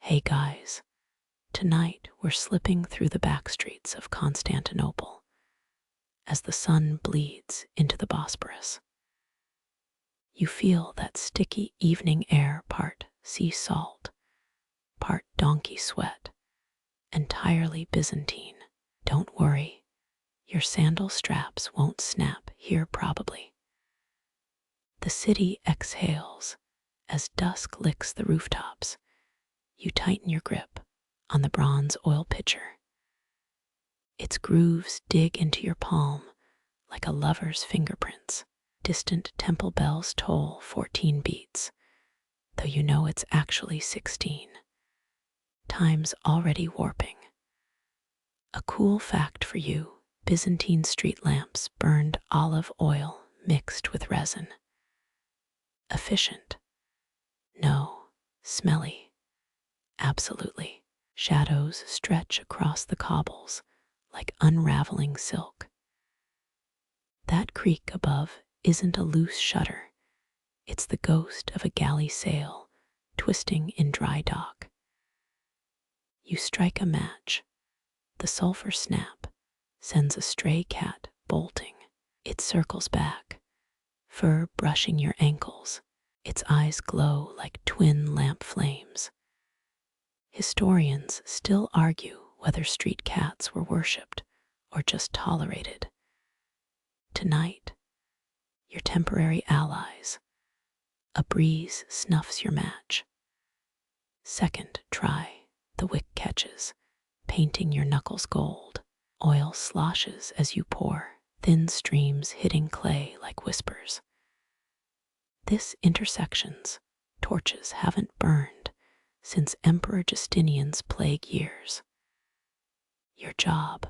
Hey guys, tonight we're slipping through the back streets of Constantinople as the sun bleeds into the Bosporus. You feel that sticky evening air, part sea salt, part donkey sweat, entirely Byzantine. Don't worry, your sandal straps won't snap here probably. The city exhales as dusk licks the rooftops. You tighten your grip on the bronze oil pitcher. Its grooves dig into your palm like a lover's fingerprints. Distant temple bells toll 14 beats, though you know it's actually 16. Time's already warping. A cool fact for you: Byzantine street lamps burned olive oil mixed with resin. Efficient? No. Smelly? Absolutely. Shadows stretch across the cobbles like unraveling silk. That creak above isn't a loose shutter. It's the ghost of a galley sail twisting in dry dock. You strike a match. The sulfur snap sends a stray cat bolting. It circles back, fur brushing your ankles. Its eyes glow like twin lamp flames. Historians still argue whether street cats were worshipped or just tolerated. Tonight, your temporary allies. A breeze snuffs your match. Second try, the wick catches, painting your knuckles gold. Oil sloshes as you pour, thin streams hitting clay like whispers. This intersections. Torches haven't burned since Emperor Justinian's plague years. Your job: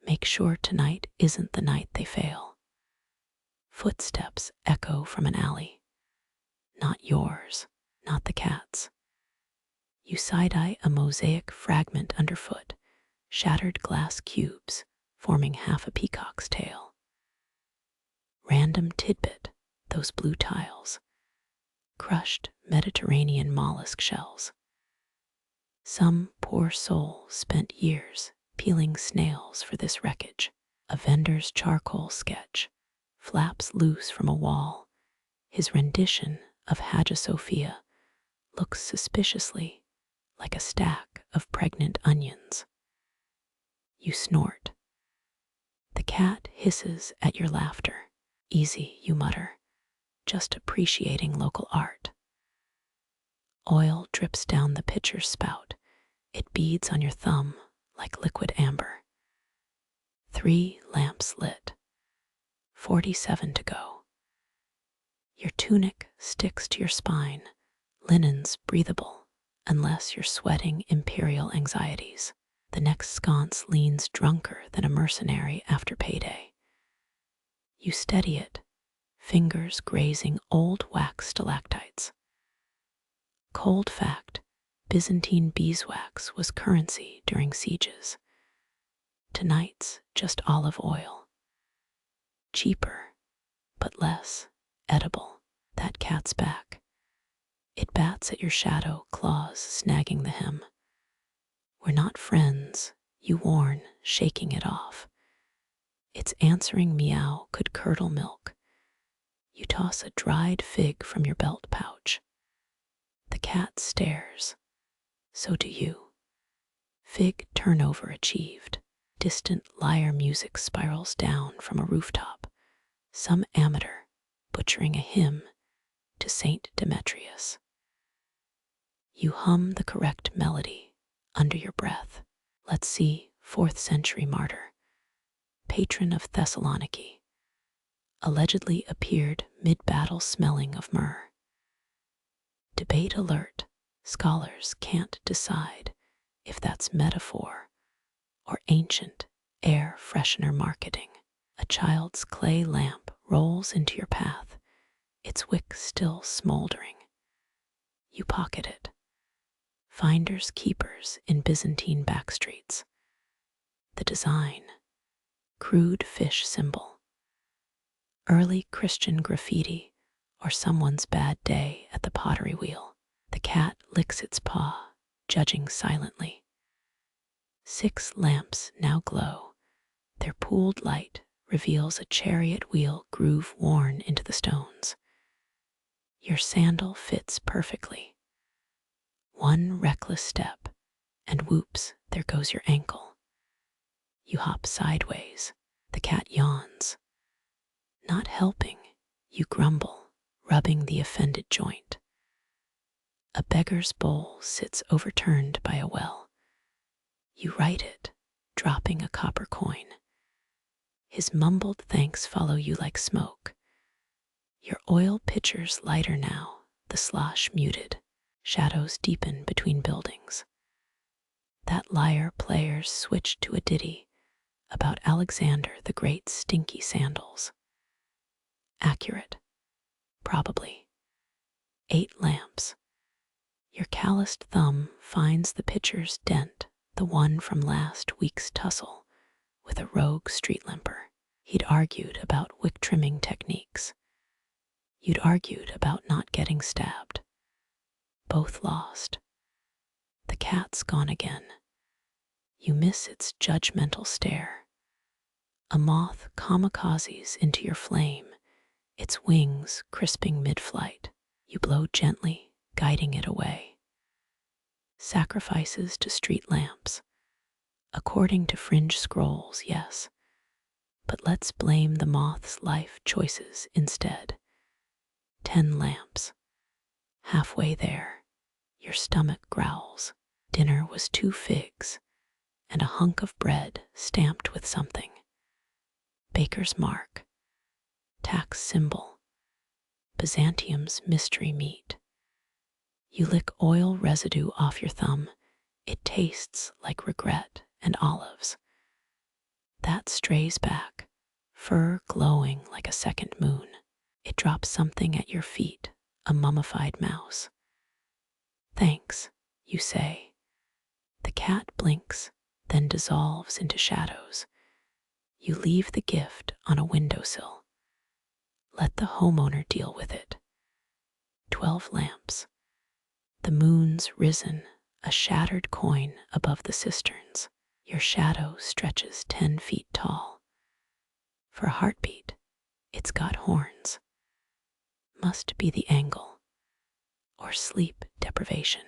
make sure tonight isn't the night they fail. Footsteps echo from an alley. Not yours, not the cat's. You side-eye a mosaic fragment underfoot, shattered glass cubes forming half a peacock's tail. Random tidbit, those blue tiles. Crushed Mediterranean mollusk shells. Some poor soul spent years peeling snails for this wreckage. A vendor's charcoal sketch flaps loose from a wall. His rendition of Hagia Sophia looks suspiciously like a stack of pregnant onions. You snort. The cat hisses at your laughter. Easy, you mutter, just appreciating local art. Oil drips down the pitcher's spout. It beads on your thumb like liquid amber. 3 lamps lit. 47 to go. Your tunic sticks to your spine. Linen's breathable, unless you're sweating imperial anxieties. The next sconce leans drunker than a mercenary after payday. You steady it, fingers grazing old wax stalactites. Cold fact: Byzantine beeswax was currency during sieges. Tonight's just olive oil. Cheaper, but less edible. That cat's back. It bats at your shadow, claws snagging the hem. We're not friends, you warn, shaking it off. Its answering meow could curdle milk. You toss a dried fig from your belt pouch. The cat stares. So do you. Fig turnover achieved. Distant lyre music spirals down from a rooftop. Some amateur butchering a hymn to Saint Demetrius. You hum the correct melody under your breath. Let's see, 4th century martyr, patron of Thessaloniki, allegedly appeared mid-battle smelling of myrrh. Debate alert. Scholars can't decide if that's metaphor or ancient air freshener marketing. A child's clay lamp rolls into your path, its wick still smoldering. You pocket it. Finders keepers in Byzantine backstreets. The design: crude fish symbol. Early Christian graffiti or someone's bad day at the pottery wheel. The cat licks its paw, judging silently. 6 lamps now glow. Their pooled light reveals a chariot wheel groove worn into the stones. Your sandal fits perfectly. One reckless step, and whoops, there goes your ankle. You hop sideways. The cat yawns. Not helping, you grumble, rubbing the offended joint. A beggar's bowl sits overturned by a well. You right it, dropping a copper coin. His mumbled thanks follow you like smoke. Your oil pitcher's lighter now, the slosh muted. Shadows deepen between buildings. That lyre player's switched to a ditty about Alexander the Great's stinky sandals. Accurate. Probably. 8 lamps. Your calloused thumb finds the pitcher's dent, the one from last week's tussle with a rogue street limper. He'd argued about wick trimming techniques. You'd argued about not getting stabbed. Both lost. The cat's gone again. You miss its judgmental stare. A moth kamikazes into your flame, its wings crisping mid-flight. You blow gently, guiding it away. Sacrifices to street lamps. According to fringe scrolls, yes. But let's blame the moth's life choices instead. 10 lamps. Halfway there, your stomach growls. Dinner was 2 figs and a hunk of bread stamped with something. Baker's mark. Tax symbol. Byzantium's mystery meat. You lick oil residue off your thumb. It tastes like regret and olives. That strays back, fur glowing like a second moon. It drops something at your feet, a mummified mouse. Thanks, you say. The cat blinks, then dissolves into shadows. You leave the gift on a windowsill. Let the homeowner deal with it. 12 lamps. The moon's risen, a shattered coin above the cisterns. Your shadow stretches 10 feet tall. For a heartbeat, it's got horns. Must be the angle, or sleep deprivation,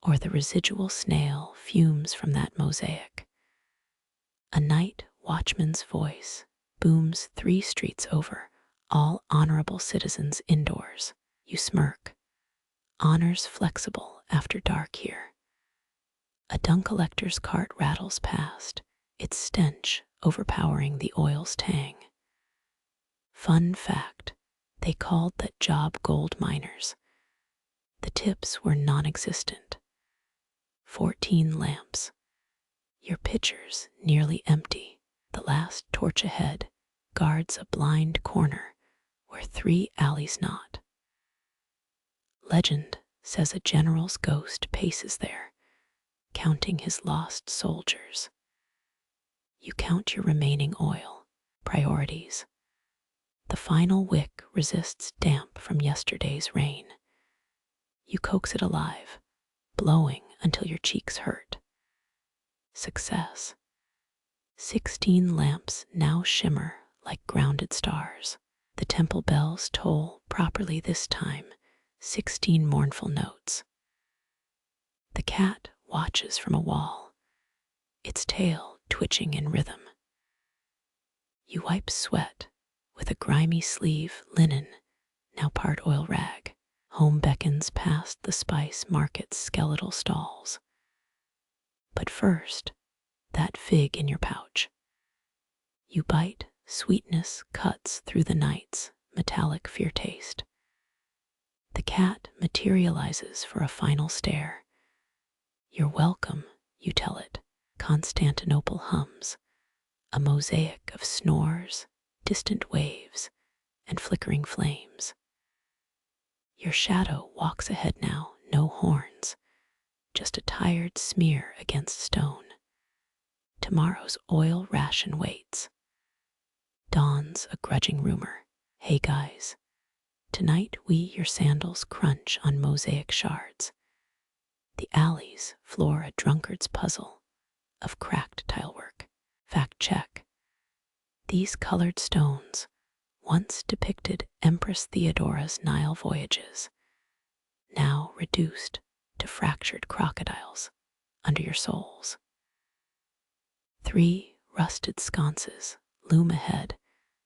or the residual snail fumes from that mosaic. A night watchman's voice booms 3 streets over, all honorable citizens indoors. You smirk. Honor's flexible after dark here. A dung collector's cart rattles past, its stench overpowering the oil's tang. Fun fact, they called that job gold miners. The tips were non-existent. 14 lamps. Your pitcher's nearly empty. The last torch ahead guards a blind corner where 3 alleys knot. Legend says a general's ghost paces there, counting his lost soldiers. You count your remaining oil. Priorities. The final wick resists damp from yesterday's rain. You coax it alive, blowing until your cheeks hurt. Success. 16 lamps now shimmer like grounded stars. The temple bells toll properly this time, 16 mournful notes. The cat watches from a wall, its tail twitching in rhythm. You wipe sweat with a grimy sleeve linen, now part oil rag. Home beckons past the spice market's skeletal stalls. But first, that fig in your pouch. You bite, sweetness cuts through the night's metallic fear taste. The cat materializes for a final stare. You're welcome, you tell it. Constantinople hums, a mosaic of snores, distant waves, and flickering flames. Your shadow walks ahead now, no horns, just a tired smear against stone. Tomorrow's oil ration waits. Dawns a grudging rumor. Hey guys, tonight we your sandals crunch on mosaic shards. The alleys floor a drunkard's puzzle of cracked tilework. Fact check. These colored stones once depicted Empress Theodora's Nile voyages, now reduced to fractured crocodiles under your soles. 3 rusted sconces loom ahead,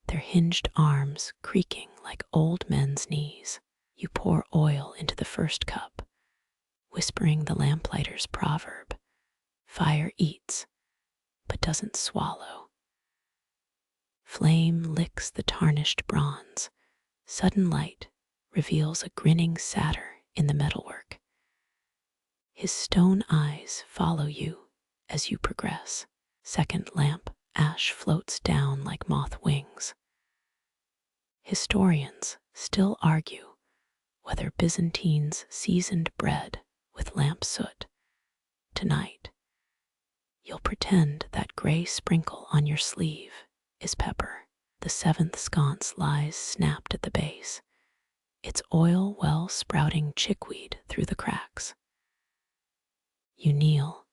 their hinged arms creaking like old men's knees. You pour oil into the first cup, whispering the lamplighter's proverb: fire eats, but doesn't swallow. Flame licks the tarnished bronze. Sudden light reveals a grinning satyr in the metalwork. His stone eyes follow you as you progress. Second lamp, ash floats down like moth wings. Historians still argue whether Byzantine's seasoned bread with lamp soot. Tonight, you'll pretend that gray sprinkle on your sleeve is pepper. The 7th sconce lies snapped at the base, its oil well sprouting chickweed through the cracks. You kneel,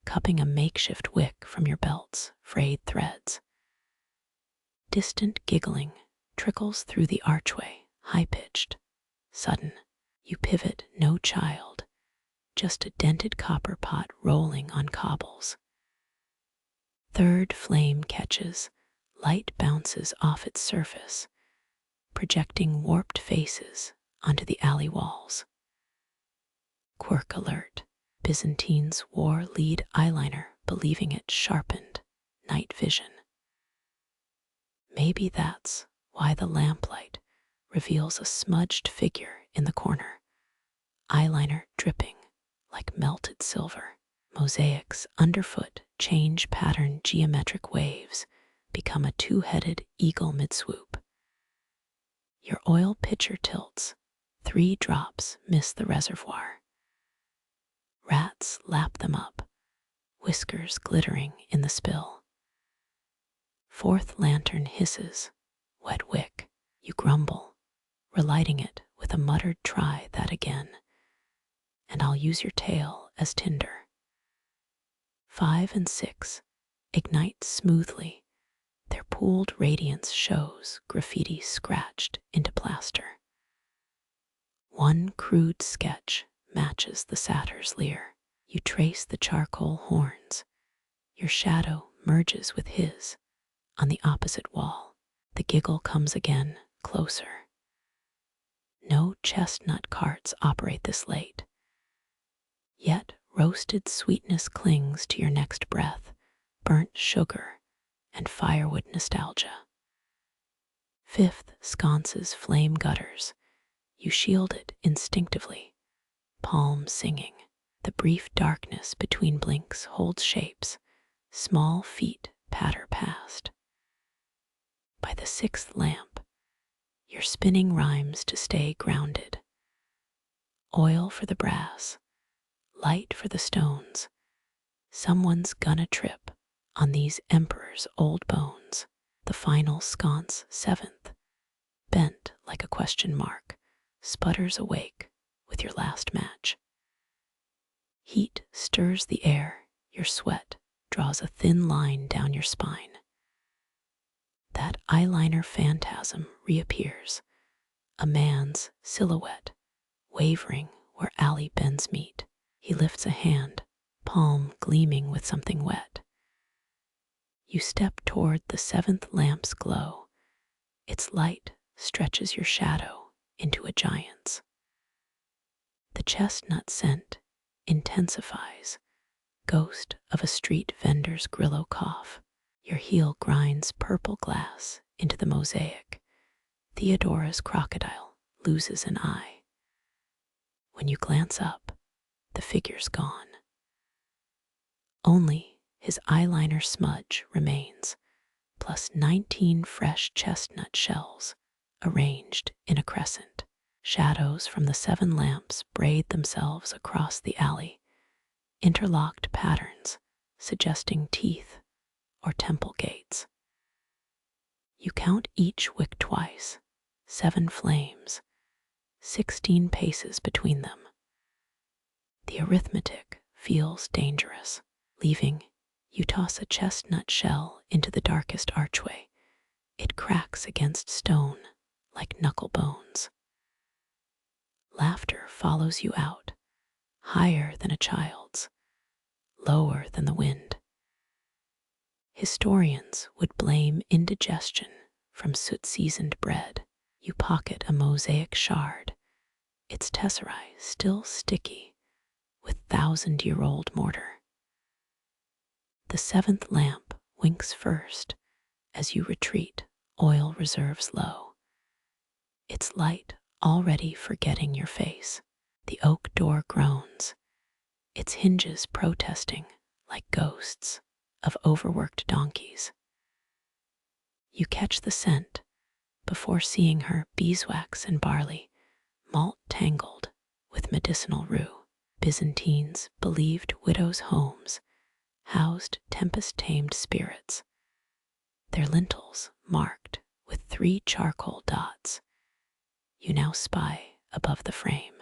cupping a makeshift wick from your belt's frayed threads. Distant giggling trickles through the archway, high-pitched, sudden. You pivot, no child, just a dented copper pot rolling on cobbles. Third flame catches, light bounces off its surface, projecting warped faces onto the alley walls. Quirk alert. Byzantines wore lead eyeliner, believing it sharpened night vision. Maybe that's why the lamplight reveals a smudged figure in the corner, eyeliner dripping like melted silver. Mosaics underfoot change pattern, geometric waves become a 2-headed eagle mid-swoop. Your oil pitcher tilts, 3 drops miss the reservoir. Rats lap them up, whiskers glittering in the spill. 4th lantern hisses, wet wick. You grumble, relighting it with a muttered try that again, and I'll use your tail as tinder. 5 and 6 ignite smoothly. Their pooled radiance shows graffiti scratched into plaster. 1 crude sketch matches the satyr's leer. You trace the charcoal horns. Your shadow merges with his on the opposite wall. The giggle comes again, closer. No chestnut carts operate this late. Yet roasted sweetness clings to your next breath, burnt sugar and firewood nostalgia. 5th sconce's flame gutters. You shield it instinctively, palms singing. The brief darkness between blinks holds shapes. Small feet patter past. By the 6th lamp, you're spinning rhymes to stay grounded. Oil for the brass, light for the stones. Someone's gonna trip on these emperor's old bones. The final sconce, 7th, bent like a question mark, sputters awake with your last match. Heat stirs the air, your sweat draws a thin line down your spine. That eyeliner phantasm reappears, a man's silhouette, wavering where alley bends meet. He lifts a hand, palm gleaming with something wet. You step toward the 7th lamp's glow. Its light stretches your shadow into a giant's. The chestnut scent intensifies, ghost of a street vendor's Grillo cough. Your heel grinds purple glass into the mosaic. Theodora's crocodile loses an eye. When you glance up, the figure's gone. Only his eyeliner smudge remains, plus 19 fresh chestnut shells arranged in a crescent. Shadows from the 7 lamps braid themselves across the alley, interlocked patterns suggesting teeth or temple gates. You count each wick twice, 7 flames, 16 paces between them. The arithmetic feels dangerous. Leaving, you toss a chestnut shell into the darkest archway. It cracks against stone like knuckle bones. Laughter follows you out, higher than a child's, lower than the wind. Historians would blame indigestion from soot-seasoned bread. You pocket a mosaic shard, its tesserae still sticky with thousand-year-old mortar. The seventh lamp winks first as you retreat, oil reserves low, its light already forgetting your face. The oak door groans, its hinges protesting like ghosts of overworked donkeys. You catch the scent before seeing her beeswax and barley, malt tangled with medicinal rue. Byzantines believed widows' homes housed tempest-tamed spirits, their lintels marked with 3 charcoal dots. You now spy above the frame.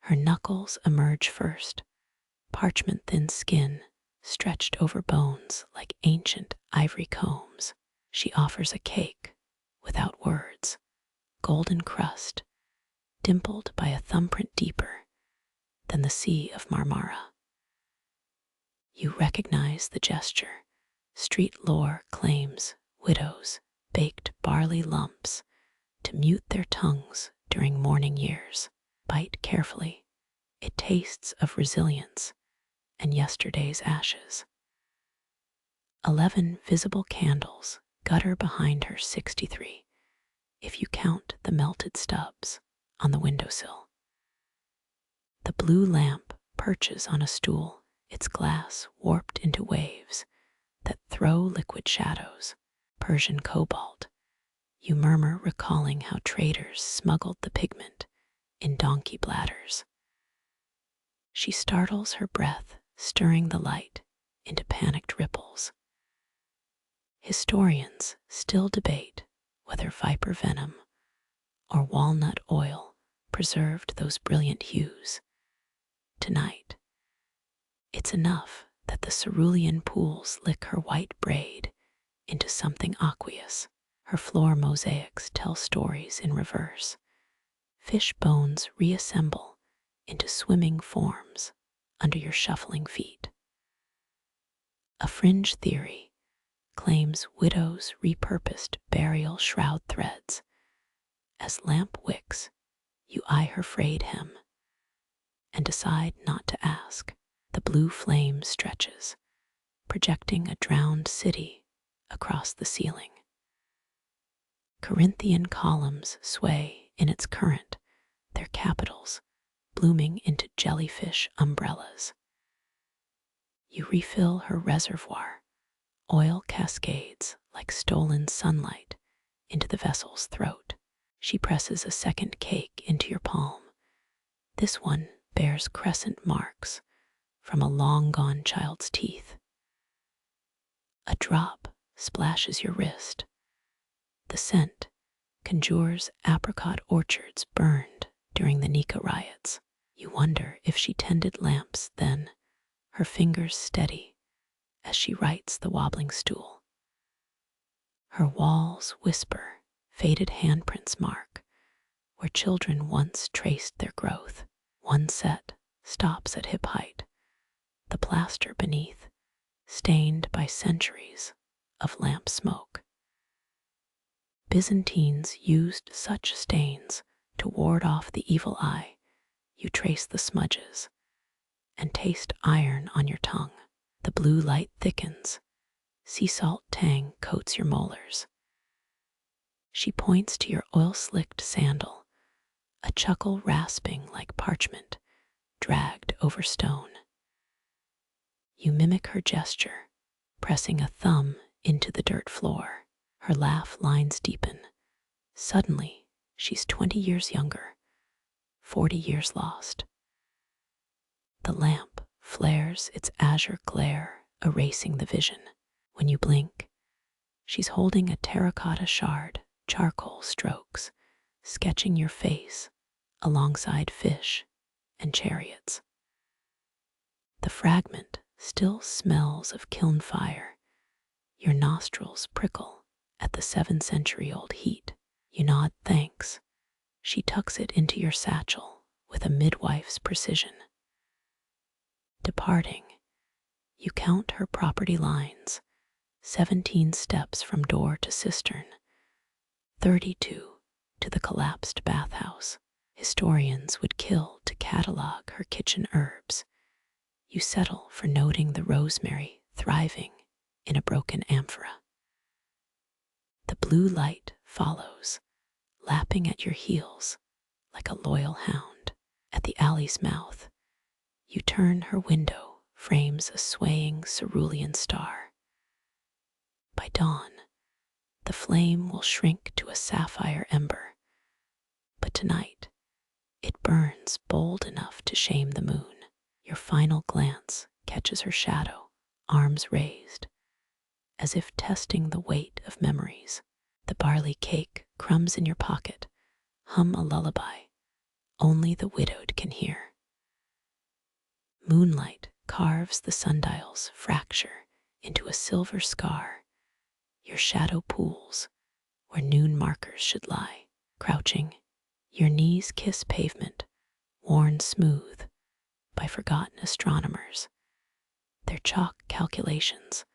Her knuckles emerge first, parchment-thin skin stretched over bones like ancient ivory combs. She offers a cake without words, golden crust, dimpled by a thumbprint deeper than the Sea of Marmara. You recognize the gesture. Street lore claims widows baked barley lumps to mute their tongues during mourning years. Bite carefully. It tastes of resilience and yesterday's ashes. 11 visible candles gutter behind her 63, if you count the melted stubs on the windowsill. The blue lamp perches on a stool, its glass warped into waves that throw liquid shadows. Persian cobalt, you murmur, recalling how traders smuggled the pigment in donkey bladders. She startles her breath, stirring the light into panicked ripples. Historians still debate whether viper venom or walnut oil preserved those brilliant hues. Tonight, it's enough that the cerulean pools lick her white braid into something aqueous. Her floor mosaics tell stories in reverse. Fish bones reassemble into swimming forms under your shuffling feet. A fringe theory claims widows repurposed burial shroud threads. As lamp wicks, you eye her frayed hem and decide not to ask. The blue flame stretches, projecting a drowned city across the ceiling. Corinthian columns sway in its current, their capitals blooming into jellyfish umbrellas. You refill her reservoir. Oil cascades like stolen sunlight into the vessel's throat. She presses a second cake into your palm. This one bears crescent marks from a long-gone child's teeth. A drop splashes your wrist. The scent conjures apricot orchards burned during the Nika riots. You wonder if she tended lamps then, her fingers steady as she writes the wobbling stool. Her walls whisper, faded handprints mark where children once traced their growth. One set stops at hip height, the plaster beneath stained by centuries of lamp smoke. Byzantines used such stains to ward off the evil eye. You trace the smudges and taste iron on your tongue. The blue light thickens. Sea salt tang coats your molars. She points to your oil-slicked sandal, a chuckle rasping like parchment dragged over stone. You mimic her gesture, pressing a thumb into the dirt floor. Her laugh lines deepen. Suddenly, she's 20 years younger, 40 years lost. The lamp flares its azure glare, erasing the vision. When you blink, she's holding a terracotta shard, charcoal strokes, sketching your face alongside fish and chariots. The fragment still smells of kiln fire. Your nostrils prickle at the 7-century-old heat. You nod thanks. She tucks it into your satchel with a midwife's precision. Departing, you count her property lines, 17 steps from door to cistern, 32 to the collapsed bathhouse. Historians would kill to catalog her kitchen herbs. You settle for noting the rosemary thriving in a broken amphora. The blue light follows, lapping at your heels like a loyal hound. At the alley's mouth, you turn her window frames a swaying cerulean star. By dawn, the flame will shrink to a sapphire ember, but tonight it burns bold enough to shame the moon. Your final glance catches her shadow, arms raised, as if testing the weight of memories. The barley cake crumbs in your pocket, hum a lullaby only the widowed can hear. Moonlight carves the sundial's fracture into a silver scar. Your shadow pools where noon markers should lie. Crouching, your knees kiss pavement, worn smooth by forgotten astronomers, their chalk calculations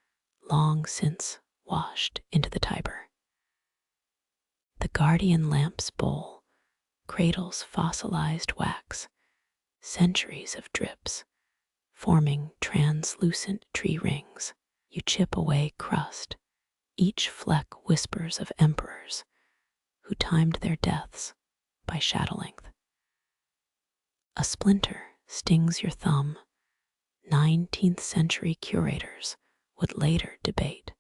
long since washed into the Tiber. The guardian lamp's bowl cradles fossilized wax, centuries of drips, forming translucent tree rings. You chip away crust, each fleck whispers of emperors who timed their deaths by shadow length. A splinter stings your thumb. 19th century curators would later debate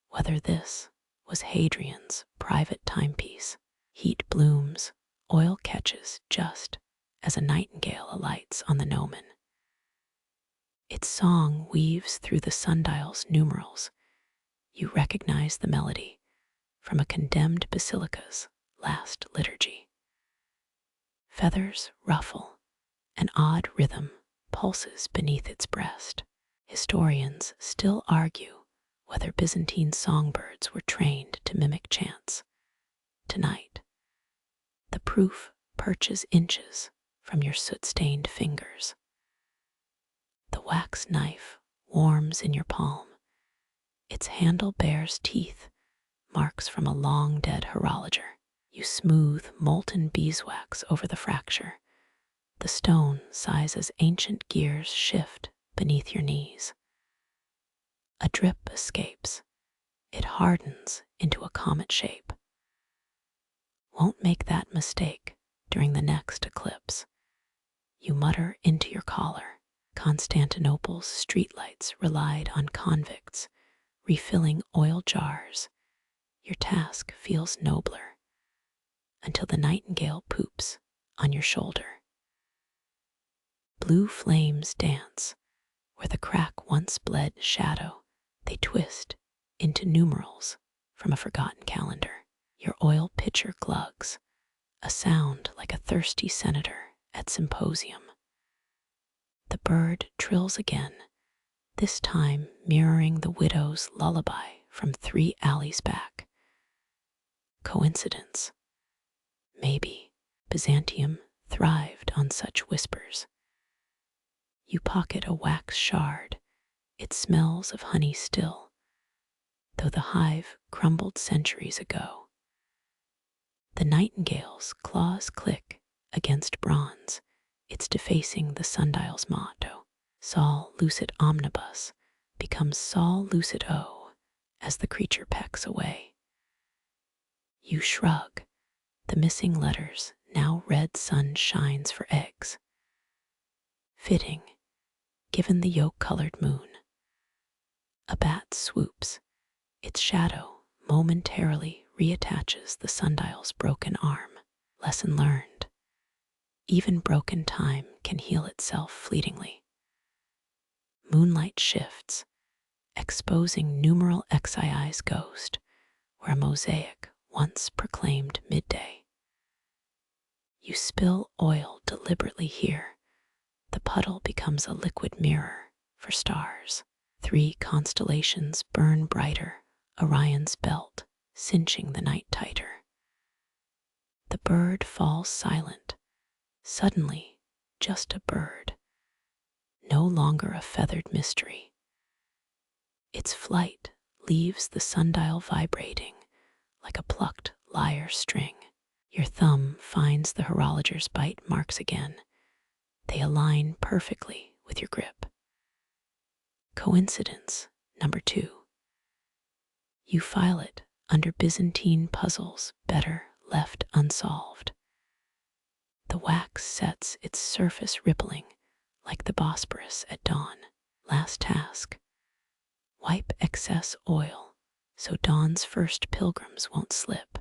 whether this was Hadrian's private timepiece. Heat blooms, oil catches just as a nightingale alights on the gnomon. Its song weaves through the sundial's numerals. You recognize the melody from a condemned basilica's last liturgy. Feathers ruffle, an odd rhythm pulses beneath its breast. Historians still argue whether Byzantine songbirds were trained to mimic chants. Tonight, the proof perches inches from your soot-stained fingers. The wax knife warms in your palm. Its handle bears teeth, marks from a long-dead horologer. You smooth molten beeswax over the fracture. The stone sighs as ancient gears shift beneath your knees. A drip escapes. It hardens into a comet shape. Won't make that mistake during the next eclipse. You mutter into your collar. Constantinople's streetlights relied on convicts, refilling oil jars. Your task feels nobler until the nightingale poops on your shoulder. Blue flames dance where the crack once bled shadow. They twist into numerals from a forgotten calendar. Your oil pitcher glugs, a sound like a thirsty senator at symposium. The bird trills again, this time mirroring the widow's lullaby from 3 alleys back. Coincidence? Maybe. Byzantium thrived on such whispers. You pocket a wax shard. It smells of honey still, though the hive crumbled centuries ago. The nightingale's claws click against bronze. It's defacing the sundial's motto. Sol lucet omnibus becomes Sol lucet o as the creature pecks away. You shrug. The missing letters, now red sun shines for eggs. Fitting, given the yolk-colored moon. A bat swoops. Its shadow momentarily reattaches the sundial's broken arm. Lesson learned. Even broken time can heal itself fleetingly. Moonlight shifts, exposing numeral XII's ghost, where a mosaic once proclaimed midday. You spill oil deliberately here, The puddle becomes a liquid mirror for stars. 3 constellations burn brighter, Orion's belt, cinching the night tighter. The bird falls silent, suddenly just a bird, no longer a feathered mystery. Its flight leaves the sundial vibrating like a plucked lyre string. Your thumb finds the horologer's bite marks again. They align perfectly with your grip. Coincidence number 2. You file it under Byzantine puzzles better left unsolved. The wax sets its surface rippling like the Bosporus at dawn. Last task. Wipe excess oil so dawn's first pilgrims won't slip.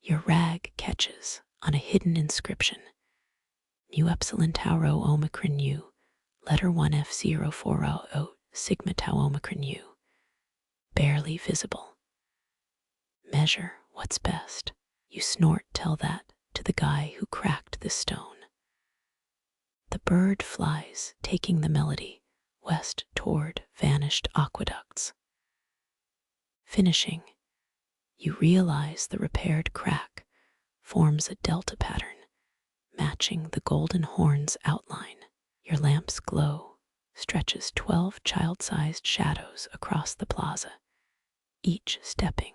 Your rag catches on a hidden inscription. Mu epsilon tau rho omicron u, letter 1F0400 sigma tau omicron u. Barely visible. Measure what's best. You snort, tell that to the guy who cracked this stone. The bird flies, taking the melody west toward vanished aqueducts. Finishing, you realize the repaired crack forms a delta pattern, matching the golden horn's outline. Your lamp's glow stretches 12 child-sized shadows across the plaza, each stepping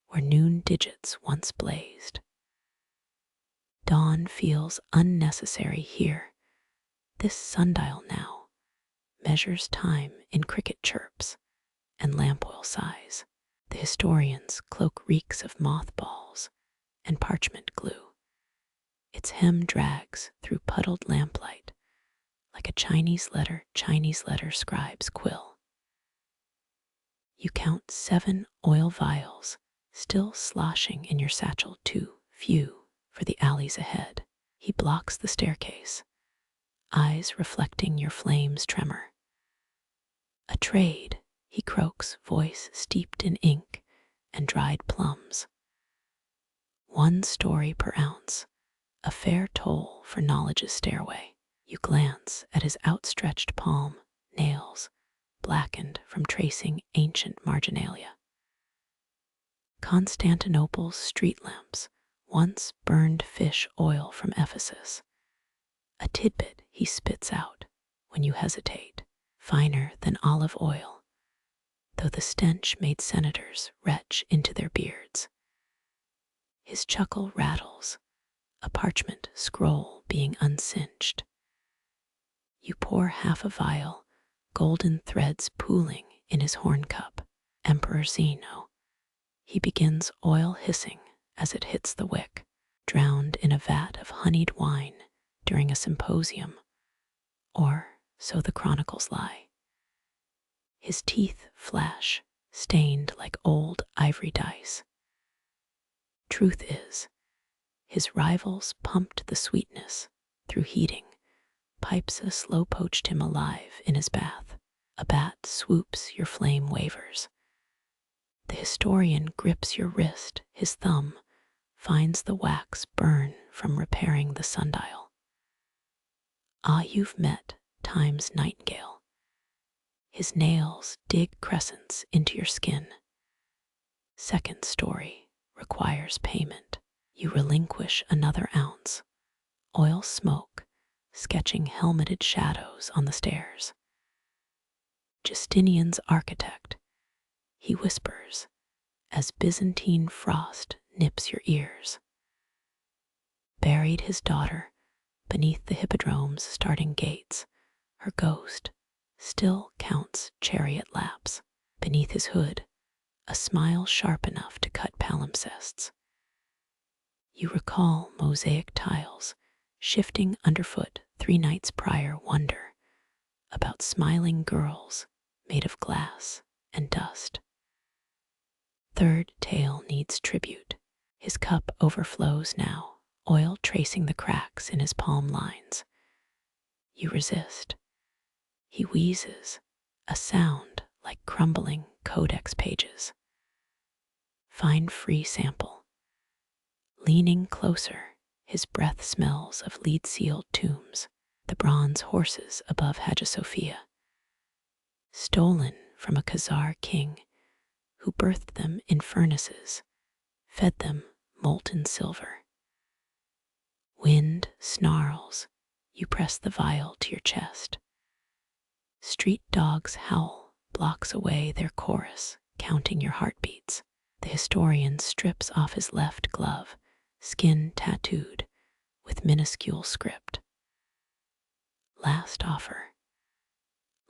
where noon digits once blazed. Dawn feels unnecessary here. This sundial now measures time in cricket chirps and lamp oil size. The historian's cloak reeks of mothballs and parchment glue. Its hem drags through puddled lamplight like a Chinese letter scribe's quill. You count 7 oil vials still sloshing in your satchel, too few for the alleys ahead. He blocks the staircase, eyes reflecting your flame's tremor. A trade, he croaks, voice steeped in ink and dried plums. 1 story per ounce, a fair toll for knowledge's stairway. You glance at his outstretched palm, nails blackened from tracing ancient marginalia. Constantinople's street lamps once burned fish oil from Ephesus. A tidbit he spits out when you hesitate, finer than olive oil, though the stench made senators retch into their beards. His chuckle rattles, a parchment scroll being uncinched. You pour half a vial, golden threads pooling in his horn cup. Emperor Zeno. He begins oil hissing as it hits the wick, drowned in a vat of honeyed wine during a symposium, or so the chronicles lie. His teeth flash, stained like old ivory dice. Truth is, his rivals pumped the sweetness through heating. Pipes slow poached him alive in his bath. A bat swoops, your flame wavers. The historian grips your wrist, his thumb finds the wax burn from repairing the sundial. Ah, you've met time's nightingale. His nails dig crescents into your skin. Second story requires payment. You relinquish another ounce. Oil smoke sketching helmeted shadows on the stairs. Justinian's architect, he whispers as Byzantine frost nips your ears. Buried his daughter beneath the hippodrome's starting gates. Her ghost still counts chariot laps. Beneath his hood, a smile sharp enough to cut palimpsests. You recall mosaic tiles shifting underfoot 3 nights prior, wonder about smiling girls made of glass and dust. Third tale needs tribute. His cup overflows now, oil tracing the cracks in his palm lines. You resist. He wheezes, a sound like crumbling codex pages. Find free sample. Leaning closer, his breath smells of lead-sealed tombs. the bronze horses above Hagia Sophia, stolen from a Khazar king who birthed them in furnaces, fed them molten silver. Wind snarls, you press the vial to your chest. Street dogs howl blocks away their chorus, counting your heartbeats. The historian strips off his left glove, skin tattooed with minuscule script. Last offer.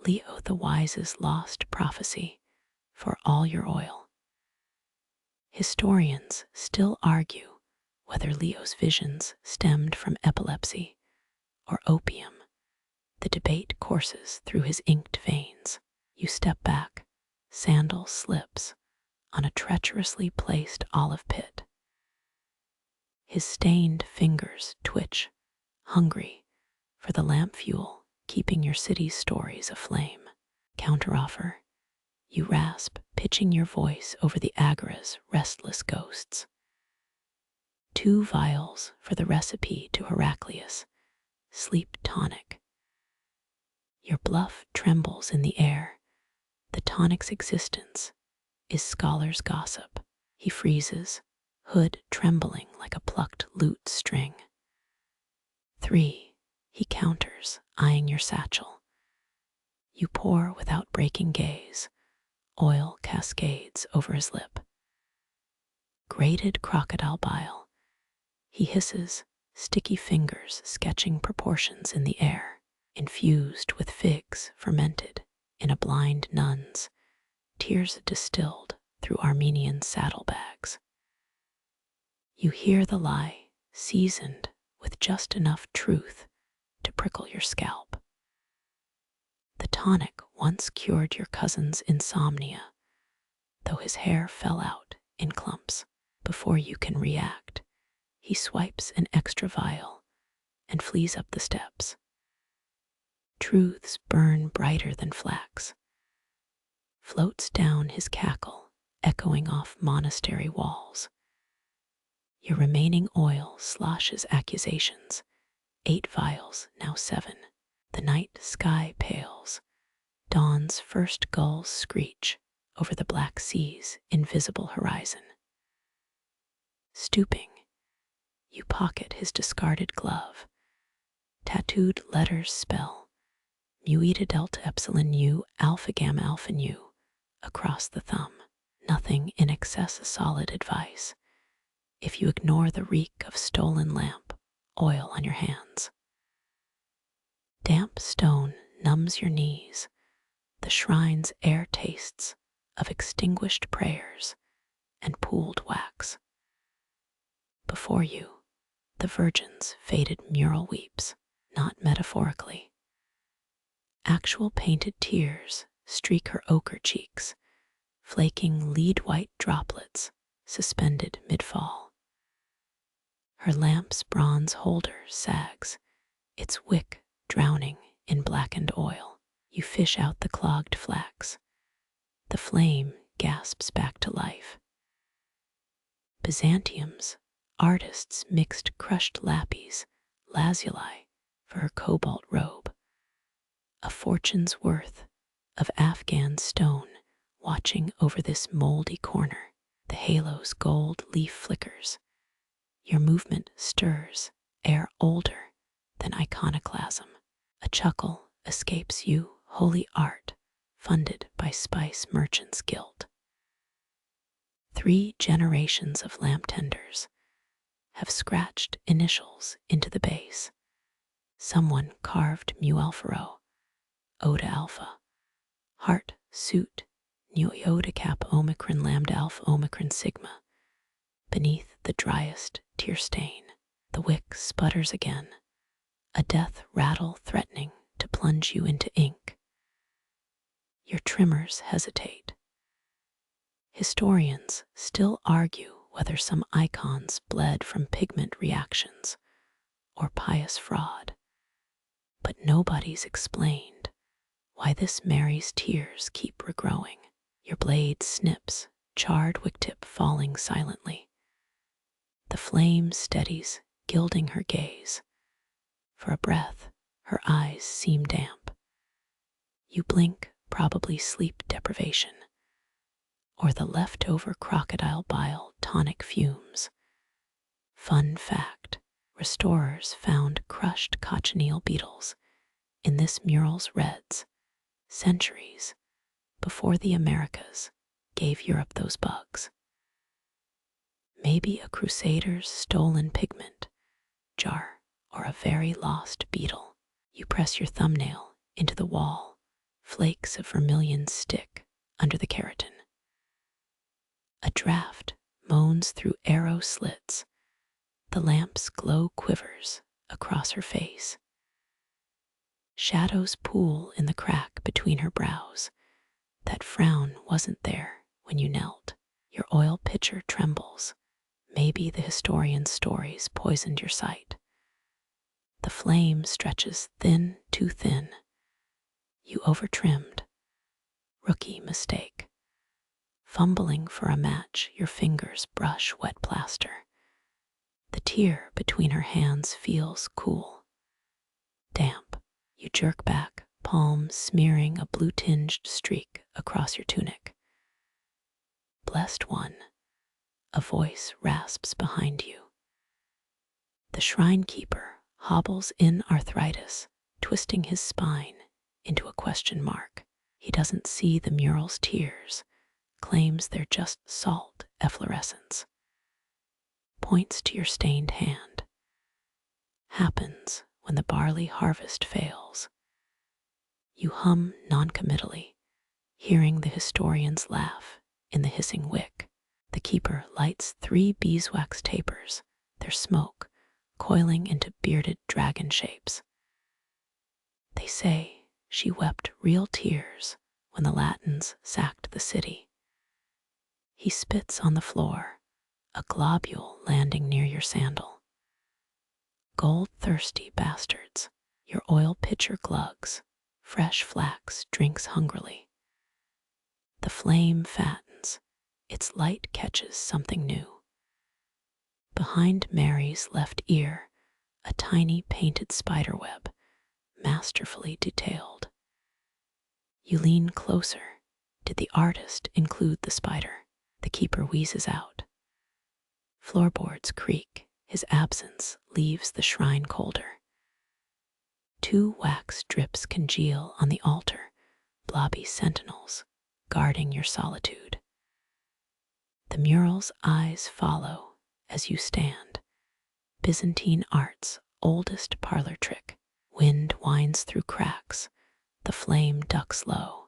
Leo the Wise's lost prophecy for all your oil. Historians still argue whether Leo's visions stemmed from epilepsy or opium. The debate courses through his inked veins. You step back, sandal slips on a treacherously placed olive pit. His stained fingers twitch, hungry for the lamp fuel keeping your city's stories aflame. Counteroffer, you rasp, pitching your voice over the agora's restless ghosts. 2 vials for the recipe to Heraclius, sleep tonic. Your bluff trembles in the air. The tonic's existence is scholar's gossip. He freezes, hood trembling like a plucked lute string. 3, he counters, eyeing your satchel. You pour without breaking gaze. Oil cascades over his lip. Grated crocodile bile. He hisses, sticky fingers sketching proportions in the air. Infused with figs fermented in a blind nun's, tears distilled through Armenian saddlebags. You hear the lie, seasoned with just enough truth to prickle your scalp. The tonic once cured your cousin's insomnia, though his hair fell out in clumps. Before you can react, he swipes an extra vial and flees up the steps. Truths burn brighter than flax. Floats down his cackle, echoing off monastery walls. Your remaining oil sloshes accusations. 8 vials, now 7. The night sky pales. Dawn's first gulls screech over the Black Sea's invisible horizon. Stooping, you pocket his discarded glove. Tattooed letters spell mu eta delta epsilon u alpha gamma alpha nu across the thumb. Nothing in excess of solid advice if you ignore the reek of stolen lamp oil on your hands. Damp stone numbs your knees. The shrine's air tastes of extinguished prayers and pooled wax. Before you, the Virgin's faded mural weeps, not metaphorically. Actual painted tears streak her ochre cheeks, flaking lead-white droplets suspended mid-fall. Her lamp's bronze holder sags, its wick drowning in blackened oil. You fish out the clogged flax. The flame gasps back to life. Byzantium's artists mixed crushed lapis, lazuli, for her cobalt robe. A fortune's worth of Afghan stone watching over this moldy corner. The halo's gold leaf flickers. Your movement stirs, air older than iconoclasm. A chuckle escapes you, holy art, funded by Spice Merchants Guild. 3 generations of lamp tenders have scratched initials into the base. Someone carved mu alpha rho, Oda alpha, heart, suit, nu iota kappa omicron lambda alpha omicron sigma. Beneath the driest tear stain, the wick sputters again, a death rattle threatening to plunge you into ink. Your trimmers hesitate. Historians still argue whether some icons bled from pigment reactions or pious fraud, but nobody's explained why this Mary's tears keep regrowing. Your blade snips, charred wick tip falling silently. The flame steadies, gilding her gaze. For a breath, Her eyes seem damp. You blink, probably sleep deprivation, or the leftover crocodile bile tonic fumes. Fun fact, restorers found crushed cochineal beetles in this mural's reds centuries before the Americas gave Europe those bugs. Maybe a crusader's stolen pigment jar or a very lost beetle. You press your thumbnail into the wall, flakes of vermilion stick under the keratin. A draft moans through arrow slits. The lamp's glow quivers across her face. Shadows pool in the crack between her brows. That frown wasn't there when you knelt. Your oil pitcher trembles. Maybe the historian's stories poisoned your sight. The flame stretches thin, too thin. You overtrimmed. Rookie mistake. Fumbling for a match, your fingers brush wet plaster. The tear between her hands feels cool. Damp. You jerk back, palms smearing a blue-tinged streak across your tunic. Blessed one, a voice rasps behind you. The shrine keeper hobbles in arthritis, twisting his spine into a question mark. He doesn't see the mural's tears, claims they're just salt efflorescence. Points to your stained hand. Happens when the barley harvest fails. You hum noncommittally, hearing the historian's laugh in the hissing wick. The keeper lights 3 beeswax tapers, their smoke coiling into bearded dragon shapes. They say she wept real tears when the Latins sacked the city. He spits on the floor, a globule landing near your sandal. Gold-thirsty bastards, your oil pitcher glugs, fresh flax drinks hungrily. The flame fattens, its light catches something new. Behind Mary's left ear, a tiny painted spiderweb, masterfully detailed. You lean closer. Did the artist include the spider? The keeper wheezes out. Floorboards creak. His absence leaves the shrine colder. 2 wax drips congeal on the altar, blobby sentinels guarding your solitude. The mural's eyes follow as you stand. Byzantine art's oldest parlor trick. Wind winds through cracks. The flame ducks low.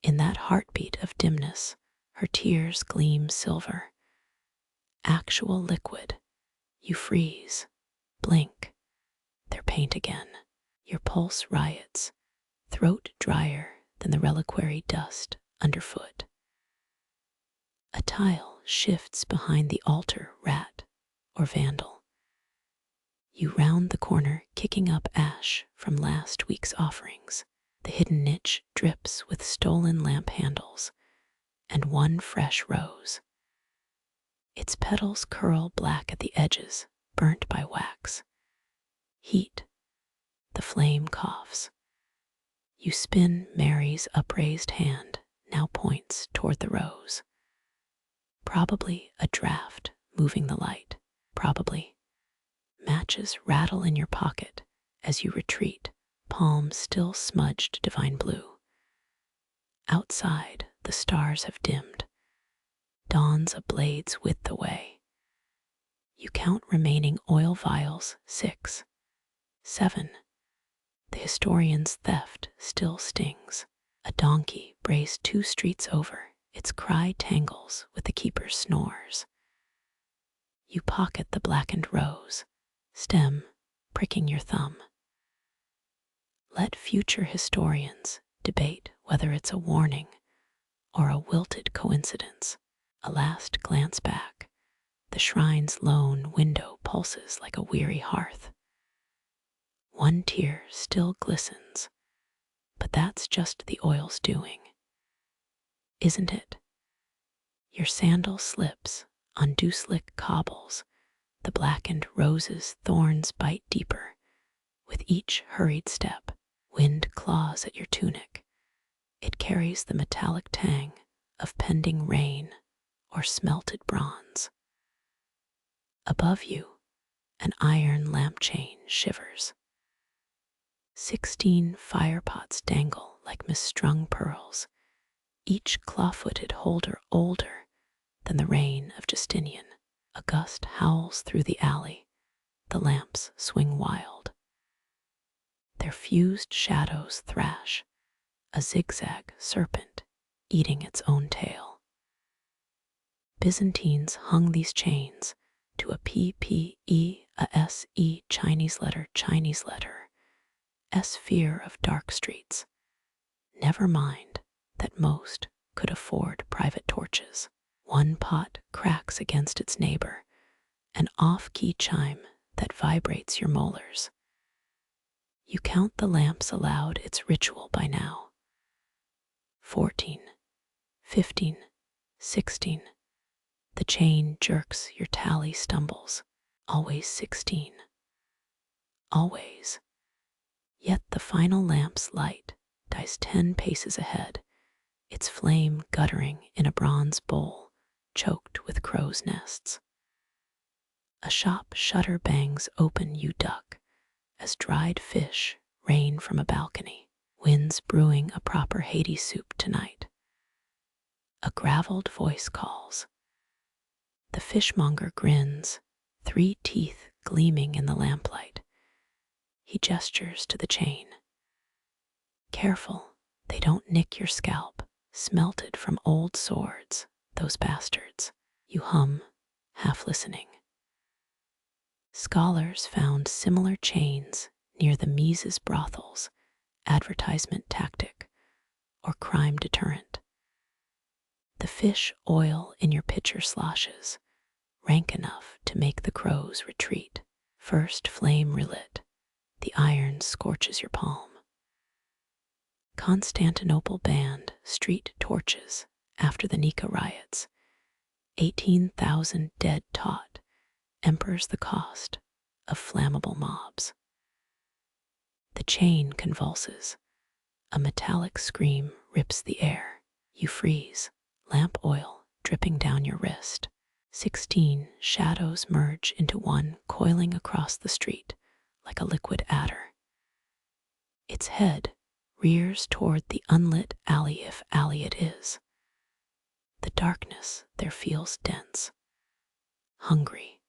In that heartbeat of dimness, her tears gleam silver. Actual liquid. You freeze. Blink. They're paint again. Your pulse riots. Throat drier than the reliquary dust underfoot. A tile shifts behind the altar rat or vandal. You round the corner, kicking up ash from last week's offerings. The hidden niche drips with stolen lamp handles and 1 fresh rose. Its petals curl black at the edges, burnt by wax. Heat. The flame coughs. You spin Mary's upraised hand, now points toward the rose. Probably a draft moving the light. Probably. Matches rattle in your pocket as you retreat, palms still smudged divine blue. Outside, the stars have dimmed. Dawn's a blade's width away. You count remaining oil vials, 6, 7. The historian's theft still stings. A donkey brays 2 streets over. Its cry tangles with the keeper's snores. You pocket the blackened rose, stem pricking your thumb. Let future historians debate whether it's a warning or a wilted coincidence. A last glance back, the shrine's lone window pulses like a weary hearth. 1 tear still glistens, but that's just the oil's doing. Isn't it? Your sandal slips on dew-slick cobbles. The blackened rose's thorns bite deeper, With each hurried step, wind claws at your tunic. It carries the metallic tang of pending rain or smelted bronze. Above you, an iron lamp chain shivers. 16 firepots dangle like misstrung pearls, each claw-footed holder older than the reign of Justinian. A gust howls through the alley. The lamps swing wild. Their fused shadows thrash, a zigzag serpent eating its own tail. Byzantines hung these chains to a PPE, a SE Chinese letter, S fear of dark streets. Never mind that most could afford private torches. One pot cracks against its neighbor, an off-key chime that vibrates your molars. You count the lamps aloud, its ritual by now. 14, 15, 16. The chain jerks, your tally stumbles. Always 16. Always. Yet the final lamp's light dies 10 paces ahead, its flame guttering in a bronze bowl choked with crow's nests. A shop shutter bangs open, you duck, as dried fish rain from a balcony. Winds brewing a proper Hades soup tonight. A graveled voice calls. The fishmonger grins, 3 teeth gleaming in the lamplight. He gestures to the chain. Careful, they don't nick your scalp, smelted from old swords, those bastards. You hum, half listening. Scholars found similar chains near the Mises brothels, advertisement tactic, or crime deterrent. The fish oil in your pitcher sloshes, rank enough to make the crows retreat. First flame relit, the iron scorches your palm. Constantinople banned street torches after the Nika riots. 18,000 dead taught, emperors the cost of flammable mobs. The chain convulses. A metallic scream rips the air. You freeze, lamp oil dripping down your wrist. 16 shadows merge into one, coiling across the street like a liquid adder. Its head rears toward the unlit alley, if alley it is. The darkness there feels dense, hungry.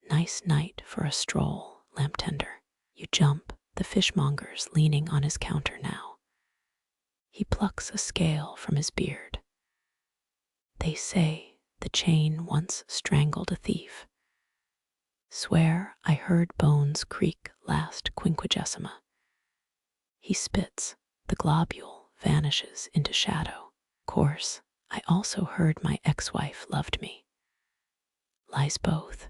Nice night for a stroll, lamp tender. You jump, the fishmonger's leaning on his counter now. He plucks a scale from his beard. They say the chain once strangled a thief. Swear I heard bones creak last quinquagesima. He spits, the globule vanishes into shadow. Course, I also heard my ex-wife loved me. Lies both.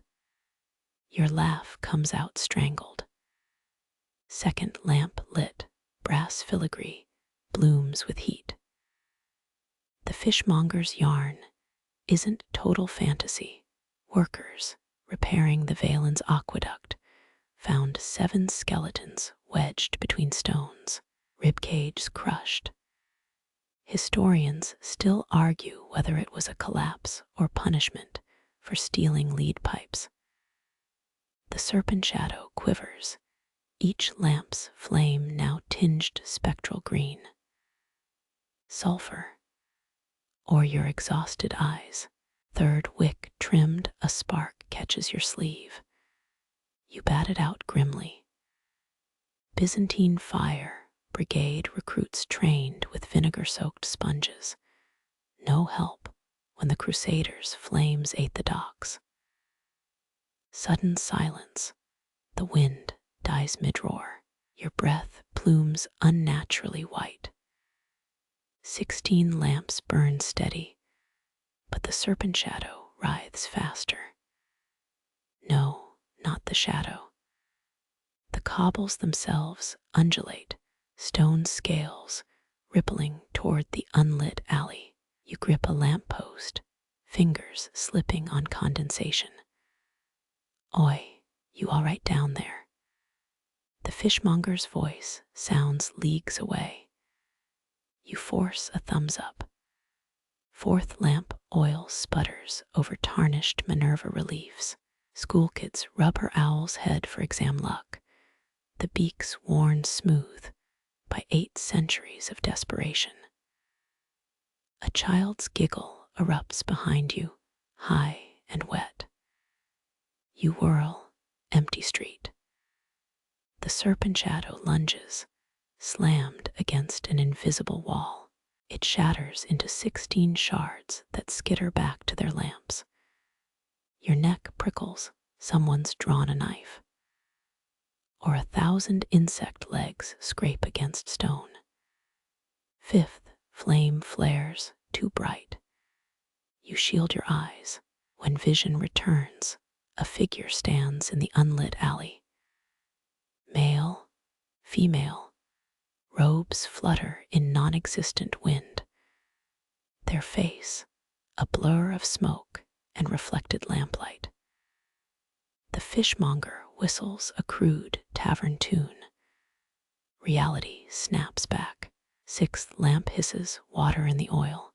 Your laugh comes out strangled. Second lamp lit, brass filigree blooms with heat. The fishmonger's yarn isn't total fantasy. Workers repairing the Valen's aqueduct found 7 skeletons wedged between stones, ribcages crushed. Historians still argue whether it was a collapse or punishment for stealing lead pipes. The serpent shadow quivers, each lamp's flame now tinged spectral green. Sulfur, or your exhausted eyes. Third wick trimmed, a spark catches your sleeve. You bat it out grimly. Byzantine fire brigade recruits trained with vinegar-soaked sponges. No help when the Crusaders' flames ate the docks. Sudden silence. The wind dies mid-roar. Your breath plumes unnaturally white. 16 lamps burn steady, but the serpent shadow writhes faster. No, not the shadow. The cobbles themselves undulate, stone scales rippling toward the unlit alley. You grip a lamppost, fingers slipping on condensation. Oi, you all right down there? The fishmonger's voice sounds leagues away. You force a thumbs up. Fourth lamp oil sputters over tarnished Minerva reliefs. School kids rub her owl's head for exam luck, the beaks worn smooth by 8 centuries of desperation. A child's giggle erupts behind you, high and wet. You whirl, empty street. The serpent shadow lunges, slammed against an invisible wall. It shatters into 16 shards that skitter back to their lamps. Your neck prickles, someone's drawn a knife. Or 1,000 insect legs scrape against stone. Fifth flame flares, too bright. You shield your eyes. When vision returns, a figure stands in the unlit alley. Male, female, robes flutter in non-existent wind. Their face, a blur of smoke and reflected lamplight. The fishmonger whistles a crude tavern tune. Reality snaps back. Sixth lamp hisses water in the oil.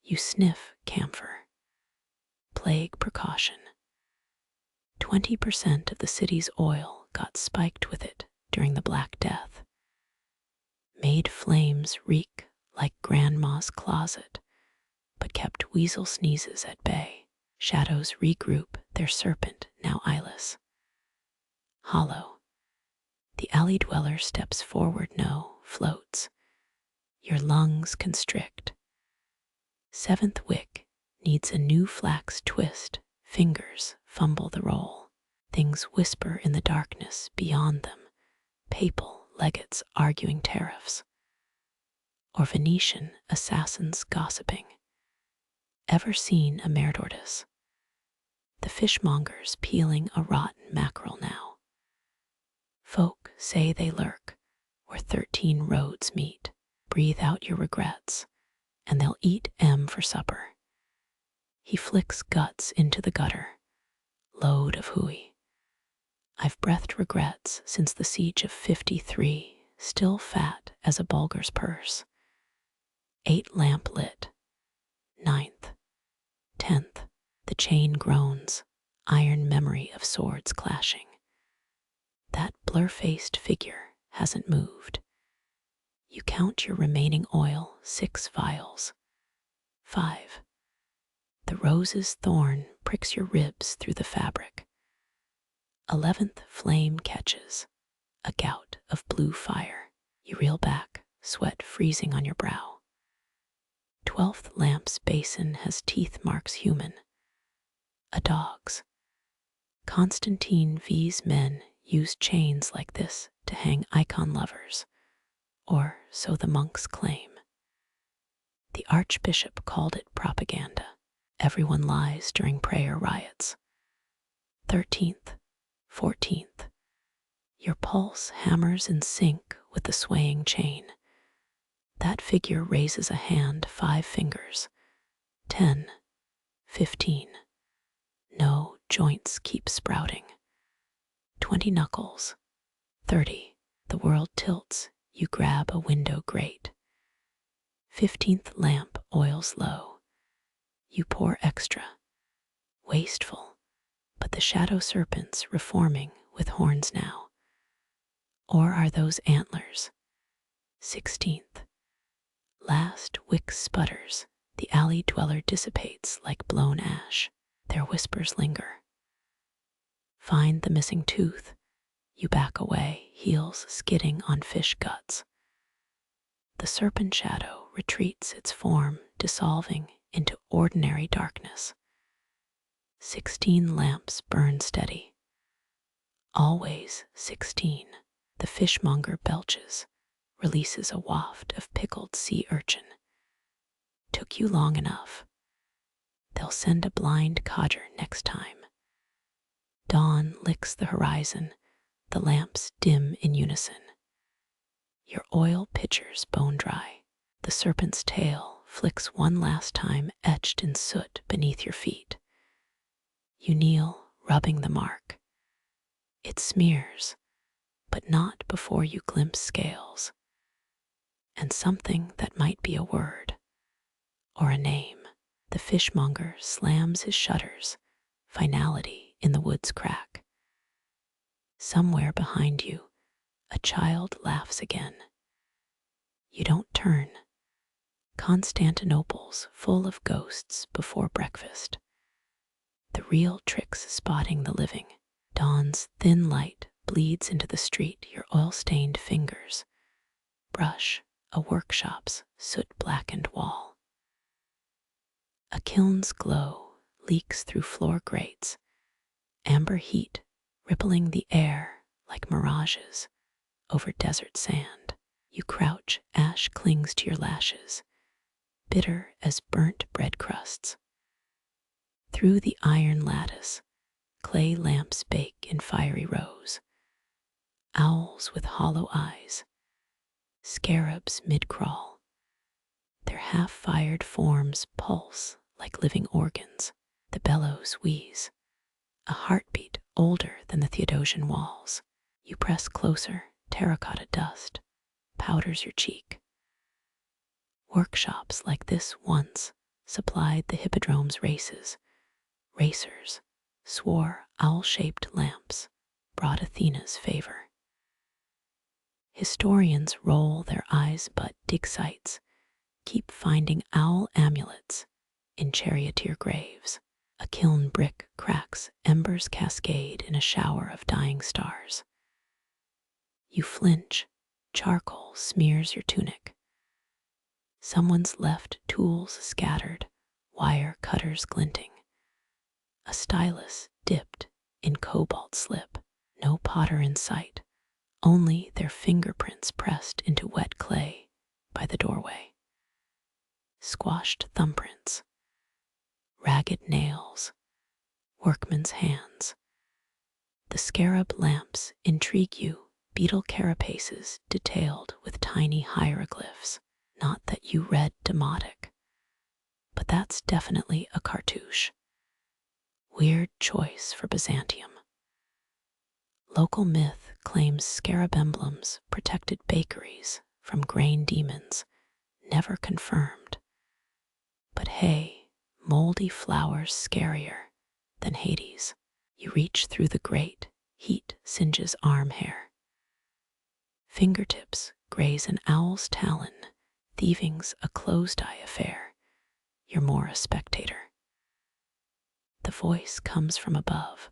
You sniff camphor. Plague precaution. 20% of the city's oil got spiked with it during the Black Death. Made flames reek like grandma's closet, but kept weasel sneezes at bay. Shadows regroup, their serpent now eyeless. Hollow. The alley dweller steps forward, floats. Your lungs constrict. Seventh wick needs a new flax twist. Fingers fumble the roll. Things whisper in the darkness beyond them. Papal legates arguing tariffs. Or Venetian assassins gossiping. Ever seen a mare-tortoise? The fishmonger's peeling a rotten mackerel now. Folk say they lurk where 13 roads meet. Breathe out your regrets, and they'll eat M for supper. He flicks guts into the gutter. Load of hooey. I've breathed regrets since the siege of 53, still fat as a bulgar's purse. 8 lamp lit. 9th. 10th. The chain groans, iron memory of swords clashing. That blur-faced figure hasn't moved. You count your remaining oil, 6 vials. 5. The rose's thorn pricks your ribs through the fabric. 11th flame catches, a gout of blue fire. You reel back, sweat freezing on your brow. 12th lamp's basin has teeth marks human. A dog's. Constantine V's men used chains like this to hang icon lovers, or so the monks claim. The archbishop called it propaganda. Everyone lies during prayer riots. 13th, 14th. Your pulse hammers in sync with the swaying chain. That figure raises a hand 5 fingers. 10, 15. No, joints keep sprouting. 20 knuckles. 30. The world tilts. You grab a window grate. 15th lamp oils low. You pour extra. Wasteful, but the shadow serpents reforming with horns now. Or are those antlers? 16th. Last wick sputters. The alley dweller dissipates like blown ash. Their whispers linger. Find the missing tooth. You back away, heels skidding on fish guts. The serpent shadow retreats, its form dissolving into ordinary darkness. 16 lamps burn steady. Always 16. The fishmonger belches, releases a waft of pickled sea urchin. Took you long enough. They'll send a blind codger next time. Dawn licks the horizon, the lamps dim in unison. Your oil pitcher's bone dry. The serpent's tail flicks one last time, etched in soot beneath your feet. You kneel, rubbing the mark. It smears, but not before you glimpse scales and something that might be a word or a name. The fishmonger slams his shutters, finality in the wood's crack. Somewhere behind you, a child laughs again. You don't turn. Constantinople's full of ghosts before breakfast. The real trick's spotting the living. Dawn's thin light bleeds into the street, your oil-stained fingers brush a workshop's soot-blackened wall. A kiln's glow leaks through floor grates, amber heat rippling the air like mirages over desert sand. You crouch, ash clings to your lashes, bitter as burnt bread crusts. Through the iron lattice, clay lamps bake in fiery rows. Owls with hollow eyes, scarabs mid-crawl. Their half-fired forms pulse like living organs. The bellows wheeze, a heartbeat older than the Theodosian walls. You press closer, terracotta dust powders your cheek. Workshops like this once supplied the hippodrome's races. Racers swore owl-shaped lamps brought Athena's favor. Historians roll their eyes but dig sites, keep finding owl amulets in charioteer graves. A kiln brick cracks, embers cascade in a shower of dying stars. You flinch, charcoal smears your tunic. Someone's left tools scattered, wire cutters glinting. A stylus dipped in cobalt slip, no potter in sight, only their fingerprints pressed into wet clay by the doorway. Squashed thumbprints, ragged nails, workmen's hands. The scarab lamps intrigue you, beetle carapaces detailed with tiny hieroglyphs. Not that you read Demotic, but that's definitely a cartouche. Weird choice for Byzantium. Local myth claims scarab emblems protected bakeries from grain demons, never confirmed. But hey, moldy flowers scarier than Hades. You reach through the grate, heat singes arm hair. Fingertips graze an owl's talon, thieving's a closed-eye affair. You're more a spectator. The voice comes from above.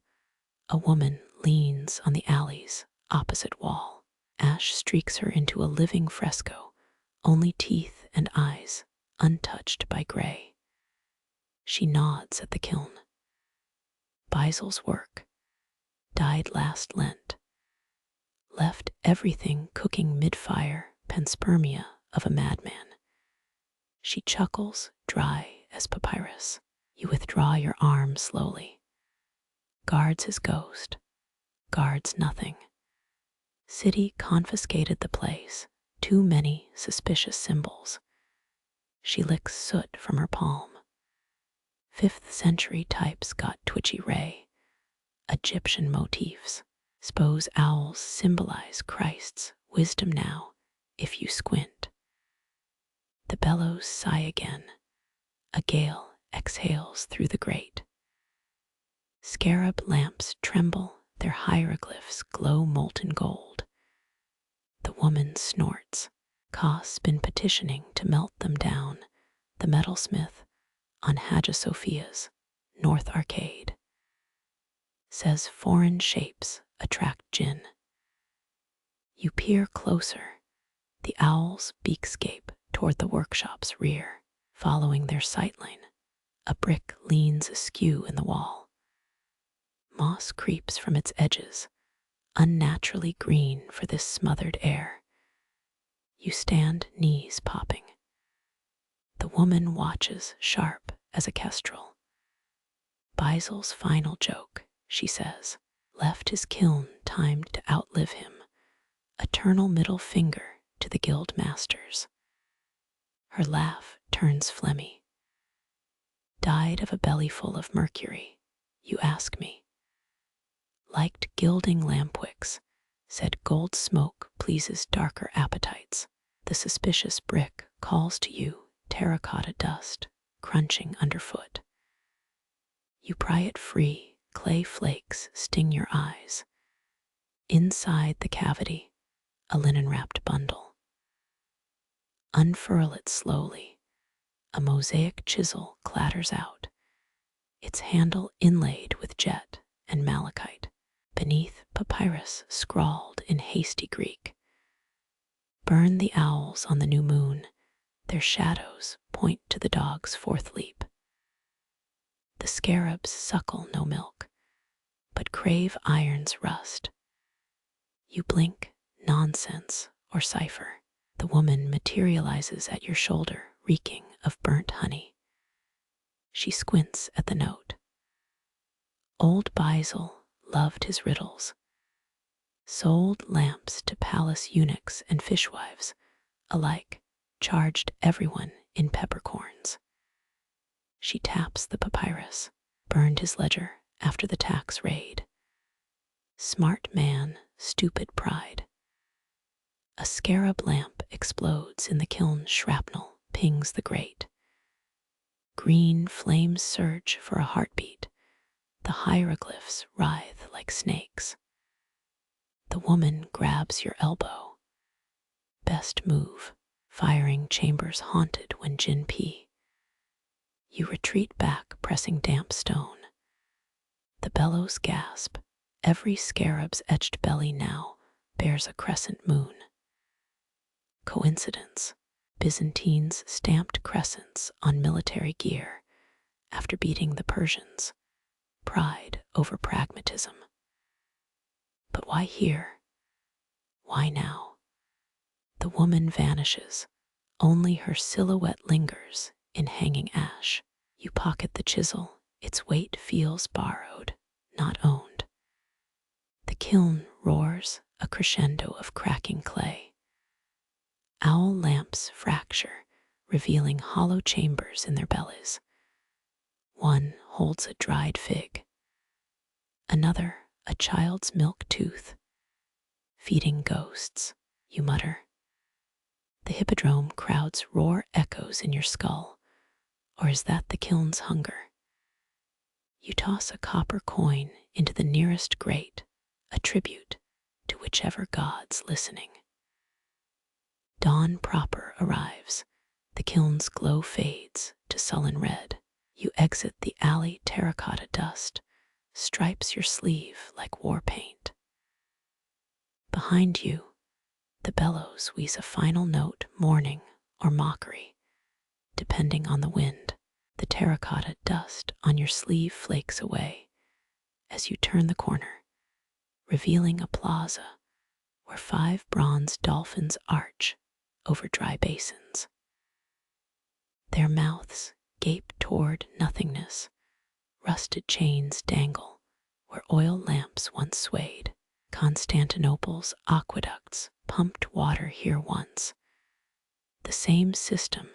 A woman leans on the alley's opposite wall. Ash streaks her into a living fresco, only teeth and eyes untouched by gray. She nods at the kiln. Beisel's work, died last Lent, left everything cooking mid-fire, panspermia of a madman. She chuckles, dry as papyrus. You withdraw your arm slowly. Guards his ghost, guards nothing. City confiscated the place, too many suspicious symbols. She licks soot from her palm. 5th century types got twitchy ray. Egyptian motifs. Suppose owls symbolize Christ's wisdom now, if you squint. The bellows sigh again. A gale exhales through the grate. Scarab lamps tremble, their hieroglyphs glow molten gold. The woman snorts. Kos been petitioning to melt them down. The metalsmith on Hagia Sophia's North Arcade says foreign shapes attract jinn. You peer closer, the owl's beakscape toward the workshop's rear. Following their sightline, a brick leans askew in the wall. Moss creeps from its edges, unnaturally green for this smothered air. You stand, knees popping. The woman watches, sharp as a kestrel. Beisel's final joke, she says, left his kiln timed to outlive him. Eternal middle finger to the guild masters. Her laugh turns phlegmy. Died of a bellyful of mercury, you ask me. Liked gilding lampwicks, said gold smoke pleases darker appetites. The suspicious brick calls to you, terracotta dust, crunching underfoot. You pry it free, clay flakes sting your eyes. Inside the cavity, a linen-wrapped bundle. Unfurl it slowly. A mosaic chisel clatters out, its handle inlaid with jet and malachite. Beneath, papyrus scrawled in hasty Greek. Burn the owls on the new moon, their shadows point to the dog's fourth leap. The scarabs suckle no milk, but crave iron's rust. You blink, nonsense or cipher. The woman materializes at your shoulder, reeking of burnt honey. She squints at the note. Old Basil loved his riddles. Sold lamps to palace eunuchs and fishwives, alike charged everyone in peppercorns. She taps the papyrus, burned his ledger after the tax raid. Smart man, stupid pride. A scarab lamp explodes in the kiln's shrapnel, pings the grate. Green flames surge for a heartbeat. The hieroglyphs writhe like snakes. The woman grabs your elbow. Best move, firing chambers haunted when Jin P. You retreat back, pressing damp stone. The bellows gasp. Every scarab's etched belly now bears a crescent moon. Coincidence. Byzantines stamped crescents on military gear after beating the Persians. Pride over pragmatism. But why here? Why now? The woman vanishes. Only her silhouette lingers in hanging ash. You pocket the chisel. Its weight feels borrowed, not owned. The kiln roars, a crescendo of cracking clay. Owl lamps fracture, revealing hollow chambers in their bellies. One holds a dried fig. Another, a child's milk tooth. Feeding ghosts, you mutter. The hippodrome crowds roar echoes in your skull. Or is that the kiln's hunger? You toss a copper coin into the nearest grate, a tribute to whichever god's listening. Dawn proper arrives. The kiln's glow fades to sullen red. You exit the alley, terracotta dust stripes your sleeve like war paint. Behind you, the bellows wheeze a final note, mourning or mockery, depending on the wind. The terracotta dust on your sleeve flakes away as you turn the corner, revealing a plaza where 5 bronze dolphins arch over dry basins. Their mouths gape toward nothingness. Rusted chains dangle where oil lamps once swayed. Constantinople's aqueducts pumped water here once. The same system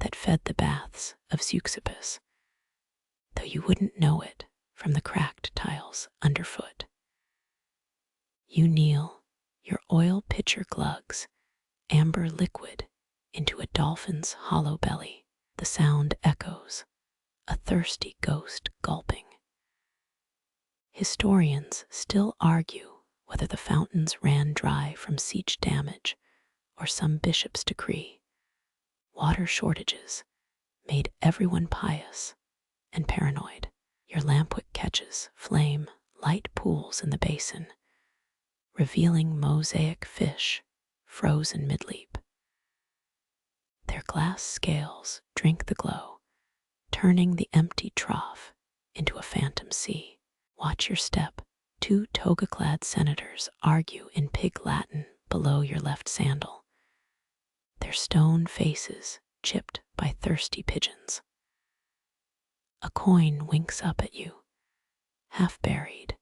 that fed the baths of Zeuxippus, though you wouldn't know it from the cracked tiles underfoot. You kneel, your oil pitcher glugs, amber liquid into a dolphin's hollow belly. The sound echoes, a thirsty ghost gulping. Historians still argue whether the fountains ran dry from siege damage or some bishop's decree. Water shortages made everyone pious and paranoid. Your lampwick catches flame, light pools in the basin, revealing mosaic fish frozen mid-leap. Their glass scales drink the glow, turning the empty trough into a phantom sea. Watch your step. 2 toga-clad senators argue in pig Latin below your left sandal, their stone faces chipped by thirsty pigeons. A coin winks up at you, half buried,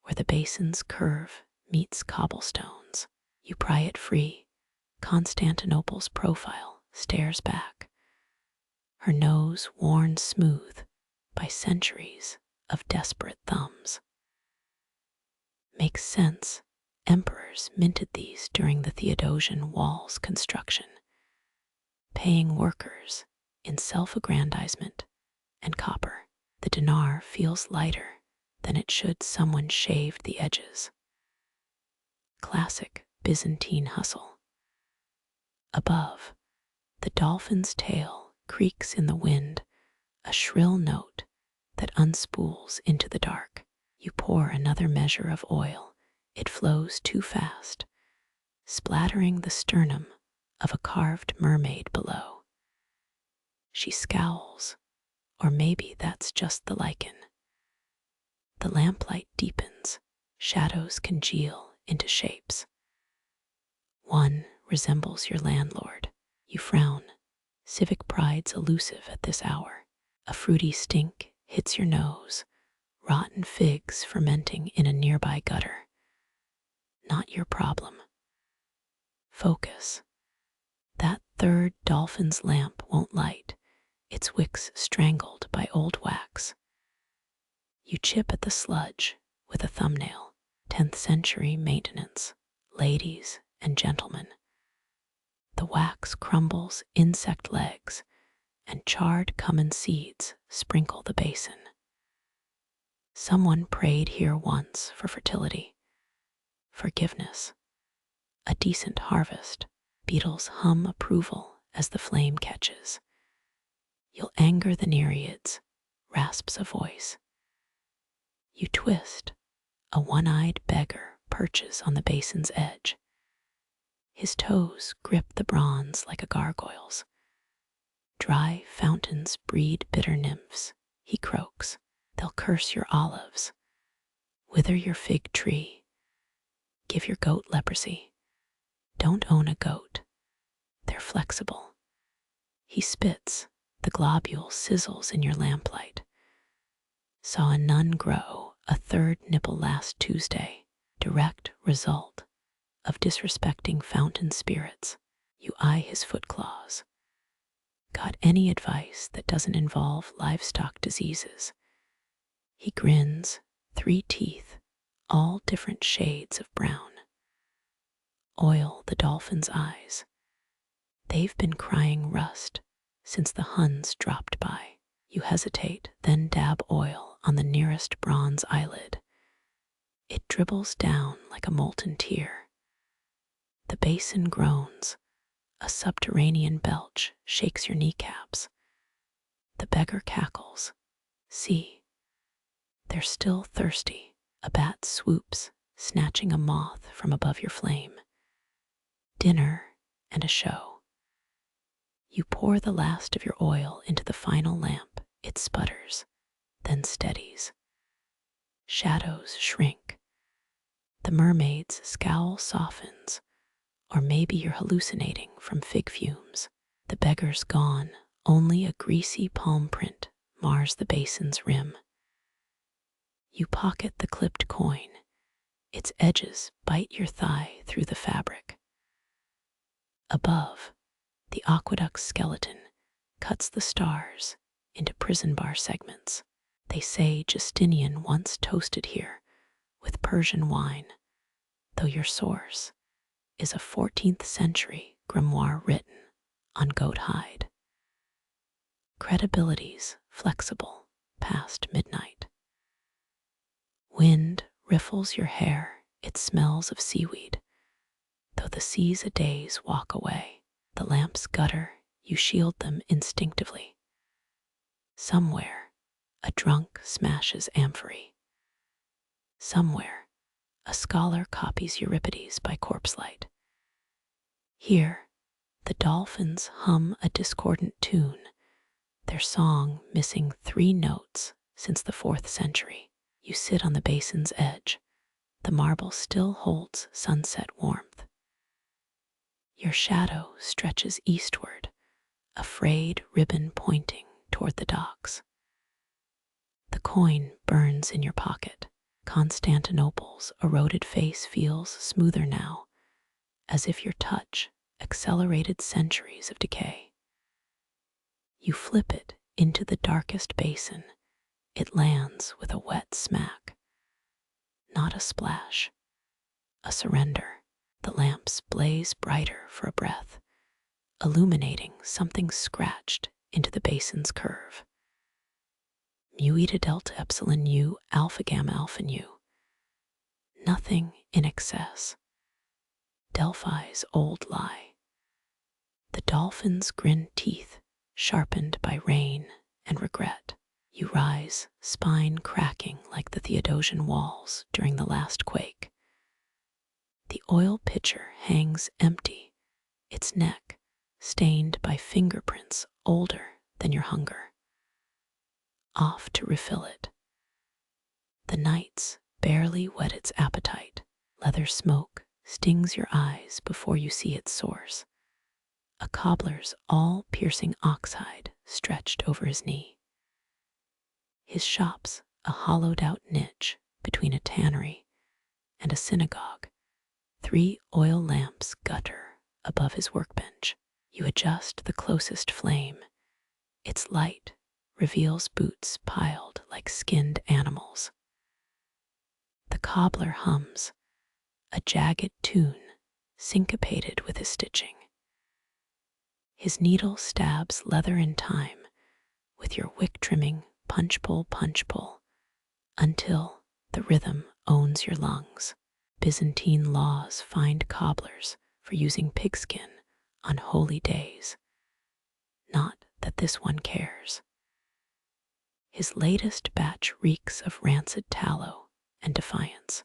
where the basin's curve meets cobblestones. You pry it free. Constantinople's profile stares back, her nose worn smooth by centuries of desperate thumbs. Makes sense, Emperors minted these during the Theodosian Wall's construction, paying workers in self-aggrandizement and copper. The dinar feels lighter than it should someone shaved the edges. Classic Byzantine hustle. Above, the dolphin's tail creaks in the wind, a shrill note that unspools into the dark. You pour another measure of oil. It flows too fast, splattering the sternum of a carved mermaid below. She scowls, or maybe that's just the lichen. The lamplight deepens, shadows congeal into shapes. One resembles your landlord. You frown. Civic pride's elusive at this hour. A fruity stink hits your nose, rotten figs fermenting in a nearby gutter. Not your problem. Focus. That third dolphin's lamp won't light, its wicks strangled by old wax. You chip at the sludge with a thumbnail. 10th century maintenance, ladies and gentlemen. The wax crumbles insect legs, and charred cumin seeds sprinkle the basin. Someone prayed here once for fertility, forgiveness, a decent harvest. Beetles hum approval as the flame catches. You'll anger the nereids, rasps a voice. You twist. A one-eyed beggar perches on the basin's edge. His toes grip the bronze like a gargoyle's. Dry fountains breed bitter nymphs, he croaks. They'll curse your olives, wither your fig tree, give your goat leprosy. Don't own a goat. They're flexible. He spits. The globule sizzles in your lamplight. Saw a nun grow a third nipple last Tuesday. Direct result of disrespecting fountain spirits. You eye his foot claws. Got any advice that doesn't involve livestock diseases? He grins, 3 teeth, all different shades of brown. Oil the dolphin's eyes. They've been crying rust since the Huns dropped by. You hesitate, then dab oil on the nearest bronze eyelid. It dribbles down like a molten tear. The basin groans. A subterranean belch shakes your kneecaps. The beggar cackles. See, they're still thirsty. A bat swoops, snatching a moth from above your flame. Dinner and a show. You pour the last of your oil into the final lamp. It sputters, then steadies. Shadows shrink. The mermaid's scowl softens, or maybe you're hallucinating from fig fumes. The beggar's gone. Only a greasy palm print mars the basin's rim. You pocket the clipped coin. Its edges bite your thigh through the fabric. Above, the aqueduct's skeleton cuts the stars into prison bar segments. They say Justinian once toasted here with Persian wine, though your source is a 14th century grimoire written on goat hide. Credibility's flexible past midnight. Wind riffles your hair, it smells of seaweed, though the seas a days walk away. The lamps gutter, you shield them instinctively. Somewhere, a drunk smashes amphory. Somewhere, a scholar copies Euripides by corpse light. Here, the dolphins hum a discordant tune, their song missing 3 notes since the 4th century. You sit on the basin's edge. The marble still holds sunset warmth. Your shadow stretches eastward, a frayed ribbon pointing toward the docks. The coin burns in your pocket. Constantinople's eroded face feels smoother now, as if your touch accelerated centuries of decay. You flip it into the darkest basin. It lands with a wet smack. Not a splash, a surrender. The lamps blaze brighter for a breath, illuminating something scratched into the basin's curve. Mu eta delta epsilon u alpha gamma alpha nu. Nothing in excess. Delphi's old lie. The dolphin's grin teeth, sharpened by rain and regret. You rise, spine cracking like the Theodosian walls during the last quake. The oil pitcher hangs empty, its neck stained by fingerprints older than your hunger. Off to refill it. The nights barely whet its appetite. Leather smoke stings your eyes before you see its source. A cobbler's all-piercing oxhide stretched over his knee. His shop's a hollowed-out niche between a tannery and a synagogue. 3 oil lamps gutter above his workbench. You adjust the closest flame. Its light reveals boots piled like skinned animals. The cobbler hums, a jagged tune syncopated with his stitching. His needle stabs leather in time with your wick-trimming punch pull, until the rhythm owns your lungs. Byzantine laws fined cobblers for using pigskin on holy days. Not that this one cares. His latest batch reeks of rancid tallow and defiance.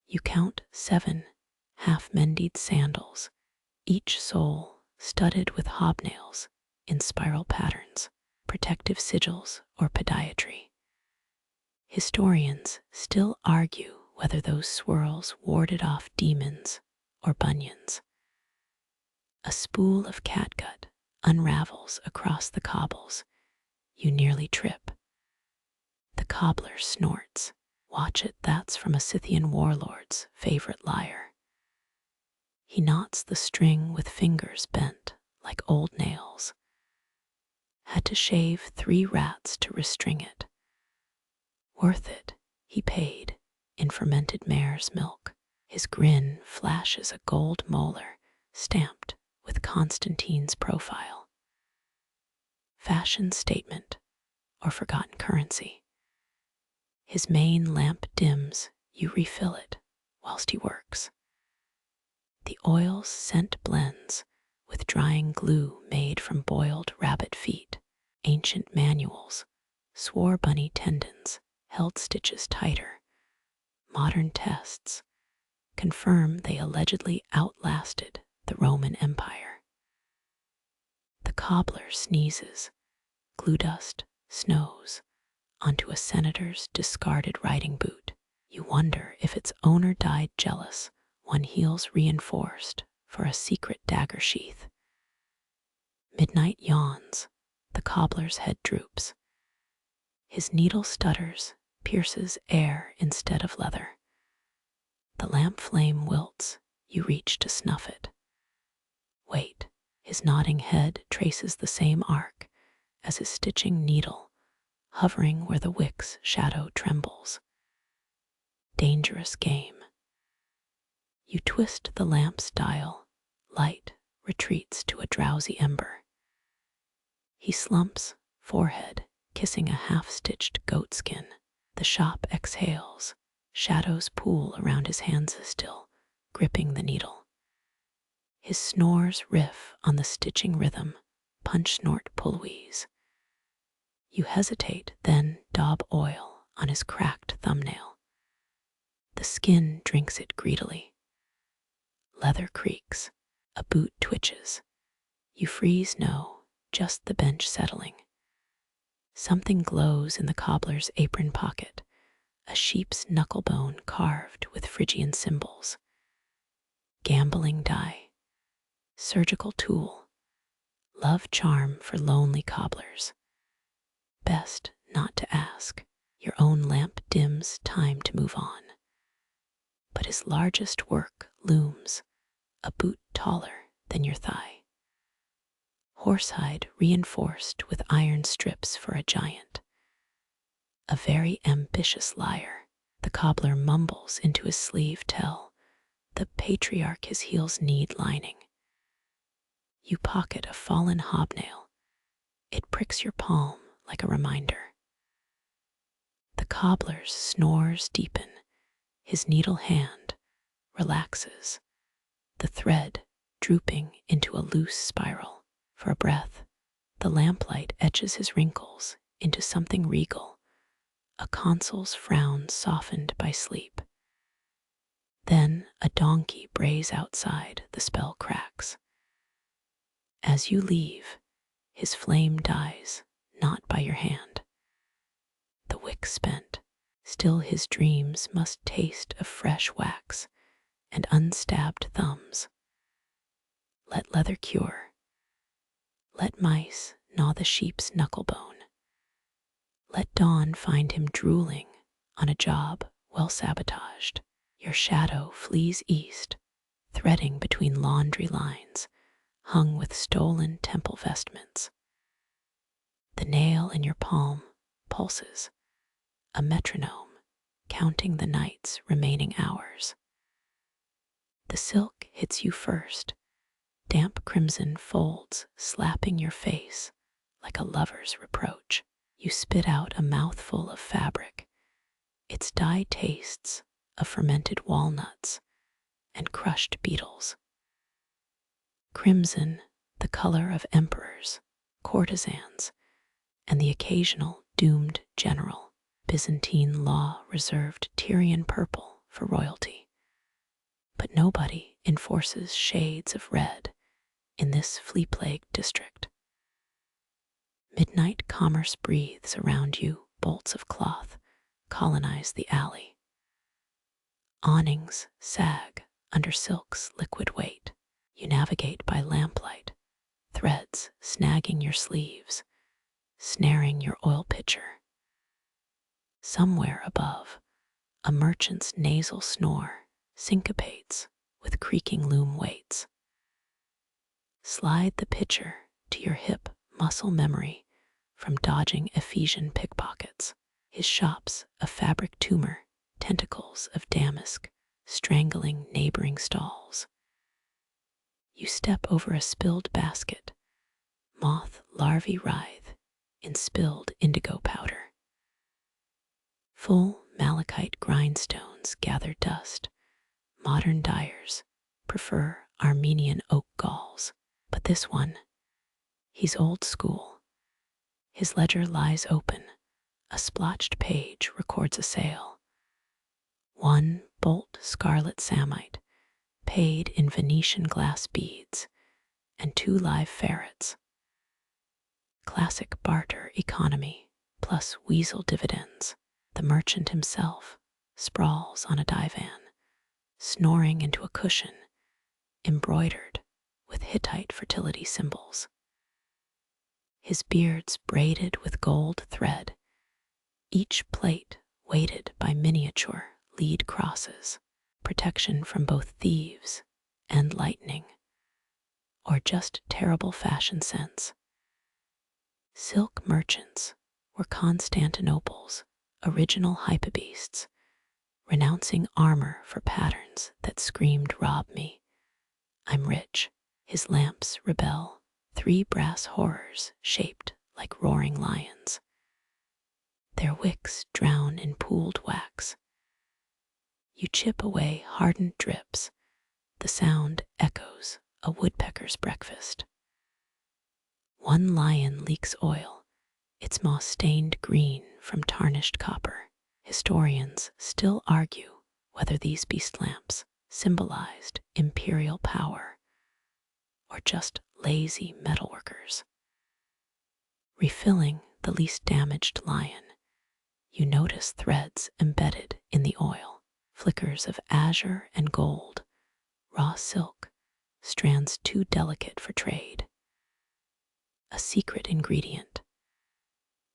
You count 7 half-mendied sandals, each sole studded with hobnails in spiral patterns, protective sigils, or podiatry. Historians still argue whether those swirls warded off demons or bunions. A spool of catgut unravels across the cobbles. You nearly trip. The cobbler snorts. Watch it, that's from a Scythian warlord's favorite lyre. He knots the string with fingers bent like old nails. Had to shave 3 rats to restring it. Worth it, he paid, in fermented mare's milk. His grin flashes a gold molar stamped with Constantine's profile. Fashion statement or forgotten currency. His main lamp dims, you refill it whilst he works. The oil's scent blends with drying glue made from boiled rabbit feet. Ancient manuals swore bunny tendons held stitches tighter. Modern tests confirm they allegedly outlasted the Roman Empire. The cobbler sneezes, glue dust snows onto a senator's discarded riding boot. You wonder if its owner died jealous, one heel's reinforced for a secret dagger sheath. Midnight yawns, the cobbler's head droops. His needle stutters, pierces air instead of leather. The lamp flame wilts, you reach to snuff it. Wait, his nodding head traces the same arc as his stitching needle, hovering where the wick's shadow trembles. Dangerous game. You twist the lamp's dial, light retreats to a drowsy ember. He slumps, forehead kissing a half-stitched goatskin. The shop exhales, shadows pool around his hands still, gripping the needle. His snores riff on the stitching rhythm, punch snort pull wheeze. You hesitate, then daub oil on his cracked thumbnail. The skin drinks it greedily. Leather creaks, a boot twitches. You freeze, no, just the bench settling. Something glows in the cobbler's apron pocket, a sheep's knucklebone carved with Phrygian symbols. Gambling die, surgical tool, love charm for lonely cobblers. Best not to ask, your own lamp dims, time to move on. But his largest work looms, a boot taller than your thigh. Horsehide reinforced with iron strips for a giant. A very ambitious liar. The cobbler mumbles into his sleeve tell the patriarch his heels need lining. You pocket a fallen hobnail. It pricks your palm like a reminder. The cobbler's snores deepen. His needle hand relaxes, the thread drooping into a loose spiral. For a breath, the lamplight etches his wrinkles into something regal, a consul's frown softened by sleep. Then a donkey brays outside, the spell cracks. As you leave, his flame dies, not by your hand. The wick spent, still his dreams must taste of fresh wax and unstabbed thumbs. Let leather cure. Let mice gnaw the sheep's knuckle bone. Let dawn find him drooling on a job well sabotaged. Your shadow flees east, threading between laundry lines, hung with stolen temple vestments. The nail in your palm pulses, a metronome, counting the night's remaining hours. The silk hits you first, damp crimson folds slapping your face like a lover's reproach. You spit out a mouthful of fabric. Its dye tastes of fermented walnuts and crushed beetles. Crimson, the color of emperors, courtesans, and the occasional doomed general. Byzantine law reserved Tyrian purple for royalty. But nobody enforces shades of red in this flea-plagued district. Midnight commerce breathes around you, bolts of cloth colonize the alley. Awnings sag under silk's liquid weight. You navigate by lamplight, threads snagging your sleeves, snaring your oil pitcher. Somewhere above, a merchant's nasal snore syncopates with creaking loom weights. Slide the pitcher to your hip muscle memory from dodging Ephesian pickpockets. His shop's a fabric tumor, tentacles of damask strangling neighboring stalls. You step over a spilled basket, moth larvae writhe in spilled indigo powder. Full malachite grindstones gather dust. Modern dyers prefer Armenian oak galls, but this one, he's old school. His ledger lies open. A splotched page records a sale. 1 bolt scarlet samite, paid in Venetian glass beads, and 2 live ferrets. Classic barter economy, plus weasel dividends. The merchant himself sprawls on a divan, snoring into a cushion, embroidered with Hittite fertility symbols. His beard's braided with gold thread, each plate weighted by miniature lead crosses, protection from both thieves and lightning, or just terrible fashion sense. Silk merchants were Constantinople's original hypebeasts, renouncing armor for patterns that screamed, "Rob me, I'm rich." His lamps rebel, 3 brass horrors shaped like roaring lions. Their wicks drown in pooled wax. You chip away hardened drips. The sound echoes a woodpecker's breakfast. 1 lion leaks oil, its moss-stained green from tarnished copper. Historians still argue whether these beast lamps symbolized imperial power or just lazy metalworkers. Refilling the least damaged lion, you notice threads embedded in the oil, flickers of azure and gold, raw silk, strands too delicate for trade. A secret ingredient.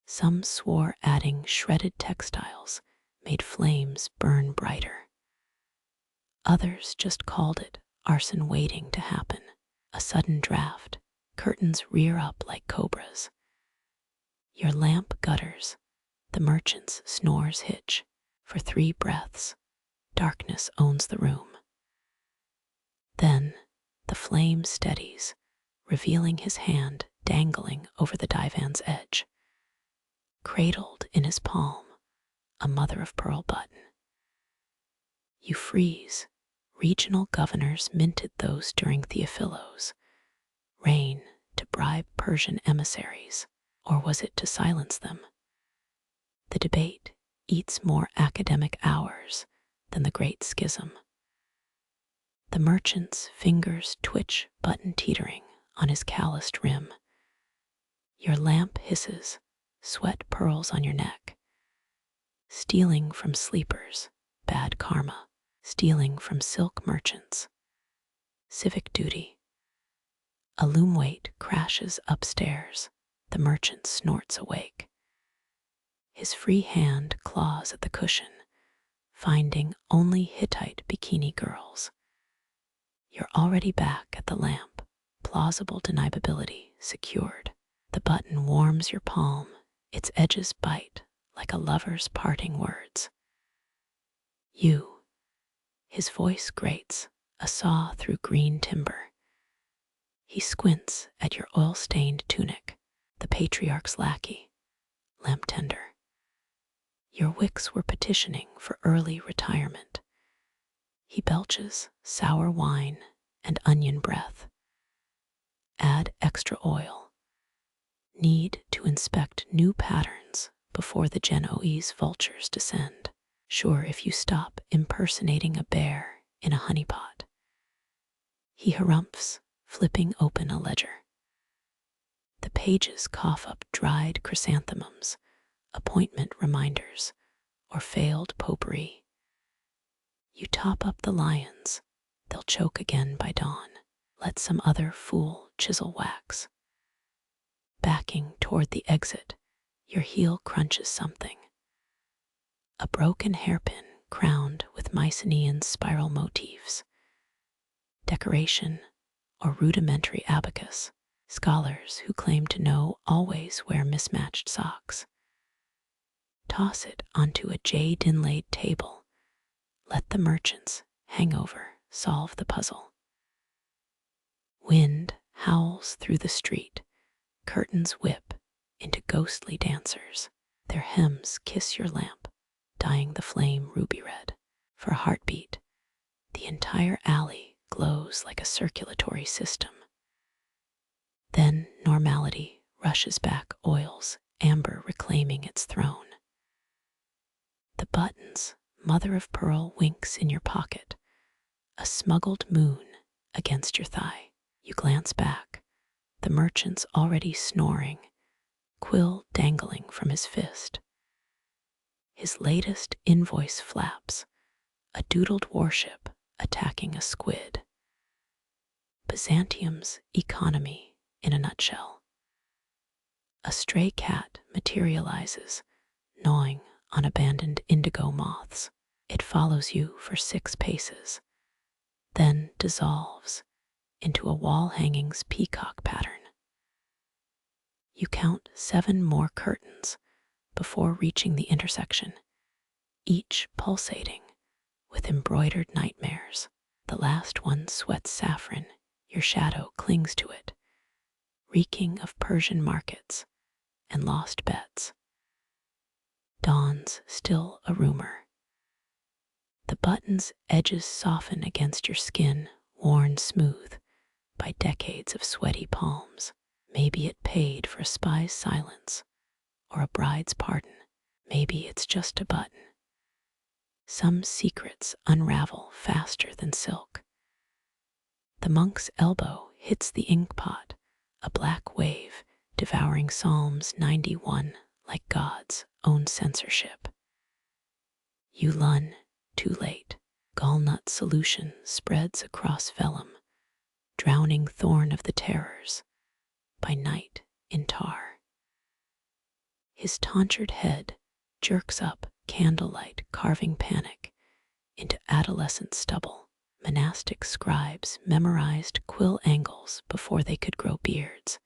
Some swore adding shredded textiles made flames burn brighter. Others just called it arson waiting to happen. A sudden draft, curtains rear up like cobras. Your lamp gutters, the merchant's snores hitch. For 3 breaths, darkness owns the room. Then the flame steadies, revealing his hand dangling over the divan's edge. Cradled in his palm, a mother-of-pearl button. You freeze. Regional governors minted those during Theophilo's reign to bribe Persian emissaries, or was it to silence them? The debate eats more academic hours than the Great Schism. The merchant's fingers twitch, button teetering on his calloused rim. Your lamp hisses, sweat pearls on your neck. Stealing from sleepers, bad karma. Stealing from silk merchants, civic duty. A loom weight crashes upstairs. The merchant snorts awake. His free hand claws at the cushion, finding only Hittite bikini girls. You're already back at the lamp, plausible deniability secured. The button warms your palm, its edges bite like a lover's parting words. His voice grates, a saw through green timber. He squints at your oil-stained tunic, the patriarch's lackey, lamp tender. Your wicks were petitioning for early retirement. He belches sour wine and onion breath. Add extra oil. Need to inspect new patterns before the Genoese vultures descend. Sure, if you stop impersonating a bear in a honeypot. He harumphs, flipping open a ledger. The pages cough up dried chrysanthemums, appointment reminders, or failed potpourri. You top up the lions, they'll choke again by dawn. Let some other fool chisel wax. Backing toward the exit, your heel crunches something. A broken hairpin crowned with Mycenaean spiral motifs. Decoration or rudimentary abacus. Scholars who claim to know always wear mismatched socks. Toss it onto a jade-inlaid table. Let the merchant's hangover solve the puzzle. Wind howls through the street. Curtains whip into ghostly dancers. Their hems kiss your lamp, dyeing the flame ruby red. For a heartbeat, the entire alley glows like a circulatory system. Then normality rushes back, oils, amber reclaiming its throne. The button's mother of pearl winks in your pocket, a smuggled moon against your thigh. You glance back, the merchant's already snoring, quill dangling from his fist. His latest invoice flaps, a doodled warship attacking a squid. Byzantium's economy in a nutshell. A stray cat materializes, gnawing on abandoned indigo moths. It follows you for 6 paces, then dissolves into a wall hanging's peacock pattern. You count 7 more curtains before reaching the intersection, each pulsating with embroidered nightmares. The last one sweats saffron, your shadow clings to it, reeking of Persian markets and lost bets. Dawn's still a rumor. The button's edges soften against your skin, worn smooth by decades of sweaty palms. Maybe it paid for a spy's silence or a bride's pardon. Maybe it's just a button. Some secrets unravel faster than silk. The monk's elbow hits the inkpot, a black wave devouring Psalms 91 like God's own censorship. You lun, too late. Gallnut solution spreads across vellum, drowning thorn of the terrors, by night in tar. His tonsured head jerks up candlelight, carving panic into adolescent stubble. Monastic scribes memorized quill angles before they could grow beards,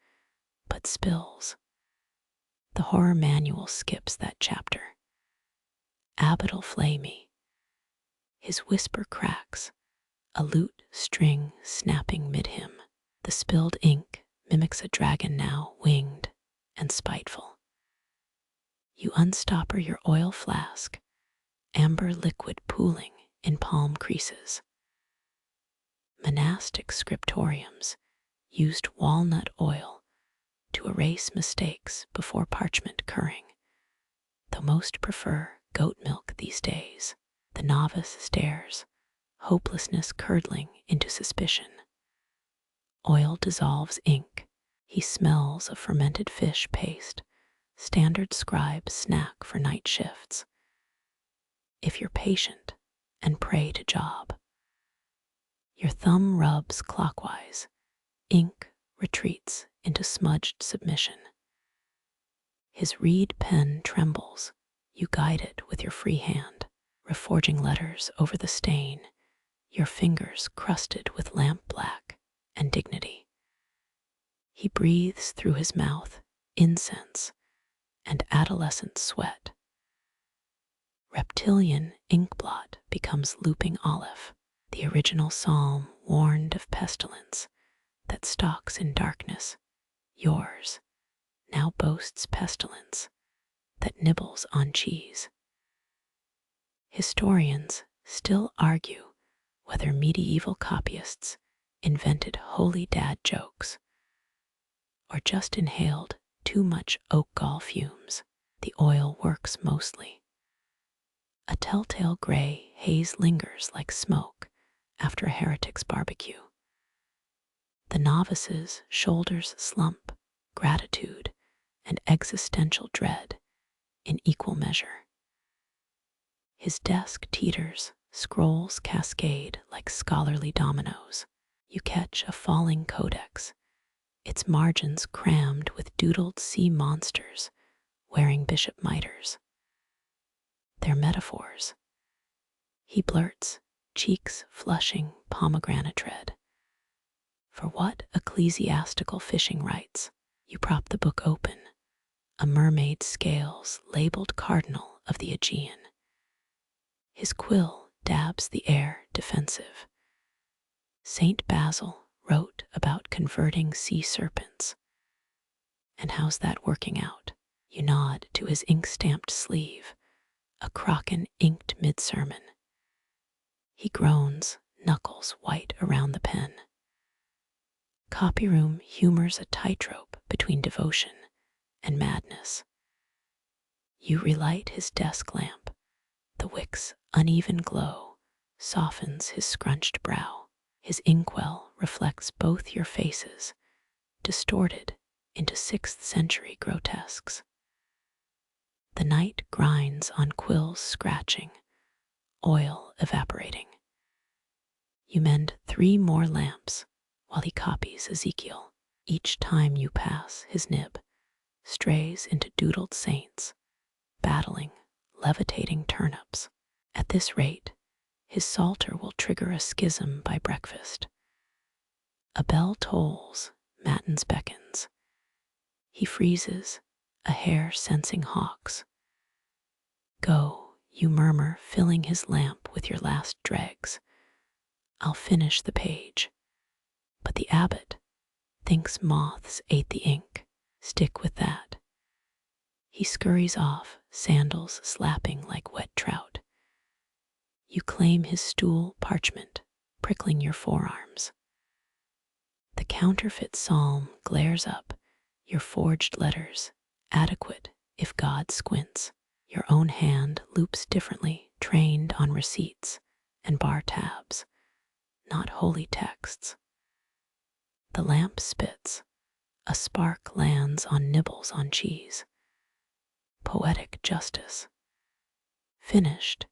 but spills. The horror manual skips that chapter. Abbot'll flay me. His whisper cracks, a lute string snapping mid-hymn. The spilled ink mimics a dragon now, winged and spiteful. You unstopper your oil flask, amber liquid pooling in palm creases. Monastic scriptoriums used walnut oil to erase mistakes before parchment curring, though most prefer goat milk these days. The novice stares, hopelessness curdling into suspicion. Oil dissolves ink. He smells of fermented fish paste, standard scribe snack for night shifts. If you're patient and pray to job, your thumb rubs clockwise, ink retreats into smudged submission. His reed pen trembles, you guide it with your free hand, reforging letters over the stain, your fingers crusted with lamp black and dignity. He breathes through his mouth incense and adolescent sweat. Reptilian inkblot becomes looping olive, the original psalm warned of pestilence that stalks in darkness. Yours now boasts pestilence that nibbles on cheese. Historians still argue whether medieval copyists invented holy dad jokes or just inhaled too much oak gall fumes. The oil works mostly. A telltale gray haze lingers like smoke after a heretic's barbecue. The novice's shoulders slump, gratitude and existential dread in equal measure. His desk teeters, scrolls cascade like scholarly dominoes. You catch a falling codex, its margins crammed with doodled sea monsters wearing bishop mitres. They're metaphors. He blurts, cheeks flushing pomegranate red. For what ecclesiastical fishing rites? You prop the book open, a mermaid's scales labeled cardinal of the Aegean. His quill dabs the air defensive. Saint Basil wrote about converting sea serpents. And how's that working out? You nod to his ink-stamped sleeve, a Kraken inked mid-sermon. He groans, knuckles white around the pen. Copyroom humors a tightrope between devotion and madness. You relight his desk lamp. The wick's uneven glow softens his scrunched brow. His inkwell reflects both your faces, distorted into 6th century grotesques. The night grinds on quills scratching, oil evaporating. You mend 3 more lamps while he copies Ezekiel. Each time you pass, his nib strays into doodled saints, battling, levitating turnips. At this rate, his psalter will trigger a schism by breakfast. A bell tolls, matins beckons. He freezes, a hair sensing hawks. Go, you murmur, filling his lamp with your last dregs. I'll finish the page. But the abbot thinks moths ate the ink. Stick with that. He scurries off, sandals slapping like wet trout. You claim his stool parchment, prickling your forearms. The counterfeit psalm glares up, your forged letters, adequate if God squints. Your own hand loops differently, trained on receipts and bar tabs, not holy texts. The lamp spits. A spark lands on nibbles on cheese. Poetic justice. Finished,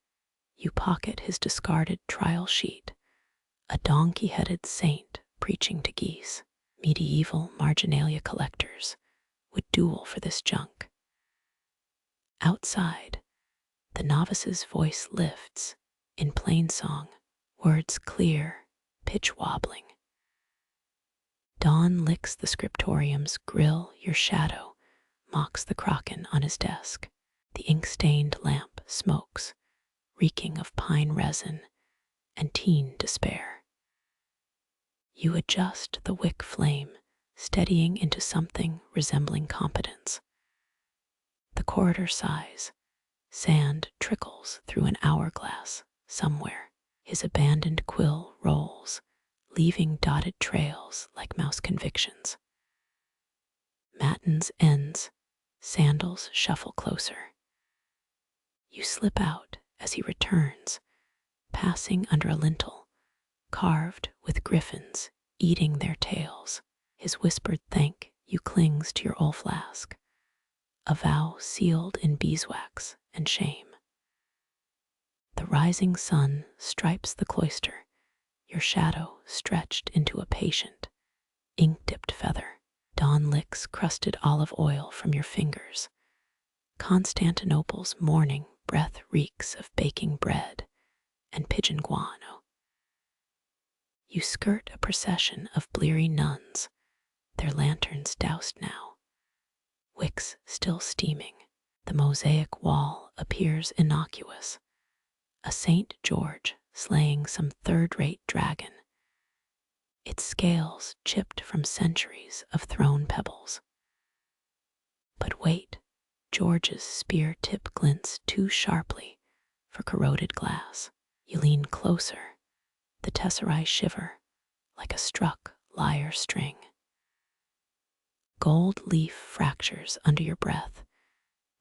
you pocket his discarded trial sheet, a donkey-headed saint preaching to geese. Medieval marginalia collectors would duel for this junk. Outside, the novice's voice lifts in plain song, words clear, pitch wobbling. Dawn licks the scriptorium's grill, your shadow mocks the Kraken on his desk. The ink-stained lamp smokes, reeking of pine resin and teen despair. You adjust the wick flame, steadying into something resembling competence. The corridor sighs. Sand trickles through an hourglass somewhere. His abandoned quill rolls, leaving dotted trails like mouse convictions. Matins ends, sandals shuffle closer. You slip out as he returns, passing under a lintel carved with griffins eating their tails. His whispered thank you clings to your old flask, a vow sealed in beeswax and shame. The rising sun stripes the cloister, your shadow stretched into a patient, ink-dipped feather. Dawn licks crusted olive oil from your fingers. Constantinople's morning breath reeks of baking bread and pigeon guano. You skirt a procession of bleary nuns, their lanterns doused now, wicks still steaming. The mosaic wall appears innocuous, a St. George slaying some third-rate dragon, its scales chipped from centuries of thrown pebbles. But wait, George's spear tip glints too sharply for corroded glass. You lean closer, the tesserae shiver like a struck lyre string. Gold leaf fractures under your breath.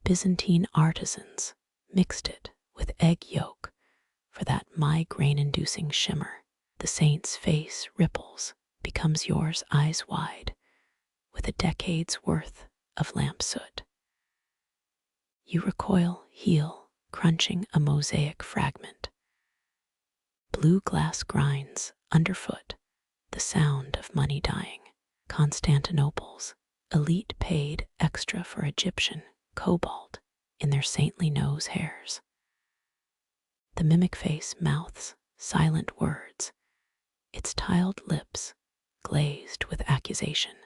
Byzantine artisans mixed it with egg yolk for that migraine-inducing shimmer. The saint's face ripples, becomes yours eyes wide, with a decade's worth of lamp soot. You recoil, heel, crunching a mosaic fragment. Blue glass grinds underfoot, the sound of money dying. Constantinople's elite paid extra for Egyptian cobalt in their saintly nose hairs. The mimic face mouths silent words, its tiled lips glazed with accusation.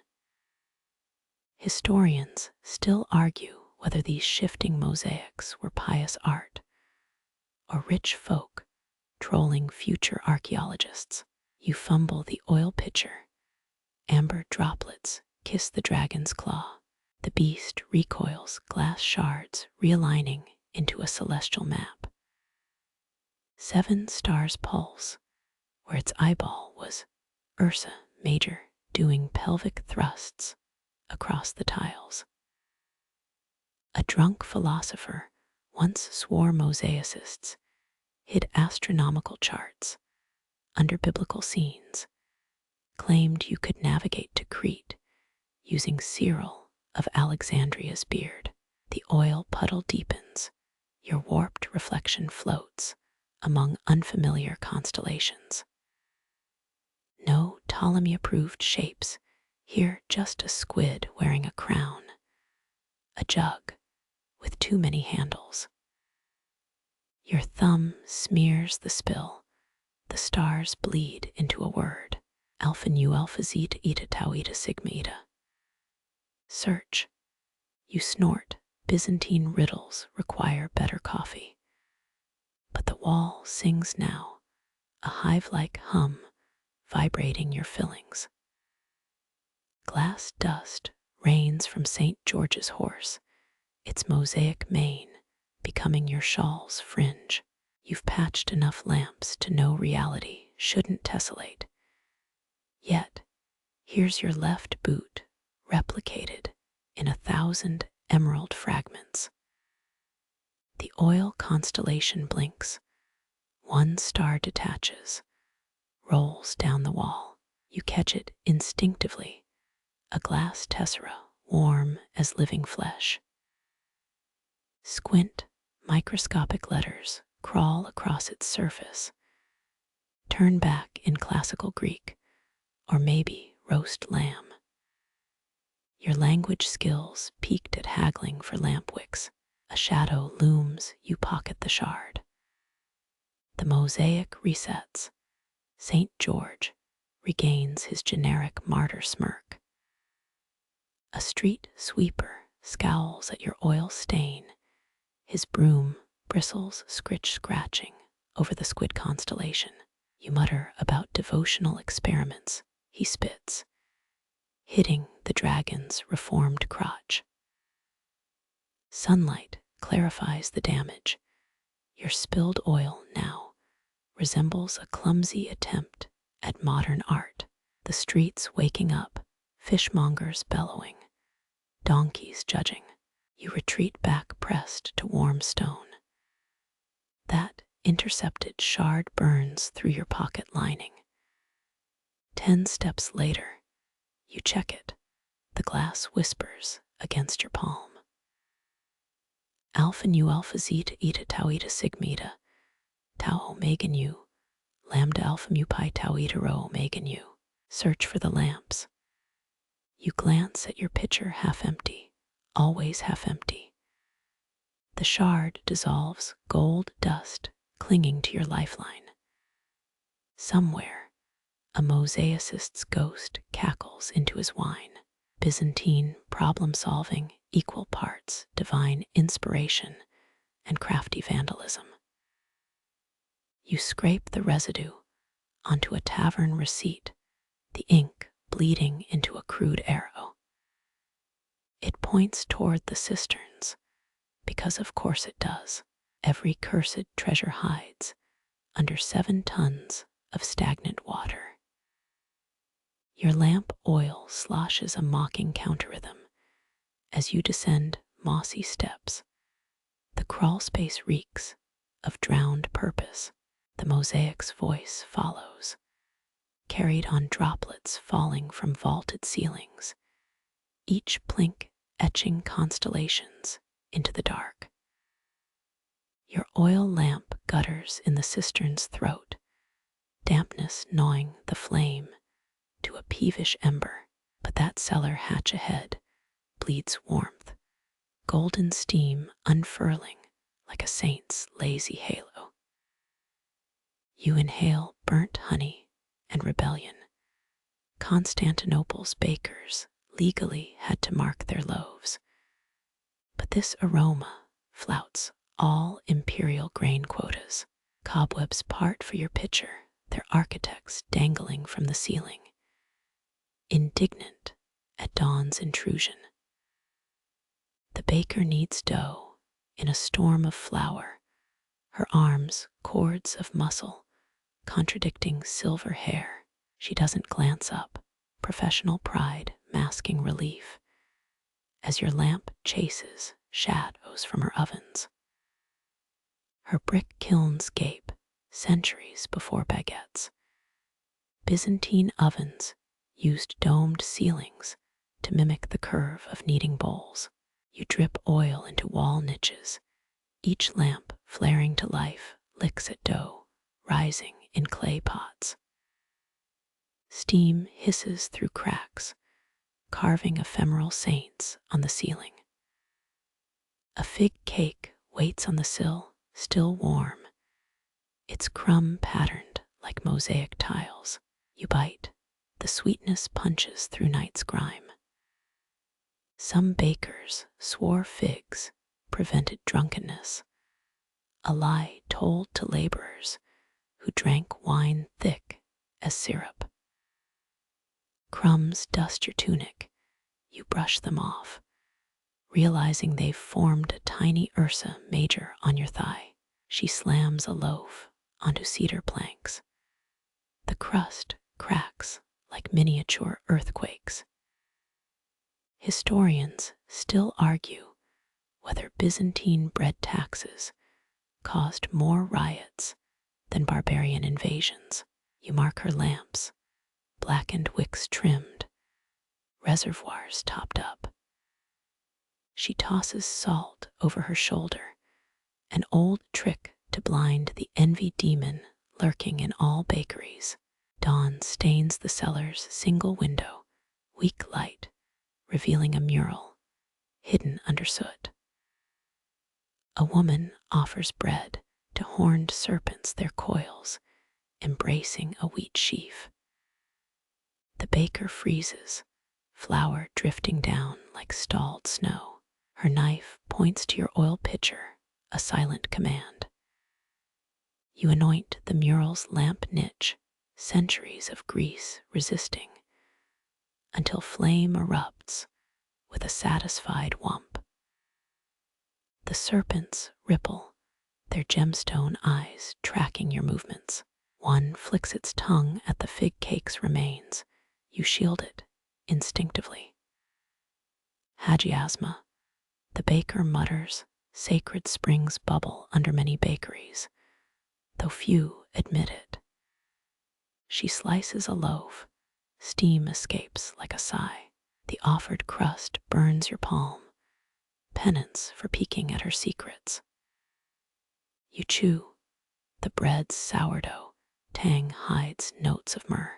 Historians still argue whether these shifting mosaics were pious art or rich folk trolling future archaeologists. You fumble the oil pitcher. Amber droplets kiss the dragon's claw. The beast recoils, glass shards realigning into a celestial map. 7 stars pulse, where its eyeball was Ursa Major doing pelvic thrusts across the tiles. A drunk philosopher once swore mosaicists hid astronomical charts under biblical scenes, claimed you could navigate to Crete using Cyril of Alexandria's beard. The oil puddle deepens, your warped reflection floats among unfamiliar constellations. No Ptolemy-approved shapes, here just a squid wearing a crown, a jug with too many handles. Your thumb smears the spill, the stars bleed into a word, alpha nu alpha zeta eta tau eta sigma eta. Search. You snort, Byzantine riddles require better coffee. But the wall sings now, a hive-like hum vibrating your fillings. Glass dust rains from St. George's horse, its mosaic mane becoming your shawl's fringe. You've patched enough lamps to know reality shouldn't tessellate. Yet, here's your left boot, replicated in 1,000 emerald fragments. The oil constellation blinks. 1 star detaches, rolls down the wall. You catch it instinctively, a glass tessera warm as living flesh. Squint, microscopic letters crawl across its surface. Turn back in classical Greek, or maybe roast lamb. Your language skills peaked at haggling for lamp wicks. A shadow looms, you pocket the shard. The mosaic resets. St. George regains his generic martyr smirk. A street sweeper scowls at your oil stain, his broom bristles scratching over the squid constellation. You mutter about devotional experiments he spits, hitting the dragon's reformed crotch. Sunlight clarifies the damage. Your spilled oil now resembles a clumsy attempt at modern art. The streets waking up, fishmongers bellowing, donkeys judging. You retreat back pressed to warm stone. That intercepted shard burns through your pocket lining. 10 steps later, you check it. The glass whispers against your palm. Alpha nu alpha zeta eta tau eta sigma eta tau omega nu lambda alpha mu pi tau eta rho omega nu. Search for the lamps. You glance at your pitcher half empty, always half empty. The shard dissolves gold dust clinging to your lifeline. Somewhere, a mosaicist's ghost cackles into his wine. Byzantine problem-solving, equal parts divine inspiration and crafty vandalism. You scrape the residue onto a tavern receipt, the ink bleeding into a crude arrow. It points toward the cisterns, because of course it does. Every cursed treasure hides under 7 tons of stagnant water. Your lamp oil sloshes a mocking counter-rhythm as you descend mossy steps. The crawl space reeks of drowned purpose. The mosaic's voice follows, carried on droplets falling from vaulted ceilings, each plink etching constellations into the dark. Your oil lamp gutters in the cistern's throat, dampness gnawing the flame to a peevish ember, but that cellar hatch ahead bleeds warmth, golden steam unfurling like a saint's lazy halo. You inhale burnt honey and rebellion. Constantinople's bakers legally had to mark their loaves, but this aroma flouts all imperial grain quotas. Cobwebs part for your pitcher, their architects dangling from the ceiling, indignant at dawn's intrusion. The baker kneads dough in a storm of flour, her arms cords of muscle, contradicting silver hair. She doesn't glance up, professional pride masking relief, as your lamp chases shadows from her ovens. Her brick kilns gape centuries before baguettes. Byzantine ovens used domed ceilings to mimic the curve of kneading bowls. You drip oil into wall niches. Each lamp, flaring to life, licks at dough, rising in clay pots. Steam hisses through cracks, carving ephemeral saints on the ceiling. A fig cake waits on the sill, still warm, its crumb patterned like mosaic tiles. You bite, the sweetness punches through night's grime. Some bakers swore figs prevented drunkenness, a lie told to laborers who drank wine thick as syrup. Crumbs dust your tunic, you brush them off, realizing they've formed a tiny Ursa Major on your thigh. She slams a loaf onto cedar planks. The crust cracks like miniature earthquakes. Historians still argue whether Byzantine bread taxes caused more riots than barbarian invasions. You mark her lamps, blackened wicks trimmed, reservoirs topped up. She tosses salt over her shoulder, an old trick to blind the envy demon lurking in all bakeries. Dawn stains the cellar's single window, weak light revealing a mural hidden under soot. A woman offers bread to horned serpents their coils, embracing a wheat sheaf. The baker freezes, flour drifting down like stalled snow. Her knife points to your oil pitcher, a silent command. You anoint the mural's lamp niche, centuries of grease resisting, until flame erupts with a satisfied whump. The serpents ripple, their gemstone eyes tracking your movements. One flicks its tongue at the fig cake's remains. You shield it instinctively. Hagiasma, the baker mutters, sacred springs bubble under many bakeries, though few admit it. She slices a loaf, steam escapes like a sigh. The offered crust burns your palm, penance for peeking at her secrets. You chew, the bread's sourdough tang hides notes of myrrh.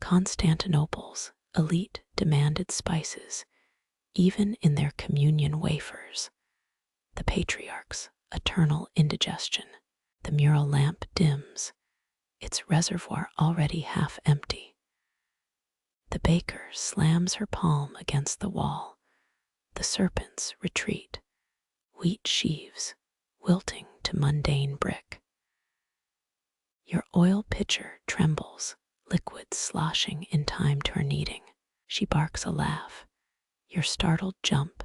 Constantinople's elite demanded spices, even in their communion wafers. The patriarch's eternal indigestion. The mural lamp dims, its reservoir already half empty. The baker slams her palm against the wall. The serpents retreat, wheat sheaves wilting to mundane brick. Your oil pitcher trembles, liquid sloshing in time to her kneading. She barks a laugh. Your startled jump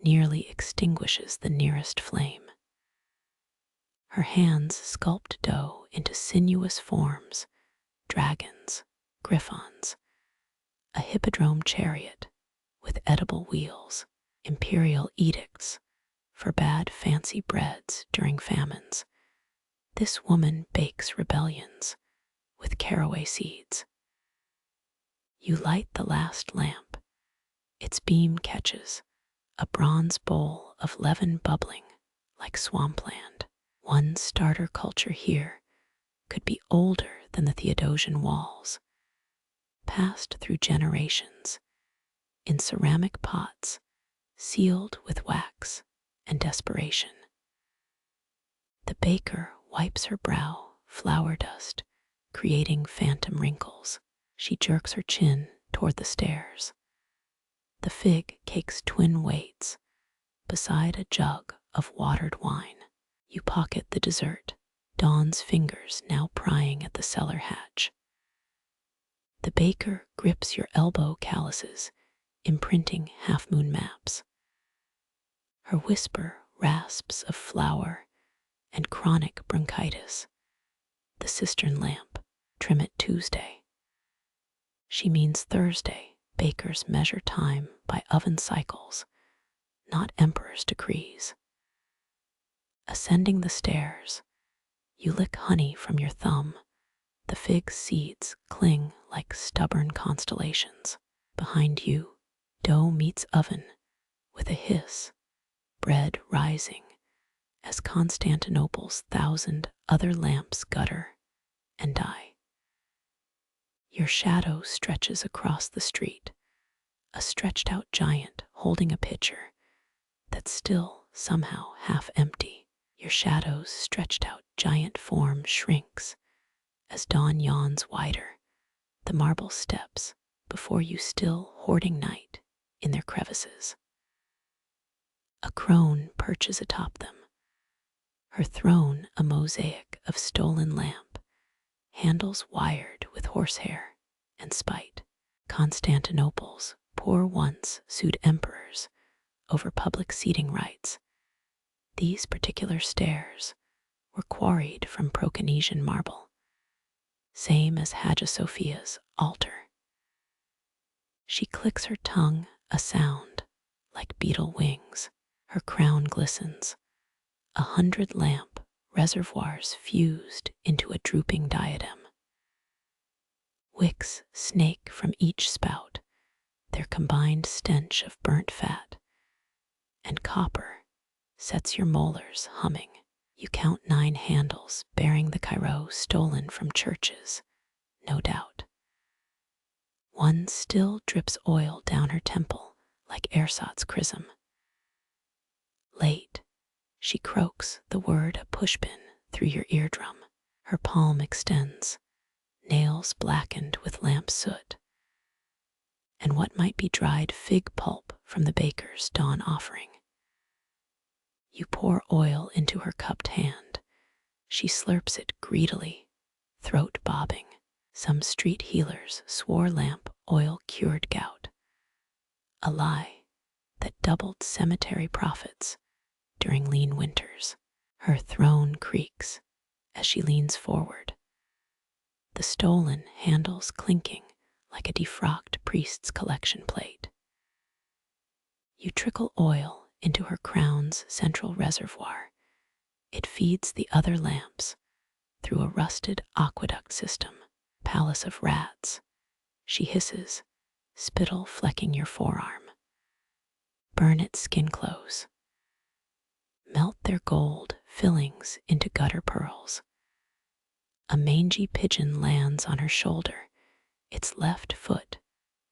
nearly extinguishes the nearest flame. Her hands sculpt dough into sinuous forms, dragons, griffons, a hippodrome chariot with edible wheels, imperial edicts forbade fancy breads during famines. This woman bakes rebellions with caraway seeds. You light the last lamp. Its beam catches a bronze bowl of leaven bubbling like swampland. One starter culture here could be older than the Theodosian walls, passed through generations, in ceramic pots, sealed with wax and desperation. The baker wipes her brow, flour dust, creating phantom wrinkles. She jerks her chin toward the stairs. The fig cake's twin waits beside a jug of watered wine. You pocket the dessert, Dawn's fingers now prying at the cellar hatch. The baker grips your elbow calluses, imprinting half-moon maps. Her whisper rasps of flour and chronic bronchitis. The cistern lamp, trim it Tuesday. She means Thursday. Bakers measure time by oven cycles, not emperor's decrees. Ascending the stairs, you lick honey from your thumb. The fig seeds cling like stubborn constellations. Behind you, dough meets oven with a hiss, bread rising as Constantinople's 1,000 other lamps gutter and die. Your shadow stretches across the street, a stretched-out giant holding a pitcher that's still somehow half empty. Your shadow's stretched-out giant form shrinks as dawn yawns wider, the marble steps before you still hoarding night in their crevices. A crone perches atop them, her throne a mosaic of stolen lamp, handles wired with horsehair and spite. Constantinople's poor once sued emperors over public seating rights. These particular stairs were quarried from Proconnesian marble, same as Hagia Sophia's altar. She clicks her tongue, a sound like beetle wings. Her crown glistens, 100 lamp reservoirs fused into a drooping diadem. Wicks snake from each spout, their combined stench of burnt fat and copper sets your molars humming. You count 9 handles bearing the Cairo stolen from churches, no doubt. One still drips oil down her temple like ersatz chrism. Late, she croaks the word a pushpin through your eardrum. Her palm extends, nails blackened with lamp soot, and what might be dried fig pulp from the baker's dawn offering. You pour oil into her cupped hand. She slurps it greedily, throat bobbing. Some street healers swore lamp oil cured gout, a lie that doubled cemetery profits during lean winters. Her throne creaks as she leans forward, the stolen handles clinking like a defrocked priest's collection plate. You trickle oil into her crown's central reservoir. It feeds the other lamps through a rusted aqueduct system. Palace of rats, she hisses, spittle flecking your forearm. Burn its skin close. Melt their gold fillings into gutter pearls. A mangy pigeon lands on her shoulder, its left foot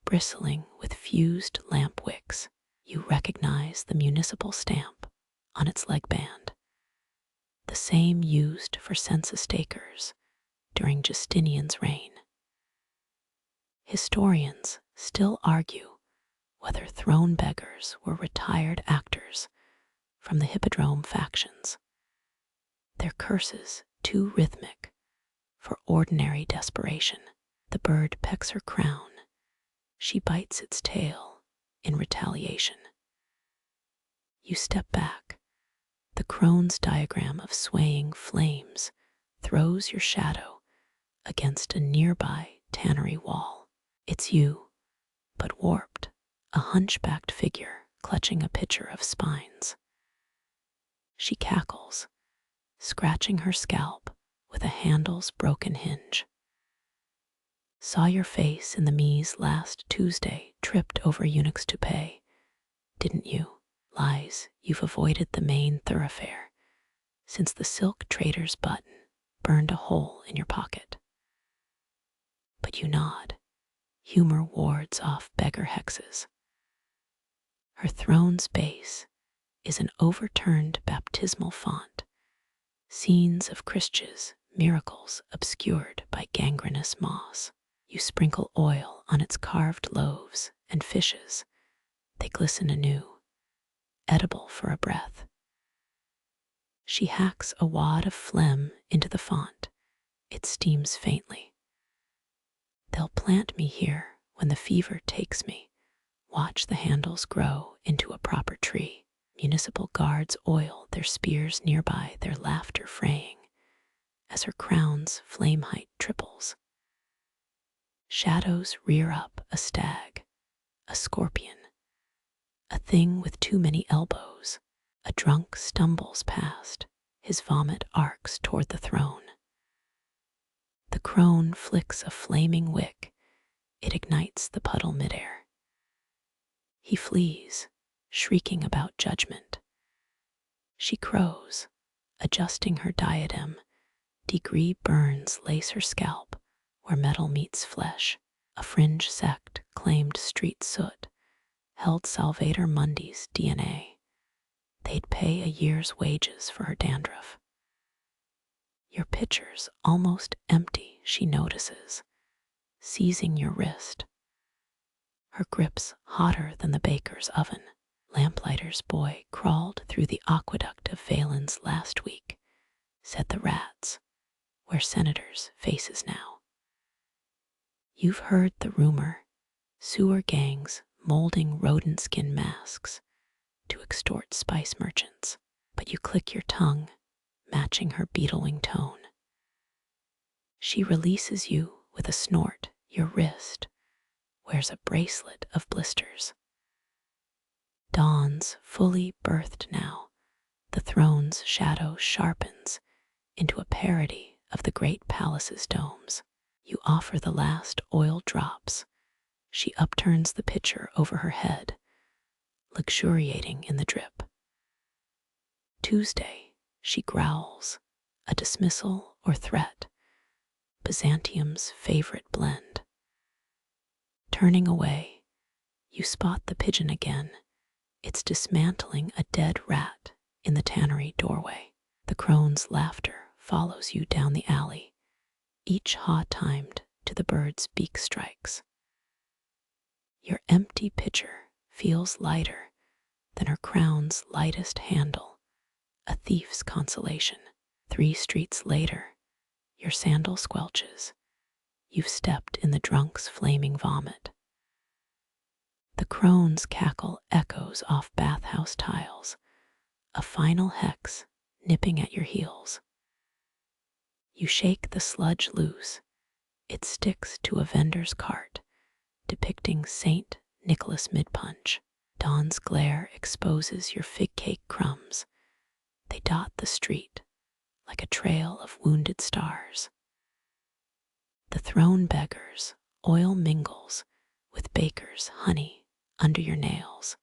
bristling with fused lamp wicks. You recognize the municipal stamp on its leg band, the same used for census takers during Justinian's reign. Historians still argue whether throne beggars were retired actors from the hippodrome factions, their curses too rhythmic for ordinary desperation. The bird pecks her crown. She bites its tail in retaliation. You step back. The crone's diagram of swaying flames throws your shadow against a nearby tannery wall. It's you, but warped, a hunchbacked figure clutching a pitcher of spines. She cackles, scratching her scalp with a handle's broken hinge. Saw your face in the Mies last Tuesday, tripped over eunuch's toupee, didn't you? Lies, you've avoided the main thoroughfare since the silk trader's button burned a hole in your pocket. But you nod. Humor wards off beggar hexes. Her throne's base is an overturned baptismal font, scenes of Christ's miracles obscured by gangrenous moss. You sprinkle oil on its carved loaves and fishes. They glisten anew, edible for a breath. She hacks a wad of phlegm into the font. It steams faintly. They'll plant me here when the fever takes me. Watch the handles grow into a proper tree. Municipal guards oil their spears nearby, their laughter fraying as her crown's flame height triples. Shadows rear up a stag, a scorpion, a thing with too many elbows. A drunk stumbles past, his vomit arcs toward the throne. The crone flicks a flaming wick, it ignites the puddle midair. He flees, shrieking about judgment. She crows, adjusting her diadem. Degree burns lace her scalp where metal meets flesh. A fringe sect claimed street soot, held Salvator Mundi's DNA. They'd pay a year's wages for her dandruff. Your pitcher's almost empty, she notices, seizing your wrist. Her grip's hotter than the baker's oven. Lamplighter's boy crawled through the aqueduct of Valens last week, said the rats, where senators' faces now. You've heard the rumor, sewer gangs molding rodent skin masks to extort spice merchants, but you click your tongue, matching her beetlewing tone. She releases you with a snort. Your wrist wears a bracelet of blisters. Dawn's fully birthed now. The throne's shadow sharpens into a parody of the great palace's domes. You offer the last oil drops. She upturns the pitcher over her head, luxuriating in the drip. Tuesday, she growls, a dismissal or threat, Byzantium's favorite blend. Turning away, you spot the pigeon again. It's dismantling a dead rat in the tannery doorway. The crone's laughter follows you down the alley, each haw timed to the bird's beak strikes. Your empty pitcher feels lighter than her crown's lightest handle a thief's consolation. 3 streets later, your sandal squelches. You've stepped in the drunk's flaming vomit. The crone's cackle echoes off bathhouse tiles, a final hex nipping at your heels. You shake the sludge loose. It sticks to a vendor's cart, depicting Saint Nicholas Midpunch. Dawn's glare exposes your fig cake crumbs. They dot the street like a trail of wounded stars. The throne beggar's oil mingles with baker's honey under your nails,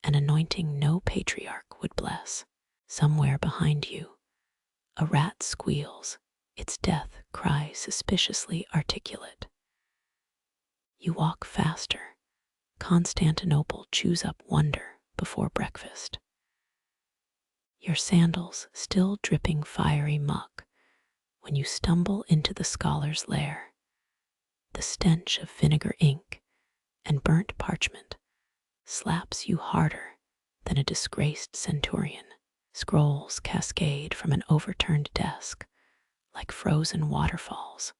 an anointing no patriarch would bless. Somewhere behind you, a rat squeals, its death cry suspiciously articulate. You walk faster. Constantinople chews up wonder before breakfast. Your sandals still dripping fiery muck when you stumble into the scholar's lair. The stench of vinegar ink and burnt parchment slaps you harder than a disgraced centurion. Scrolls cascade from an overturned desk like frozen waterfalls.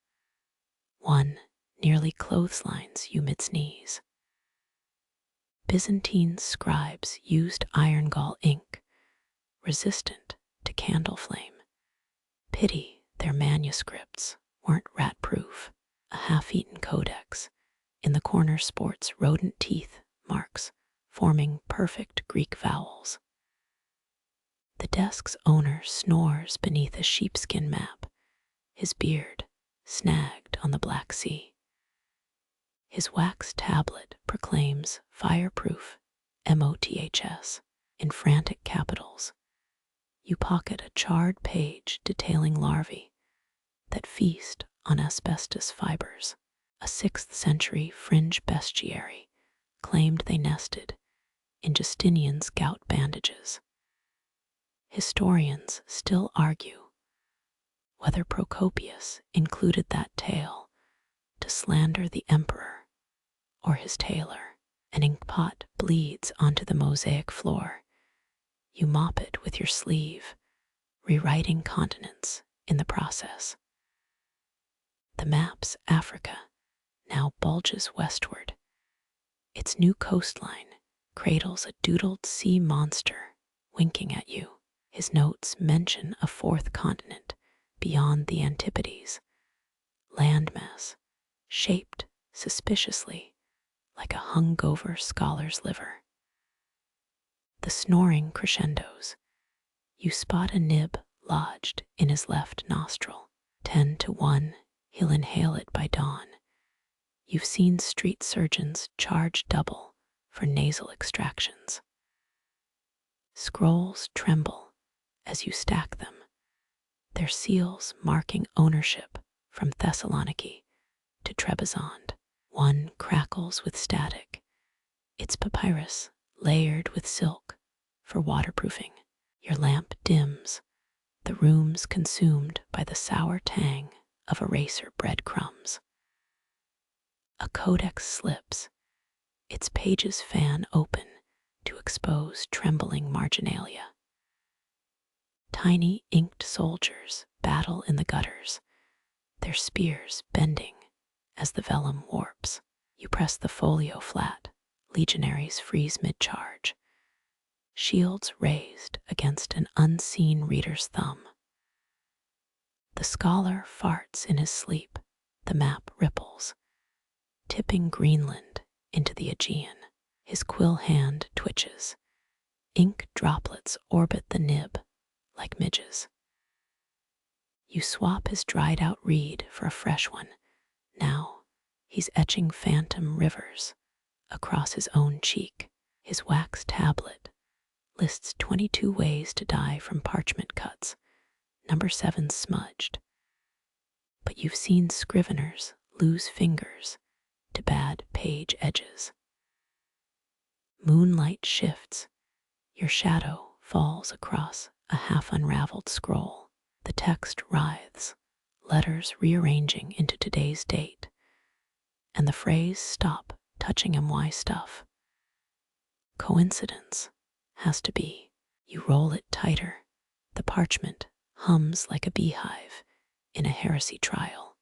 One nearly clotheslines you mid-sneeze. Byzantine scribes used iron gall ink, resistant to candle flame. Pity their manuscripts weren't rat-proof. A half-eaten codex in the corner sports rodent teeth marks, forming perfect Greek vowels. The desk's owner snores beneath a sheepskin map, his beard snagged on the Black Sea. His wax tablet proclaims fireproof MOTHS in frantic capitals. You pocket a charred page detailing larvae that feast on asbestos fibers. A 6th century fringe bestiary claimed they nested in Justinian's gout bandages. Historians still argue whether Procopius included that tale to slander the emperor or his tailor. An inkpot bleeds onto the mosaic floor. You mop it with your sleeve, rewriting continents in the process. The map's Africa now bulges westward. Its new coastline cradles a doodled sea monster winking at you. His notes mention a 4th continent beyond the Antipodes, landmass shaped suspiciously like a hungover scholar's liver. The snoring crescendos. You spot a nib lodged in his left nostril. 10 to 1, he'll inhale it by dawn. You've seen street surgeons charge double for nasal extractions. Scrolls tremble as you stack them, their seals marking ownership from Thessaloniki to Trebizond. One crackles with static, its papyrus layered with silk for waterproofing. Your lamp dims, the room's consumed by the sour tang of eraser breadcrumbs. A codex slips, its pages fan open to expose trembling marginalia. Tiny inked soldiers battle in the gutters, their spears bending as the vellum warps. You press the folio flat, legionaries freeze mid-charge, shields raised against an unseen reader's thumb. The scholar farts in his sleep, the map ripples, tipping Greenland into the Aegean. His quill hand twitches, ink droplets orbit the nib like midges. You swap his dried out reed for a fresh one. Now he's etching phantom rivers across his own cheek. His wax tablet lists 22 ways to die from parchment cuts, number 7 smudged. But you've seen scriveners lose fingers to bad page edges. Moonlight shifts, your shadow falls across a half-unraveled scroll. The text writhes, letters rearranging into today's date, and the phrase "stop touching MY stuff." Coincidence has to be. You roll it tighter. The parchment hums like a beehive in a heresy trial.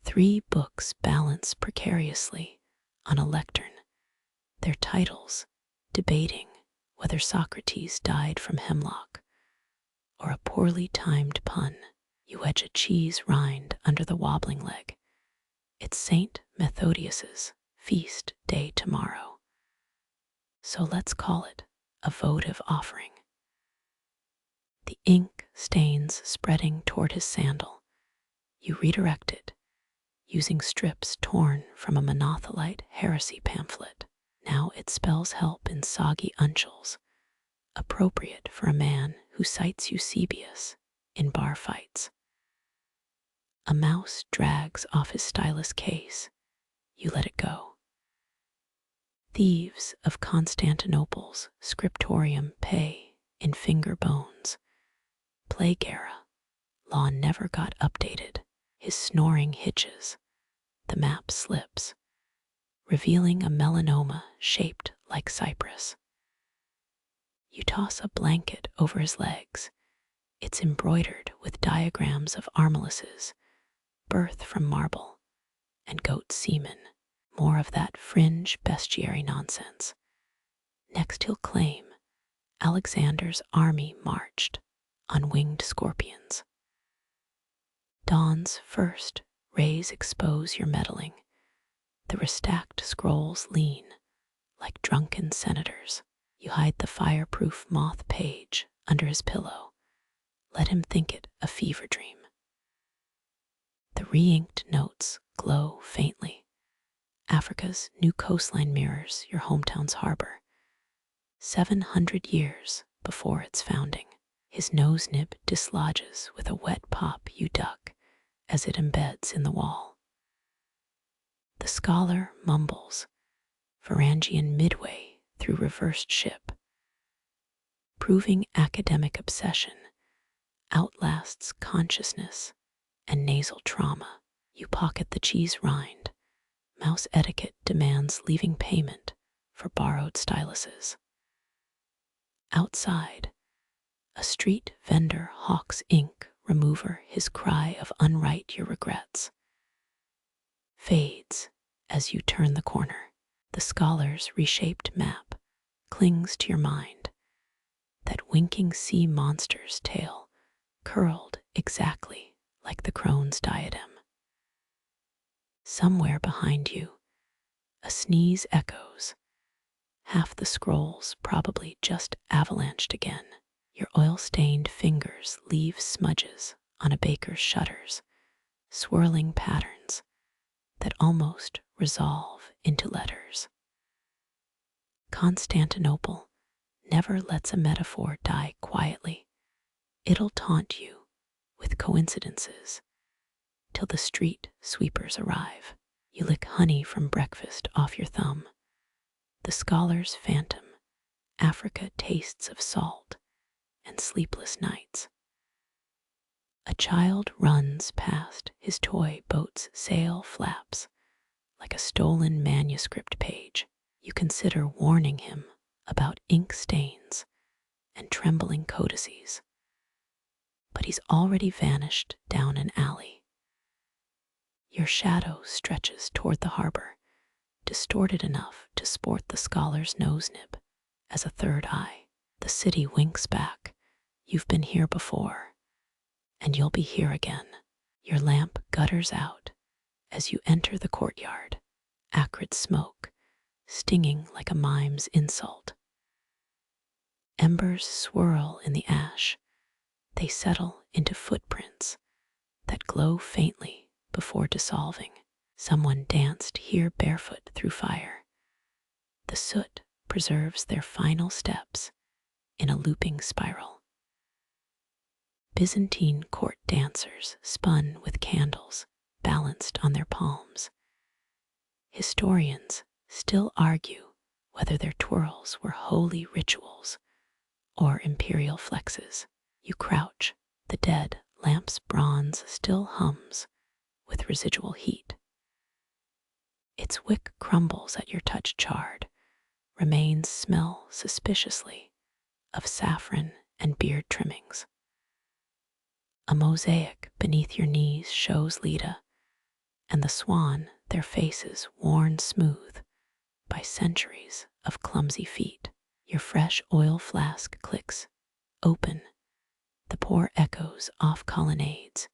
3 books balance precariously on a lectern, their titles debating whether Socrates died from hemlock or a poorly timed pun. You wedge a cheese rind under the wobbling leg. It's Saint Methodius's feast day tomorrow. So let's call it a votive offering. The ink stains spreading toward his sandal. You redirect it, using strips torn from a monothelite heresy pamphlet. Now it spells help in soggy uncials, appropriate for a man who cites Eusebius in bar fights. A mouse drags off his stylus case. You let it go. Thieves of Constantinople's scriptorium pay in finger bones. Plague era. Law never got updated. His snoring hitches. The map slips, revealing a melanoma shaped like cypress. You toss a blanket over his legs. It's embroidered with diagrams of Armillases, birth from marble, and goat semen. More of that fringe bestiary nonsense. Next he'll claim Alexander's army marched on winged scorpions. Dawn's first rays expose your meddling. The restacked scrolls lean like drunken senators. You hide the fireproof moth page under his pillow. Let him think it a fever dream. The re-inked notes glow faintly. Africa's new coastline mirrors your hometown's harbor. 700 years before its founding. His nose nib dislodges with a wet pop you duck as it embeds in the wall. The scholar mumbles, Varangian midway through reversed ship. Proving academic obsession outlasts consciousness and nasal trauma. You pocket the cheese rind. Mouse etiquette demands leaving payment for borrowed styluses. Outside, a street vendor hawks ink remover, his cry of unwrite your regrets. Fades as you turn the corner. The scholar's reshaped map clings to your mind. That winking sea monster's tail curled exactly like the crone's diadem. Somewhere behind you, a sneeze echoes. Half the scrolls probably just avalanched again. Your oil-stained fingers leave smudges on a baker's shutters, swirling patterns that almost resolve into letters. Constantinople never lets a metaphor die quietly. It'll taunt you with coincidences till the street sweepers arrive. You lick honey from breakfast off your thumb. The scholar's phantom, Africa tastes of salt and sleepless nights. A child runs past his toy boat's sail flaps like a stolen manuscript page. You consider warning him about ink stains and trembling codices, but he's already vanished down an alley. Your shadow stretches toward the harbor, distorted enough to sport the scholar's nose nib as a third eye. The city winks back. You've been here before, and you'll be here again. Your lamp gutters out as you enter the courtyard, acrid smoke, stinging like a mime's insult. Embers swirl in the ash. They settle into footprints that glow faintly before dissolving. Someone danced here barefoot through fire. The soot preserves their final steps in a looping spiral. Byzantine court dancers spun with candles balanced on their palms. Historians still argue whether their twirls were holy rituals or imperial flexes. You crouch, the dead lamp's bronze still hums with residual heat. Its wick crumbles at your touch charred, remains smell suspiciously of saffron and beard trimmings. A mosaic beneath your knees shows Leda and the swan, their faces worn smooth by centuries of clumsy feet. Your fresh oil flask clicks open, the poor echoes off colonnades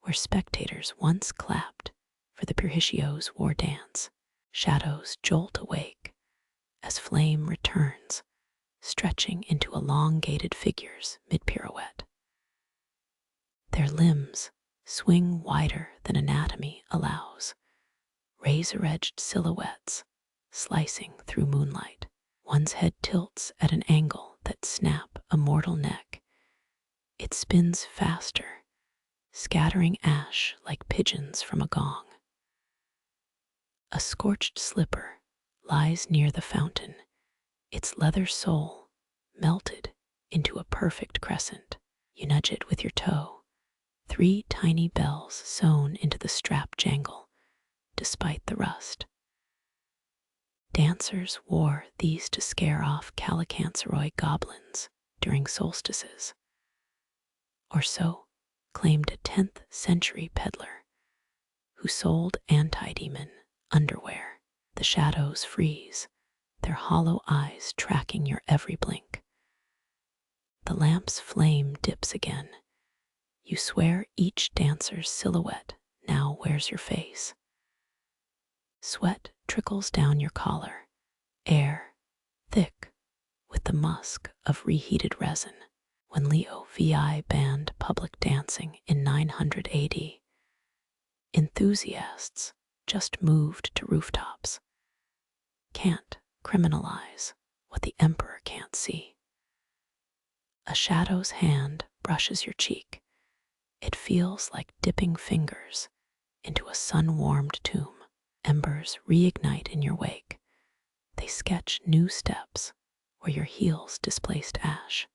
where spectators once clapped for the Purhitio's war dance. Shadows jolt awake as flame returns, stretching into elongated figures mid-pirouette. Their limbs swing wider than anatomy allows, razor-edged silhouettes slicing through moonlight. One's head tilts at an angle that snap a mortal neck. It spins faster, scattering ash like pigeons from a gong. A scorched slipper lies near the fountain, its leather sole melted into a perfect crescent. You nudge it with your toe. 3 tiny bells sewn into the strap jangle, despite the rust. Dancers wore these to scare off Calicanceroy goblins during solstices. Or so claimed a 10th century peddler who sold anti-demon underwear. The shadows freeze, their hollow eyes tracking your every blink. The lamp's flame dips again. You swear each dancer's silhouette now wears your face. Sweat trickles down your collar, air thick with the musk of reheated resin. When Leo VI banned public dancing in 900 AD, enthusiasts just moved to rooftops. Can't criminalize what the emperor can't see. A shadow's hand brushes your cheek. It feels like dipping fingers into a sun-warmed tomb. Embers reignite in your wake. They sketch new steps where your heels displaced ash.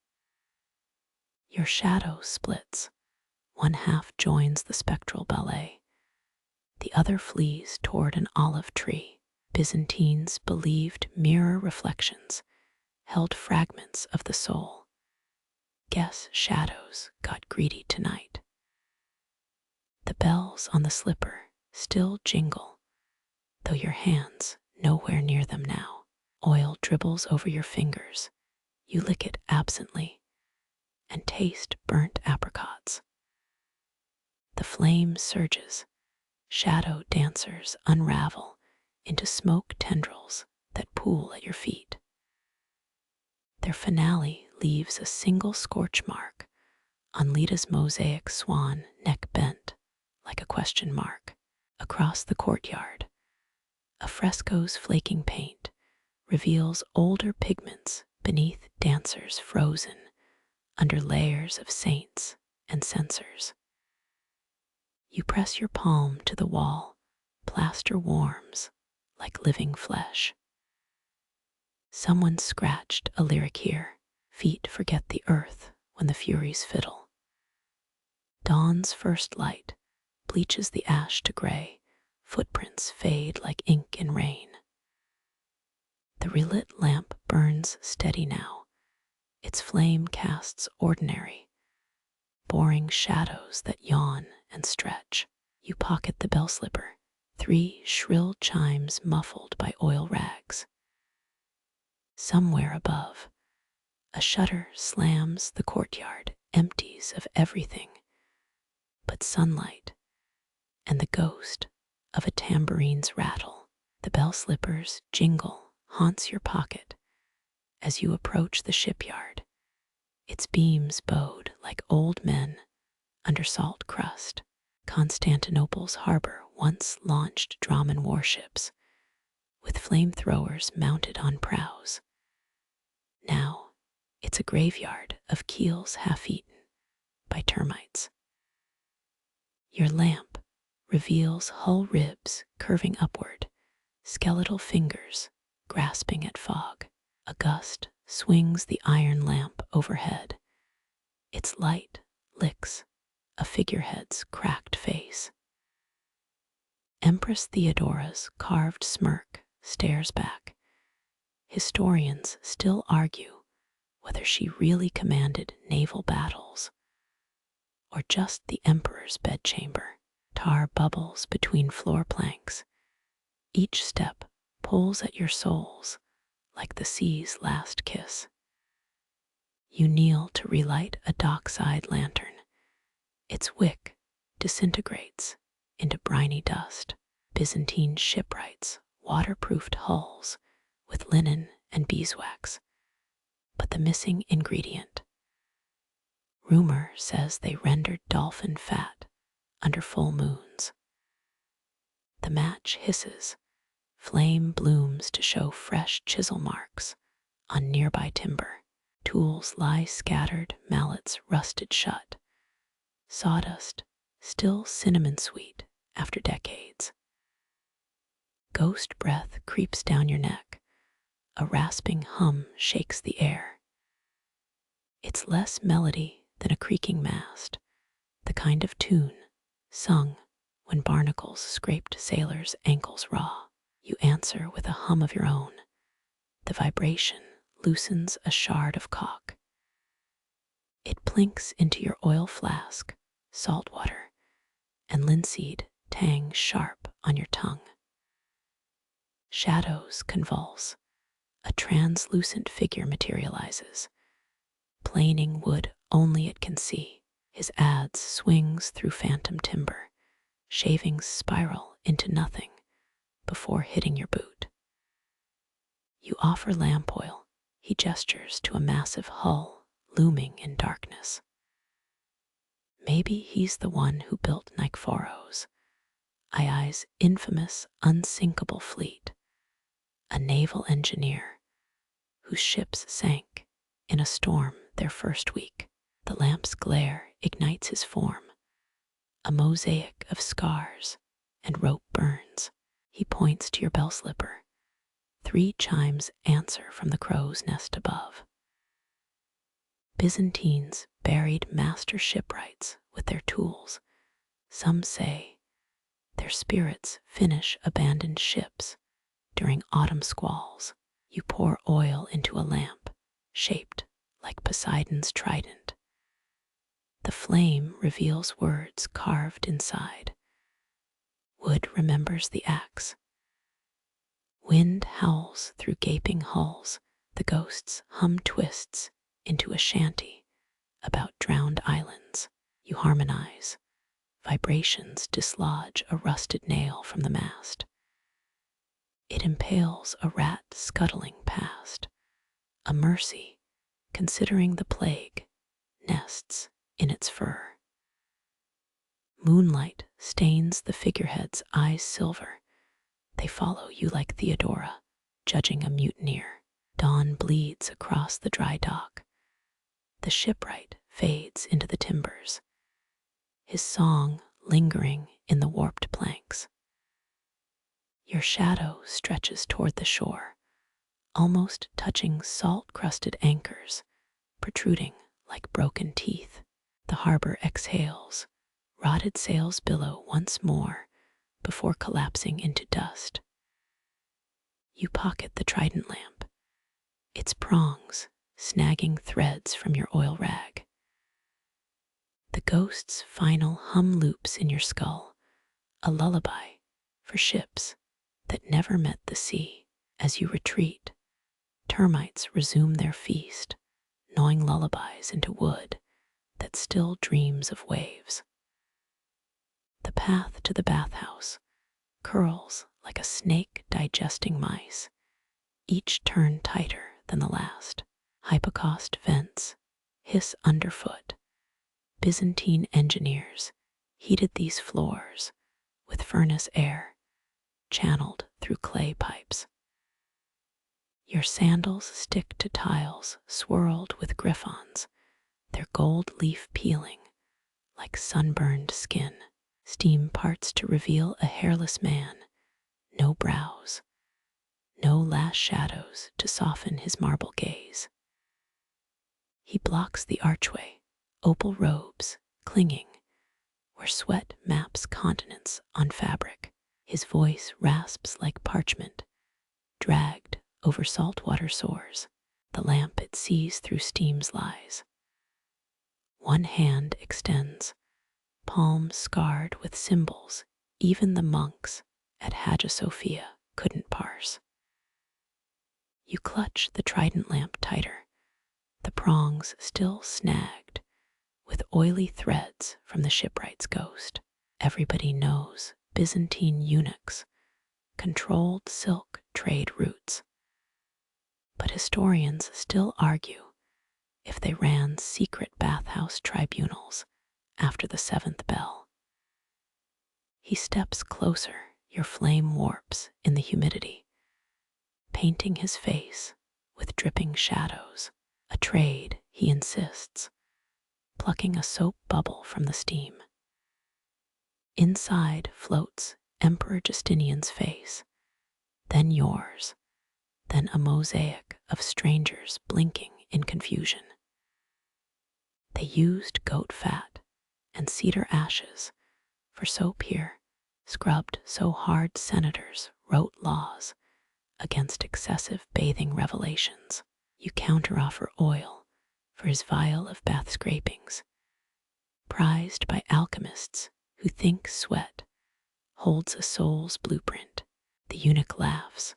Your shadow splits. One half joins the spectral ballet. The other flees toward an olive tree. Byzantines believed mirror reflections held fragments of the soul. Guess shadows got greedy tonight. The bells on the slipper still jingle, though your hands nowhere near them now. Oil dribbles over your fingers. You lick it absently and taste burnt apricots. The flame surges. Shadow dancers unravel into smoke tendrils that pool at your feet. Their finale leaves a single scorch mark on Leda's mosaic swan, neck bent like a question mark. Across the courtyard, a fresco's flaking paint reveals older pigments beneath dancers frozen under layers of saints and censers. You press your palm to the wall, plaster warms like living flesh. Someone scratched a lyric here. Feet forget the earth when the furies fiddle. Dawn's first light bleaches the ash to gray. Footprints fade like ink in rain. The relit lamp burns steady now. Its flame casts ordinary, boring shadows that yawn and stretch. You pocket the bell slipper. 3 shrill chimes muffled by oil rags. Somewhere above, a shutter slams the courtyard, empties of everything but sunlight and the ghost of a tambourine's rattle. The bell slipper's jingle haunts your pocket as you approach the shipyard, its beams bowed like old men under salt crust. Constantinople's harbor once launched Draman warships with flamethrowers mounted on prows. Now it's a graveyard of keels half-eaten by termites. Your lamp reveals hull ribs curving upward, skeletal fingers grasping at fog. A gust swings the iron lamp overhead. Its light licks a figurehead's cracked face. Empress Theodora's carved smirk stares back. Historians still argue whether she really commanded naval battles or just the emperor's bedchamber. Tar bubbles between floor planks. Each step pulls at your soles like the sea's last kiss. You kneel to relight a dockside lantern. Its wick disintegrates into briny dust. Byzantine shipwrights waterproofed hulls with linen and beeswax, but the missing ingredient. Rumor says they rendered dolphin fat under full moons. The match hisses, flame blooms to show fresh chisel marks on nearby timber. Tools lie scattered, mallets rusted shut. Sawdust still cinnamon sweet after decades. Ghost breath creeps down your neck. A rasping hum shakes the air. It's less melody than a creaking mast, the kind of tune sung when barnacles scraped sailors' ankles raw. You answer with a hum of your own. The vibration loosens a shard of caulk. It plinks into your oil flask, salt water, and linseed tangs sharp on your tongue. Shadows convulse. A translucent figure materializes, planing wood only it can see. His adze swings through phantom timber, shavings spiral into nothing before hitting your boot. You offer lamp oil. He gestures to a massive hull looming in darkness. Maybe he's the one who built Nikephoros, Ai's infamous unsinkable fleet, a naval engineer whose ships sank in a storm their first week. The lamp's glare ignites his form, a mosaic of scars and rope burns. He points to your bell slipper. 3 chimes answer from the crow's nest above. Byzantines buried master shipwrights with their tools. Some say their spirits finish abandoned ships during autumn squalls. You pour oil into a lamp shaped like Poseidon's trident. The flame reveals words carved inside. Wood remembers the axe. Wind howls through gaping hulls. The ghosts hum twists into a shanty about drowned islands. You harmonize. Vibrations dislodge a rusted nail from the mast. It impales a rat scuttling past. A mercy, considering the plague, nests in its fur. Moonlight stains the figurehead's eyes silver. They follow you like Theodora, judging a mutineer. Dawn bleeds across the dry dock. The shipwright fades into the timbers, his song lingering in the warped planks. Your shadow stretches toward the shore, almost touching salt-crusted anchors, protruding like broken teeth. The harbor exhales, rotted sails billow once more before collapsing into dust. You pocket the trident lamp, its prongs snagging threads from your oil rag. The ghost's final hum loops in your skull, a lullaby for ships that never met the sea. As you retreat, termites resume their feast, gnawing lullabies into wood that still dreams of waves. The path to the bathhouse curls like a snake digesting mice, each turn tighter than the last. Hypocaust vents hiss underfoot. Byzantine engineers heated these floors with furnace air channeled through clay pipes. Your sandals stick to tiles swirled with griffons, their gold leaf peeling like sunburned skin. Steam parts to reveal a hairless man, no brows, no last shadows to soften his marble gaze. He blocks the archway, opal robes clinging where sweat maps continents on fabric. His voice rasps like parchment, dragged over saltwater sores. the lamp it sees through steam's lies. One hand extends, palm scarred with symbols even the monks at Hagia Sophia couldn't parse. You clutch the trident lamp tighter, the prongs still snagged with oily threads from the shipwright's ghost. Everybody knows Byzantine eunuchs controlled silk trade routes, but historians still argue if they ran secret bathhouse tribunals after the seventh bell. He steps closer, your flame warps in the humidity, painting his face with dripping shadows. A trade, he insists, plucking a soap bubble from the steam. Inside floats Emperor Justinian's face, then yours, then a mosaic of strangers blinking in confusion. They used goat fat and cedar ashes for soap here, scrubbed so hard senators wrote laws against excessive bathing revelations. You counteroffer oil for his vial of bath scrapings, prized by alchemists who think sweat holds a soul's blueprint. The eunuch laughs,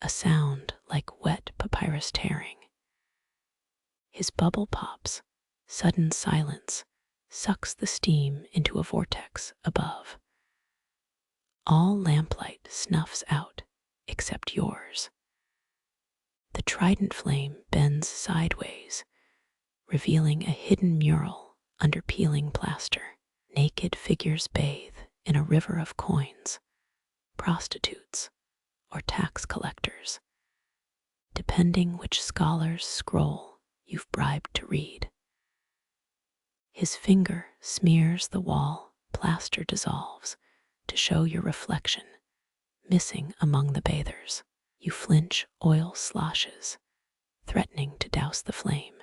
a sound like wet papyrus tearing. His bubble pops, sudden silence sucks the steam into a vortex above. All lamplight snuffs out except yours. The trident flame bends sideways, revealing a hidden mural under peeling plaster. Naked figures bathe in a river of coins, prostitutes or tax collectors, depending which scholar's scroll you've bribed to read. His finger smears the wall, plaster dissolves to show your reflection, missing among the bathers. You flinch, oil sloshes, threatening to douse the flame.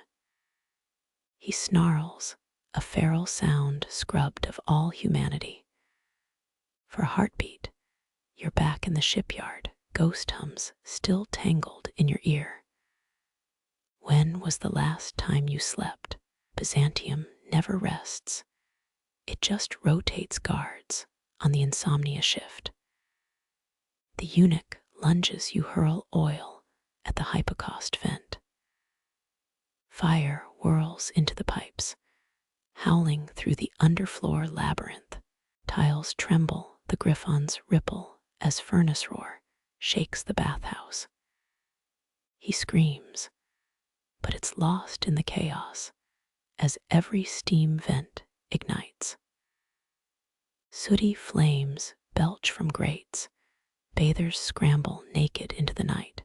He snarls, a feral sound scrubbed of all humanity. For heartbeat, you're back in the shipyard, ghost hums still tangled in your ear. When was the last time you slept? Byzantium never rests. It just rotates guards on the insomnia shift. The eunuch lunges, you hurl oil at the hypocaust vent. Fire whirls into the pipes, howling through the underfloor labyrinth. Tiles tremble, the griffons ripple as furnace roar shakes the bathhouse. He screams, but it's lost in the chaos as every steam vent ignites. Sooty flames belch from grates. Bathers scramble naked into the night,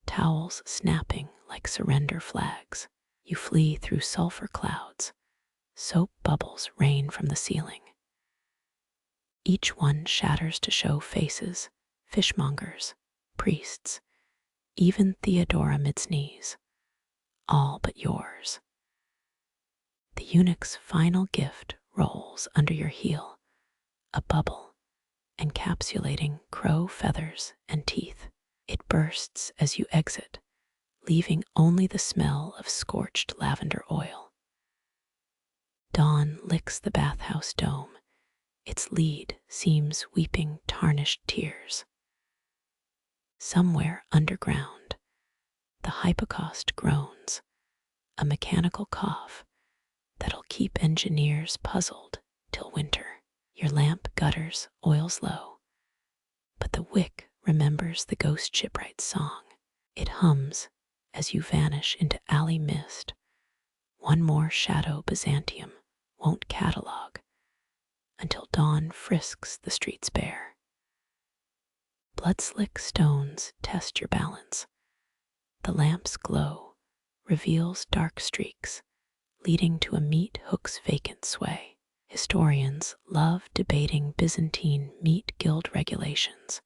towels snapping like surrender flags. You flee through sulfur clouds. Soap bubbles rain from the ceiling. Each one shatters to show faces, fishmongers, priests, even Theodora mid's knees, all but yours. The eunuch's final gift rolls under your heel, a bubble encapsulating crow feathers and teeth. It bursts as you exit, leaving only the smell of scorched lavender oil. Dawn licks the bathhouse dome. Its lead seems weeping tarnished tears. Somewhere underground, the hypocaust groans, a mechanical cough that'll keep engineers puzzled till winter. Your lamp gutters, oils low, but the wick remembers the ghost shipwright's song. It hums as you vanish into alley mist. One more shadow Byzantium won't catalog until dawn frisks the streets bare. Blood-slick stones test your balance. The lamp's glow reveals dark streaks, leading to a meat hook's vacant sway. Historians love debating Byzantine meat guild regulations.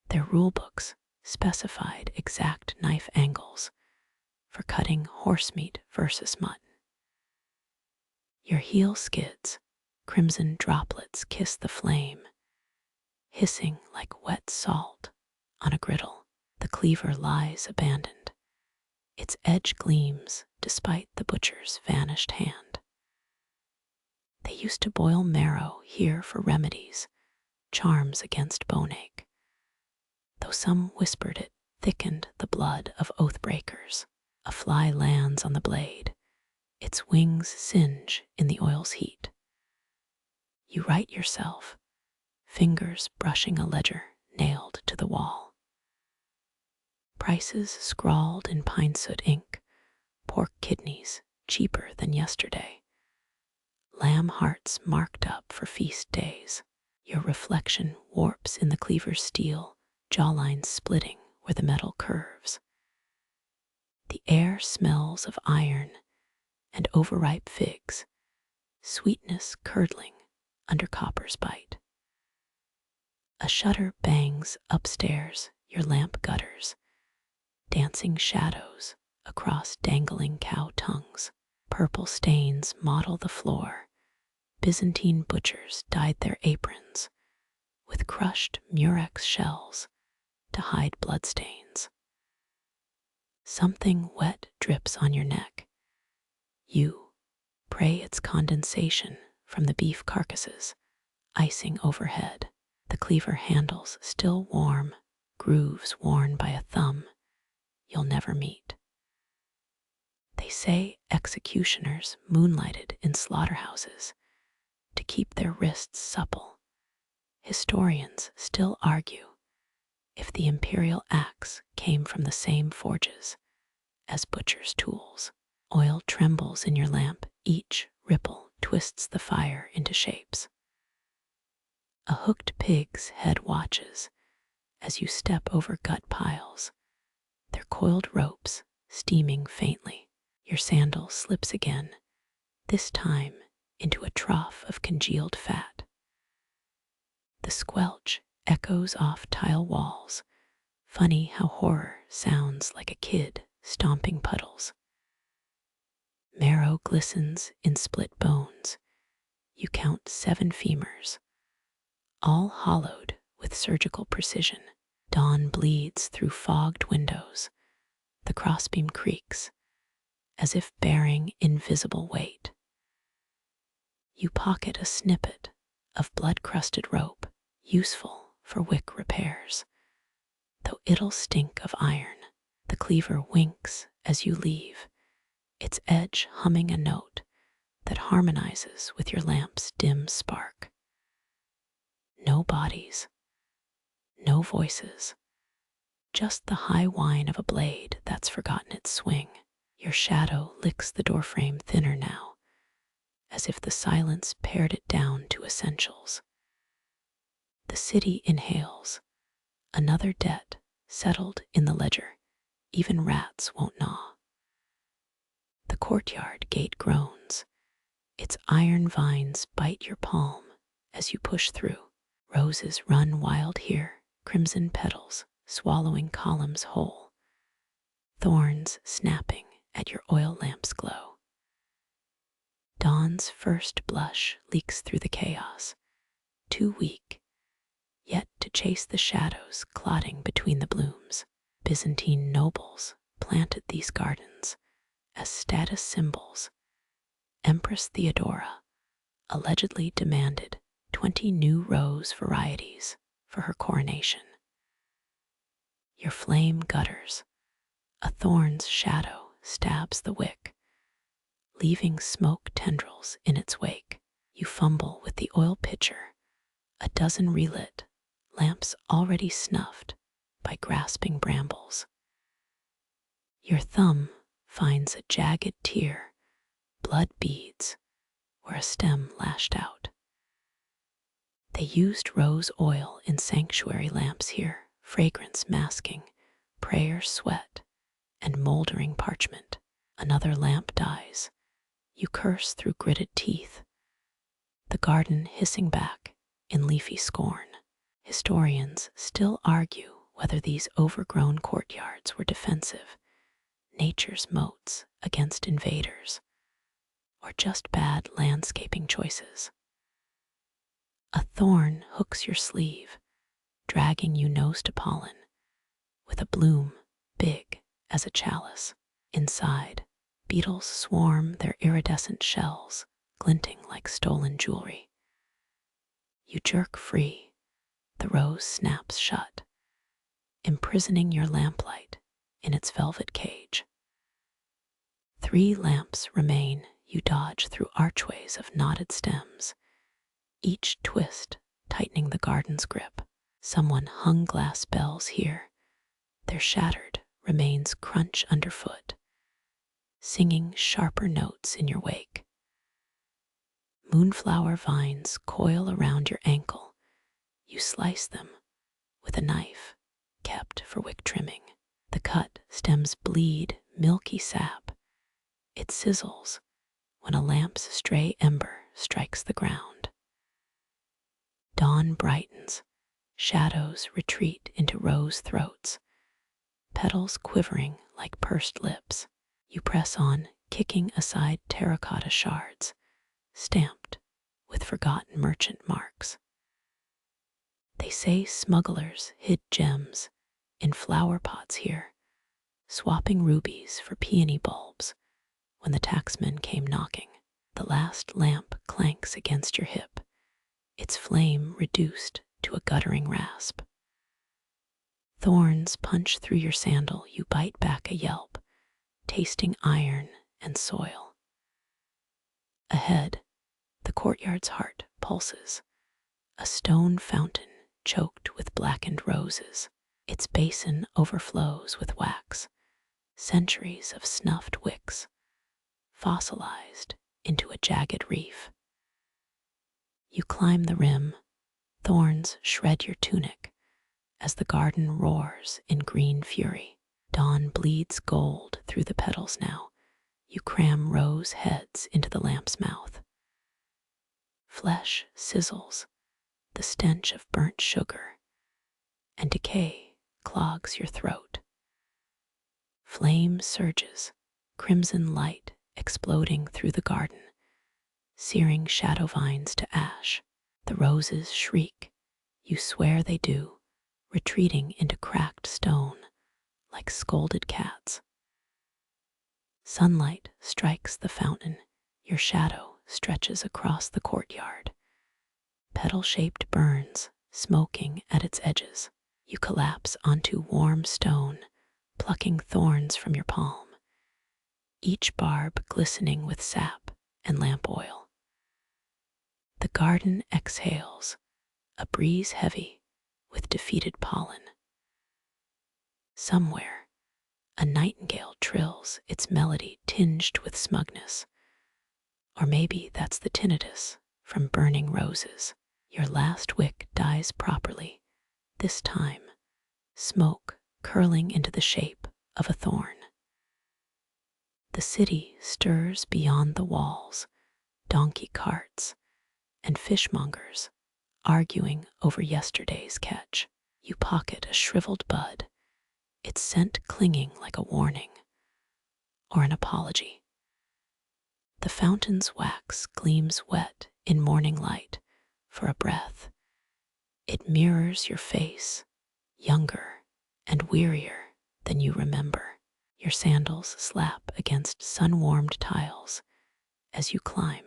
Their rulebooks specified exact knife angles for cutting horse meat versus mutton. Your heel skids, crimson droplets kiss the flame, hissing like wet salt on a griddle. The cleaver lies abandoned, Its edge gleams despite the butcher's vanished hand. They used to boil marrow here for remedies, charms against bone ache, though some whispered it thickened the blood of oath breakers. A fly lands on the blade, its wings singe in the oil's heat. You right yourself, fingers brushing a ledger nailed to the wall. Prices scrawled in pine soot ink, pork kidneys cheaper than yesterday, lamb hearts marked up for feast days. Your reflection warps in the cleaver's steel, jawlines splitting where the metal curves. The air smells of iron and overripe figs, sweetness curdling under copper's bite. A shutter bangs upstairs your lamp gutters, dancing shadows across dangling cow tongues. Purple stains mottle the floor. Byzantine butchers dyed their aprons with crushed murex shells to hide bloodstains. Something wet drips on your neck. You pray its condensation from the beef carcasses, icing overhead. The cleaver handles still warm, grooves worn by a thumb you'll never meet. They say executioners moonlighted in slaughterhouses to keep their wrists supple. Historians still argue if the imperial axe came from the same forges as butcher's tools. Oil trembles in your lamp, each ripple twists the fire into shapes. A hooked pig's head watches as you step over gut piles, their coiled ropes steaming faintly. Your sandal slips again, this time into a trough of congealed fat. The squelch echoes off tile walls. Funny how horror sounds like a kid stomping puddles. Marrow glistens in split bones. You count 7 femurs, all hollowed with surgical precision. Dawn bleeds through fogged windows. The crossbeam creaks, as if bearing invisible weight. You pocket a snippet of blood-crusted rope, useful for wick repairs, though it'll stink of iron. The cleaver winks as you leave, its edge humming a note that harmonizes with your lamp's dim spark. No bodies, no voices, just the high whine of a blade that's forgotten its swing. Your shadow licks the doorframe thinner now, as if the silence pared it down to essentials. The city inhales, another debt settled in the ledger. Even rats won't gnaw. The courtyard gate groans. Its iron vines bite your palm as you push through. Roses run wild here, crimson petals swallowing columns whole, thorns snapping at your oil lamp's glow. Dawn's first blush leaks through the chaos, too weak, yet to chase the shadows clotting between the blooms. Byzantine nobles planted these gardens as status symbols. Empress Theodora allegedly demanded 20 new rose varieties for her coronation. Your flame gutters. A thorn's shadow stabs the wick, leaving smoke tendrils in its wake. You fumble with the oil pitcher, a dozen relit, lamps already snuffed by grasping brambles. Your thumb finds a jagged tear, blood beads where a stem lashed out. They used rose oil in sanctuary lamps here, fragrance masking prayer sweat and moldering parchment. Another lamp dies. You curse through gritted teeth, the garden hissing back in leafy scorn. Historians still argue whether these overgrown courtyards were defensive, nature's moats against invaders, or just bad landscaping choices. A thorn hooks your sleeve, dragging you nose to pollen, with a bloom big as a chalice. Inside, beetles swarm their iridescent shells, glinting like stolen jewelry. You jerk free, the rose snaps shut, imprisoning your lamplight in its velvet cage. 3 lamps remain. You dodge through archways of knotted stems, each twist tightening the garden's grip. Someone hung glass bells here. Their shattered remains crunch underfoot, singing sharper notes in your wake. Moonflower vines coil around your ankle. You slice them with a knife kept for wick trimming. The cut stems bleed milky sap. It sizzles when a lamp's stray ember strikes the ground. Dawn brightens. Shadows retreat into rose throats, petals quivering like pursed lips. You press on, kicking aside terracotta shards, stamped with forgotten merchant marks. They say smugglers hid gems in flower pots here, swapping rubies for peony bulbs when the taxman came knocking. The last lamp clanks against your hip, its flame reduced to a guttering rasp. Thorns punch through your sandal. You bite back a yelp, tasting iron and soil. Ahead, the courtyard's heart pulses, a stone fountain choked with blackened roses. Its basin overflows with wax, centuries of snuffed wicks, fossilized into a jagged reef. You climb the rim, thorns shred your tunic as the garden roars in green fury. Dawn bleeds gold through the petals now. You cram rose heads into the lamp's mouth. Flesh sizzles, the stench of burnt sugar, and decay clogs your throat. Flame surges, crimson light exploding through the garden, searing shadow vines to ash. The roses shriek. You swear they do, retreating into cracked stone like scolded cats. Sunlight strikes the fountain. Your shadow stretches across the courtyard. Petal-shaped burns smoking at its edges. You collapse onto warm stone, plucking thorns from your palm, each barb glistening with sap and lamp oil. The garden exhales, a breeze heavy with defeated pollen. Somewhere, a nightingale trills its melody tinged with smugness. Or maybe that's the tinnitus from burning roses. Your last wick dies properly, this time, smoke curling into the shape of a thorn. The city stirs beyond the walls, donkey carts and fishmongers arguing over yesterday's catch. You pocket a shriveled bud, its scent clinging like a warning or an apology. The fountain's wax gleams wet in morning light for a breath. It mirrors your face, younger and wearier than you remember. Your sandals slap against sun-warmed tiles as you climb,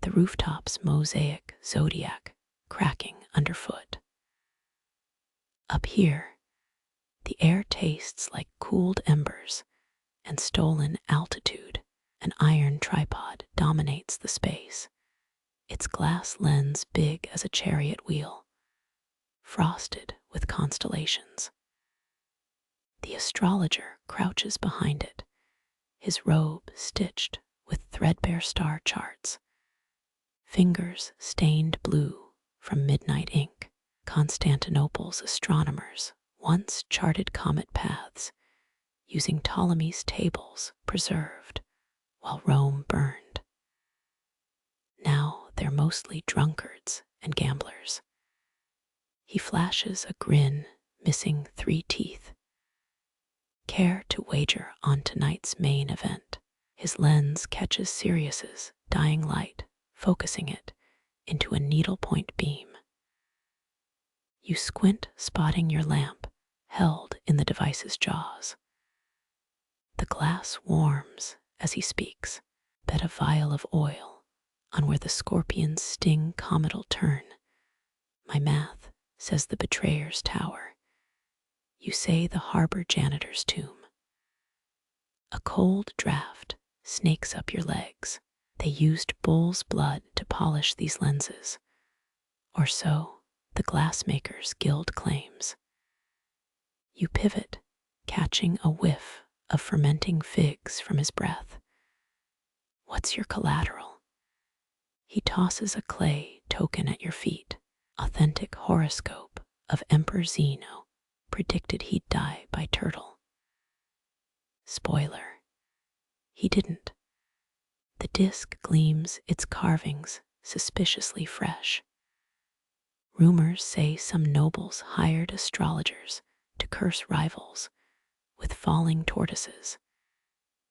the rooftop's mosaic zodiac cracking underfoot. Up here, the air tastes like cooled embers and stolen altitude. An iron tripod dominates the space, its glass lens big as a chariot wheel, frosted with constellations. The astrologer crouches behind it, his robe stitched with threadbare star charts, fingers stained blue from midnight ink. Constantinople's astronomers once charted comet paths using Ptolemy's tables preserved while Rome burned. Now they're mostly drunkards and gamblers. He flashes a grin, missing 3 teeth. Care to wager on tonight's main event? His lens catches Sirius's dying light, focusing it into a needlepoint beam. You squint, spotting your lamp held in the device's jaws. The glass warms as he speaks. Bet a vial of oil on where the scorpion's sting comet'll turn. My math says the betrayer's tower. You say the harbor janitor's tomb. A cold draft snakes up your legs. They used bull's blood to polish these lenses. Or so the glassmaker's guild claims. You pivot, catching a whiff of fermenting figs from his breath. What's your collateral? He tosses a clay token at your feet. Authentic horoscope of Emperor Zeno predicted he'd die by turtle. Spoiler, he didn't. The disc gleams its carvings suspiciously fresh. Rumors say some nobles hired astrologers to curse rivals with falling tortoises.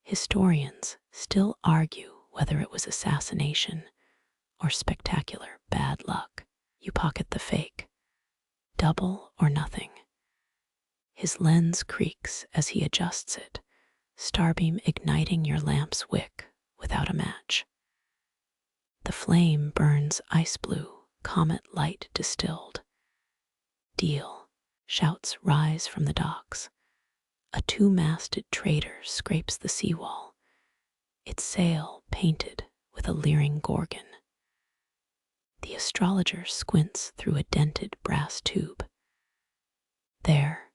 Historians still argue whether it was assassination or spectacular bad luck. You pocket the fake, double or nothing. His lens creaks as he adjusts it, starbeam igniting your lamp's wick without a match. The flame burns ice blue, comet light distilled. Deal. Shouts rise from the docks. A two-masted trader scrapes the seawall, its sail painted with a leering gorgon. The astrologer squints through a dented brass tube. There,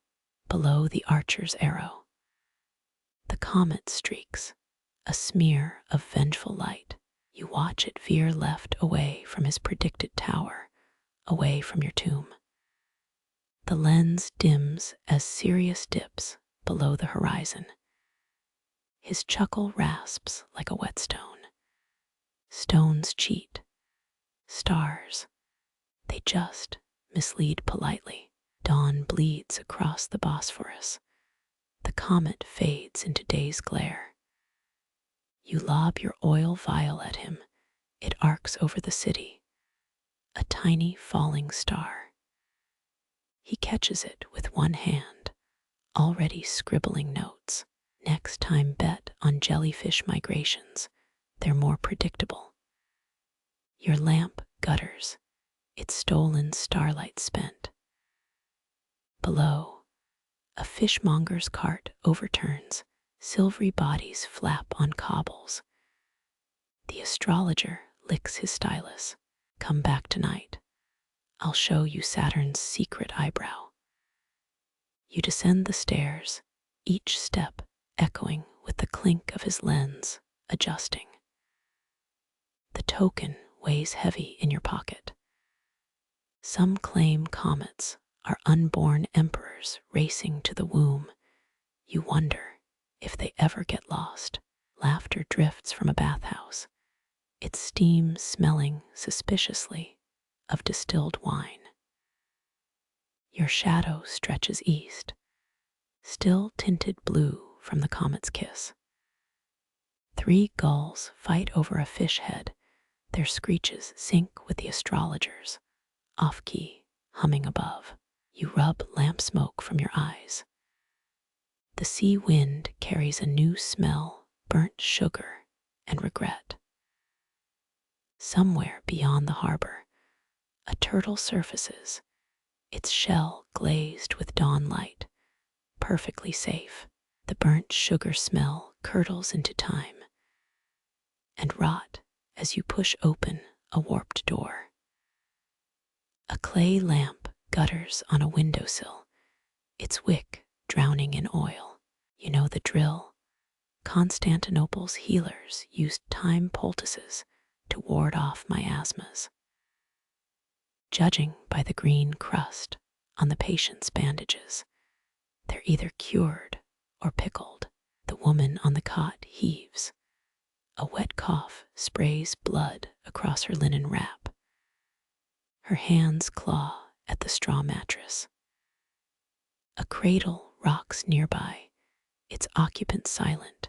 below the archer's arrow, the comet streaks, a smear of vengeful light. You watch it veer left away from his predicted tower, away from your tomb. The lens dims as Sirius dips below the horizon. His chuckle rasps like a whetstone. Stones cheat. Stars, they just mislead politely. Dawn bleeds across the Bosphorus. The comet fades into day's glare. You lob your oil vial at him. It arcs over the city, a tiny falling star. He catches it with one hand, already scribbling notes. Next time bet on jellyfish migrations. They're more predictable. Your lamp gutters, its stolen starlight spent. Below, a fishmonger's cart overturns, silvery bodies flap on cobbles. The astrologer licks his stylus. Come back tonight. I'll show you Saturn's secret eyebrow. You descend the stairs, each step echoing with the clink of his lens, adjusting. The token weighs heavy in your pocket. Some claim comets are unborn emperors racing to the womb. You wonder if they ever get lost. Laughter drifts from a bathhouse, its steam smelling suspiciously of distilled wine. Your shadow stretches east, still tinted blue from the comet's kiss. 3 gulls fight over a fish head. Their screeches sync with the astrologer's, off-key, humming above. You rub lamp smoke from your eyes. The sea wind carries a new smell, burnt sugar and regret. Somewhere beyond the harbor, a turtle surfaces, its shell glazed with dawn light, perfectly safe. The burnt sugar smell curdles into time and rot as you push open a warped door. A clay lamp gutters on a windowsill, its wick drowning in oil. You know the drill. Constantinople's healers used time poultices to ward off miasmas. Judging by the green crust on the patient's bandages, they're either cured or pickled. The woman on the cot heaves. A wet cough sprays blood across her linen wrap. Her hands claw at the straw mattress. A cradle rocks nearby, its occupant silent,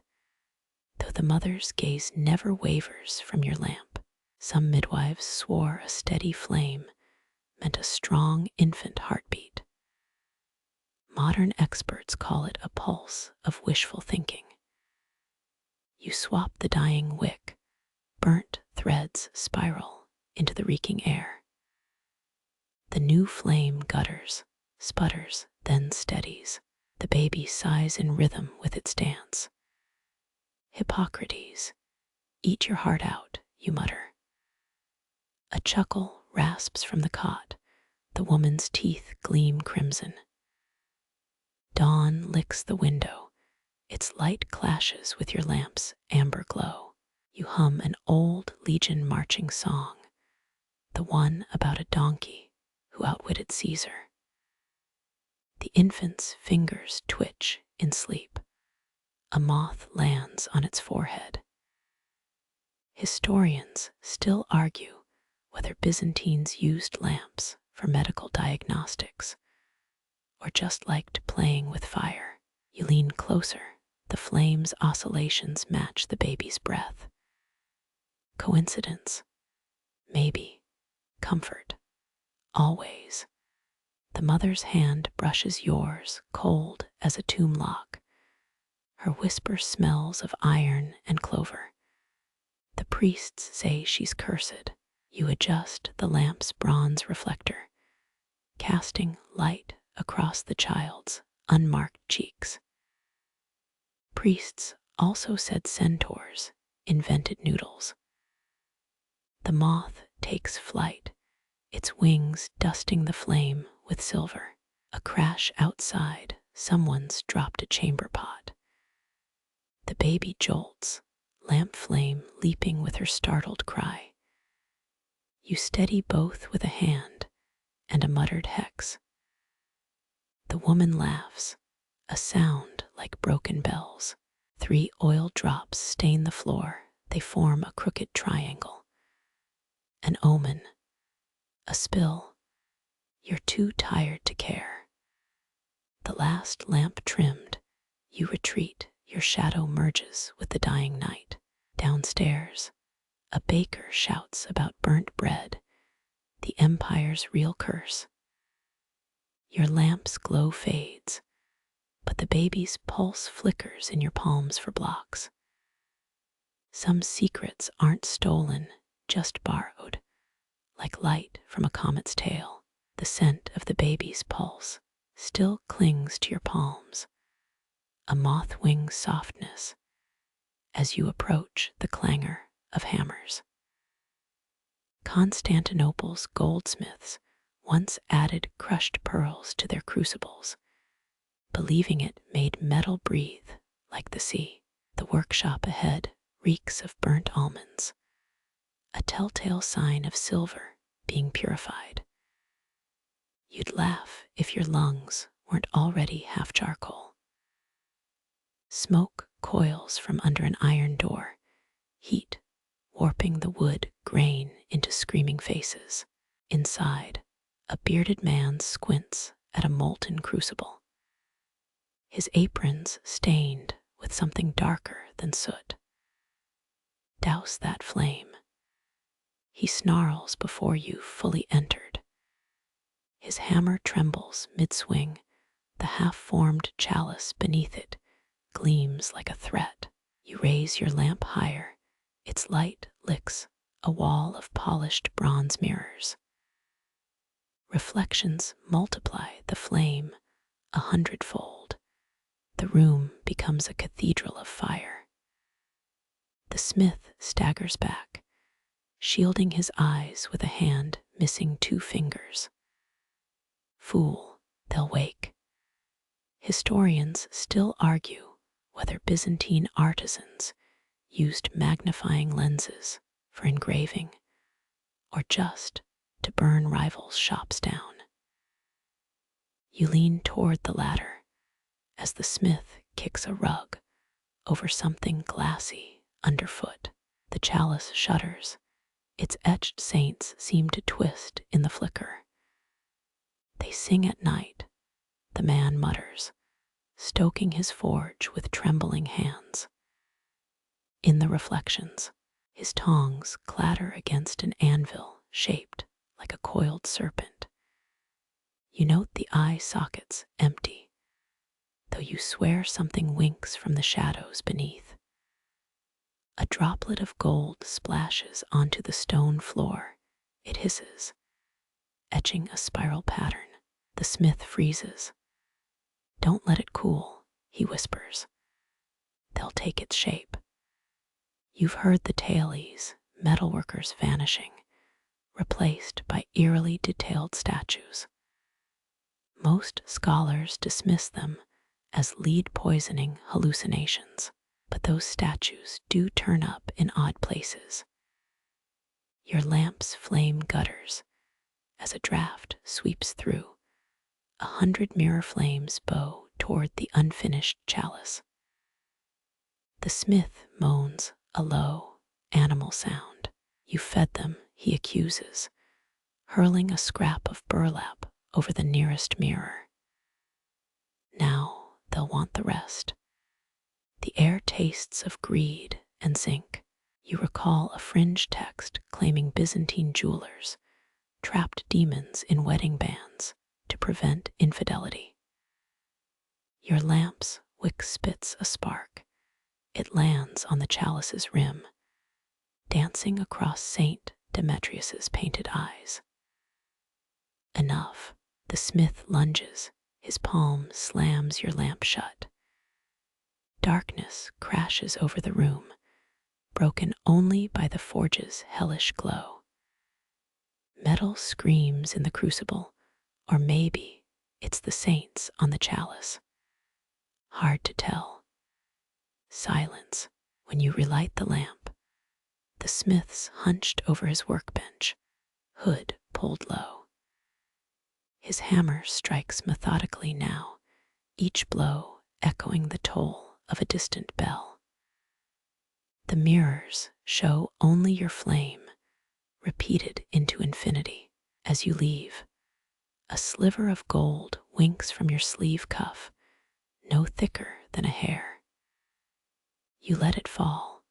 though the mother's gaze never wavers from your lamp. Some midwives swore a steady flame meant a strong infant heartbeat. Modern experts call it a pulse of wishful thinking. You swap the dying wick. Burnt threads spiral into the reeking air. The new flame gutters, sputters, then steadies. The baby sighs in rhythm with its dance. Hippocrates, eat your heart out, you mutter. A chuckle rasps from the cot. The woman's teeth gleam crimson. Dawn licks the window. Its light clashes with your lamp's amber glow. You hum an old legion marching song, the one about a donkey who outwitted Caesar. The infant's fingers twitch in sleep. A moth lands on its forehead. Historians still argue whether Byzantines used lamps for medical diagnostics or just liked playing with fire. You lean closer. The flame's oscillations match the baby's breath. Coincidence? Maybe. Comfort? Always. The mother's hand brushes yours, cold as a tomb lock. Her whisper smells of iron and clover. The priests say she's cursed. You adjust the lamp's bronze reflector, casting light across the child's unmarked cheeks. Priests also said centaurs invented noodles. The moth takes flight, its wings dusting the flame with silver. A crash outside. Someone's dropped a chamber pot. The baby jolts, lamp flame leaping with her startled cry. You steady both with a hand and a muttered hex. The woman laughs, a sound like broken bells. 3 oil drops stain the floor. They form a crooked triangle. An omen, a spill. You're too tired to care. The last lamp trimmed, you retreat. Your shadow merges with the dying night. Downstairs, a baker shouts about burnt bread, the empire's real curse. Your lamp's glow fades, but the baby's pulse flickers in your palms for blocks. Some secrets aren't stolen, just borrowed, like light from a comet's tail. The scent of the baby's pulse still clings to your palms, a moth-wing softness as you approach the clangor of hammers. Constantinople's goldsmiths once added crushed pearls to their crucibles, believing it made metal breathe like the sea. The workshop ahead reeks of burnt almonds, a telltale sign of silver being purified. You'd laugh if your lungs weren't already half charcoal. Smoke coils from under an iron door, heat warping the wood grain into screaming faces. Inside, a bearded man squints at a molten crucible. His apron's stained with something darker than soot. Douse that flame. He snarls before you've fully entered. His hammer trembles mid-swing. The half-formed chalice beneath it gleams like a threat. You raise your lamp higher. Its light licks a wall of polished bronze mirrors. Reflections multiply the flame 100-fold. The room becomes a cathedral of fire. The smith staggers back, shielding his eyes with a hand missing 2 fingers. Fool, they'll wake. Historians still argue whether Byzantine artisans used magnifying lenses for engraving or just to burn rivals' shops down. You lean toward the latter as the smith kicks a rug over something glassy underfoot. The chalice shudders. Its etched saints seem to twist in the flicker. They sing at night, the man mutters, stoking his forge with trembling hands. In the reflections, his tongs clatter against an anvil shaped like a coiled serpent. You note the eye sockets empty, though you swear something winks from the shadows beneath. A droplet of gold splashes onto the stone floor. It hisses, etching a spiral pattern. The smith freezes. "Don't let it cool," he whispers. "They'll take its shape." You've heard the tales, metalworkers vanishing, replaced by eerily detailed statues. Most scholars dismiss them as lead poisoning hallucinations, but those statues do turn up in odd places. Your lamp's flame gutters as a draft sweeps through. 100 mirror flames bow toward the unfinished chalice. The smith moans a low, animal sound. "You fed them," he accuses, hurling a scrap of burlap over the nearest mirror. "Now they'll want the rest." The air tastes of greed and zinc. You recall a fringe text claiming Byzantine jewelers trapped demons in wedding bands to prevent infidelity. Your lamp's wick spits a spark. It lands on the chalice's rim, dancing across Saint Demetrius's painted eyes. Enough. The smith lunges. His palm slams your lamp shut. Darkness crashes over the room, broken only by the forge's hellish glow. Metal screams in the crucible, or maybe it's the saints on the chalice. Hard to tell. Silence. When you relight the lamp, the smith's hunched over his workbench, hood pulled low. His hammer strikes methodically now, each blow echoing the toll of a distant bell. The mirrors show only your flame, repeated into infinity. As you leave, a sliver of gold winks from your sleeve cuff, no thicker than a hair. You let it fall,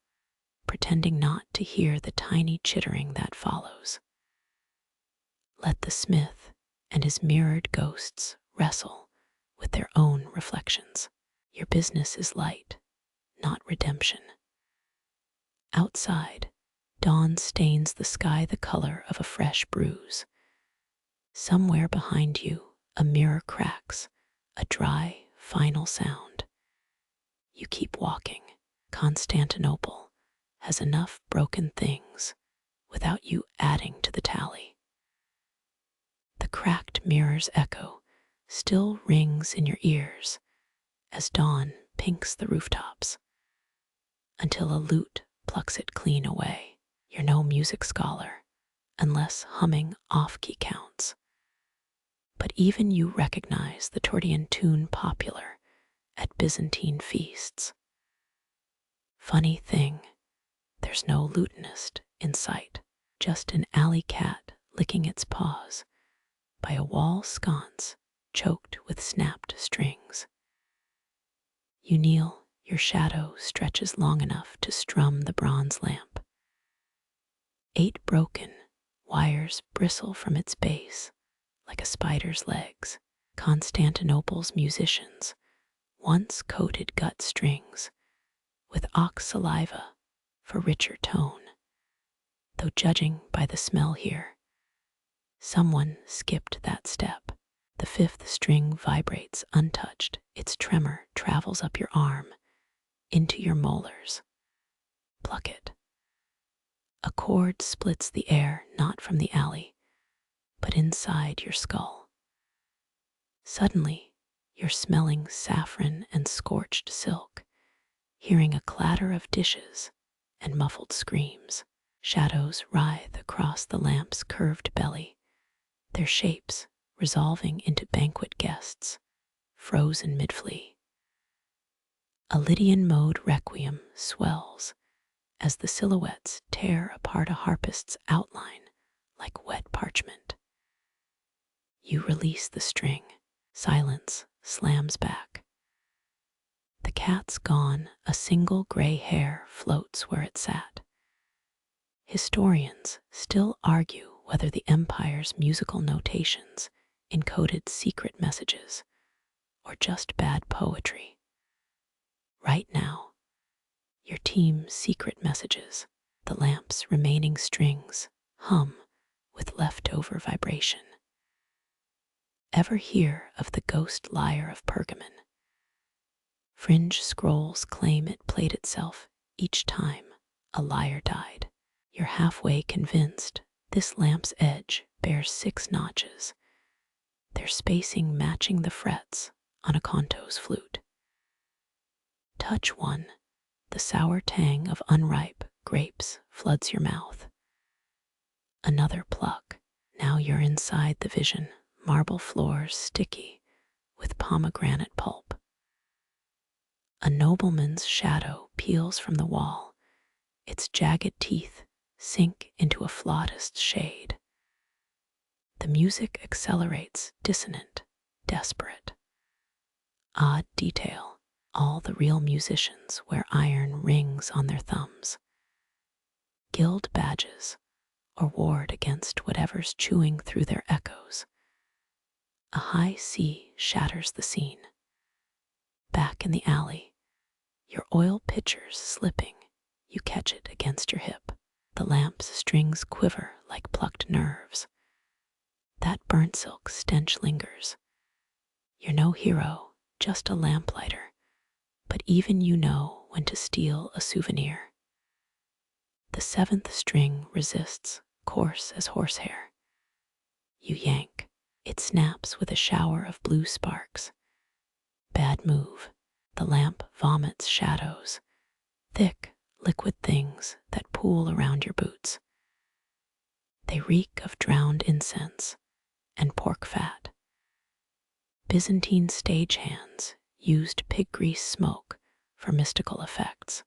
pretending not to hear the tiny chittering that follows. Let the smith and his mirrored ghosts wrestle with their own reflections. Your business is light, not redemption. Outside, dawn stains the sky the color of a fresh bruise. Somewhere behind you, a mirror cracks, a dry, final sound. You keep walking. Constantinople has enough broken things without you adding to the tally. The cracked mirror's echo still rings in your ears as dawn pinks the rooftops, until a lute plucks it clean away. You're no music scholar, unless humming off-key counts. But even you recognize the Tortian tune popular at Byzantine feasts. Funny thing, there's no lutenist in sight, just an alley cat licking its paws by a wall sconce choked with snapped strings. You kneel, your shadow stretches long enough to strum the bronze lamp. 8 broken wires bristle from its base like a spider's legs. Constantinople's musicians once coated gut strings with ox saliva for richer tone, though judging by the smell here, someone skipped that step. The 5th string vibrates untouched. Its tremor travels up your arm, into your molars. Pluck it. A chord splits the air, not from the alley, but inside your skull. Suddenly, you're smelling saffron and scorched silk, hearing a clatter of dishes and muffled screams. Shadows writhe across the lamp's curved belly, their shapes resolving into banquet guests, frozen mid-flee. A Lydian mode requiem swells as the silhouettes tear apart a harpist's outline like wet parchment. You release the string. Silence slams back. The cat's gone. A single gray hair floats where it sat. Historians still argue whether the empire's musical notations encoded secret messages or just bad poetry. Right now, your team's secret messages. The lamp's remaining strings hum with leftover vibration. Ever hear of the ghost lyre of Pergamon? Fringe scrolls claim it played itself each time a lyre died. You're halfway convinced this lamp's edge bears 6 notches, their spacing matching the frets on a conto's flute. Touch one, the sour tang of unripe grapes floods your mouth. Another pluck, now you're inside the vision, marble floors sticky with pomegranate pulp. A nobleman's shadow peels from the wall, its jagged teeth sink into a flautist's shade. The music accelerates, dissonant, desperate. Odd detail, all the real musicians wear iron rings on their thumbs. Guild badges, or ward against whatever's chewing through their echoes. A high C shatters the scene. Back in the alley, your oil pitcher's slipping, you catch it against your hip. The lamp's strings quiver like plucked nerves. That burnt silk stench lingers. You're no hero, just a lamplighter, but even you know when to steal a souvenir. The 7th string resists, coarse as horsehair. You yank. It snaps with a shower of blue sparks. Bad move. The lamp vomits shadows, thick, liquid things that pool around your boots. They reek of drowned incense and pork fat. Byzantine stagehands used pig grease smoke for mystical effects.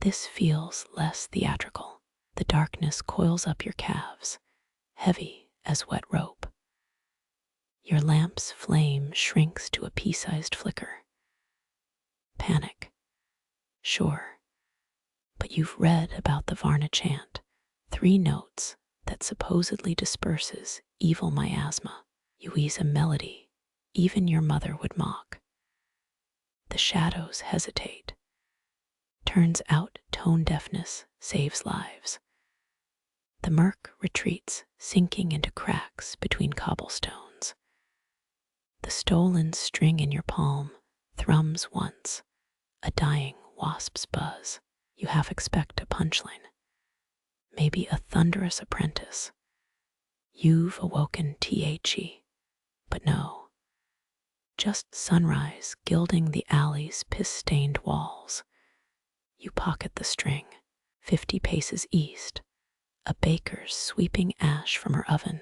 This feels less theatrical. The darkness coils up your calves, heavy as wet rope. Your lamp's flame shrinks to a pea-sized flicker. Panic. Sure. But you've read about the Varna chant, 3 notes that supposedly disperses evil miasma. You wheeze a melody even your mother would mock. The shadows hesitate. Turns out tone deafness saves lives. The murk retreats, sinking into cracks between cobblestones. The stolen string in your palm thrums once, a dying wasp's buzz. You half expect a punchline, maybe a thunderous apprentice. You've awoken THE, but no. Just sunrise gilding the alley's piss-stained walls. You pocket the string, 50 paces east. A baker's sweeping ash from her oven.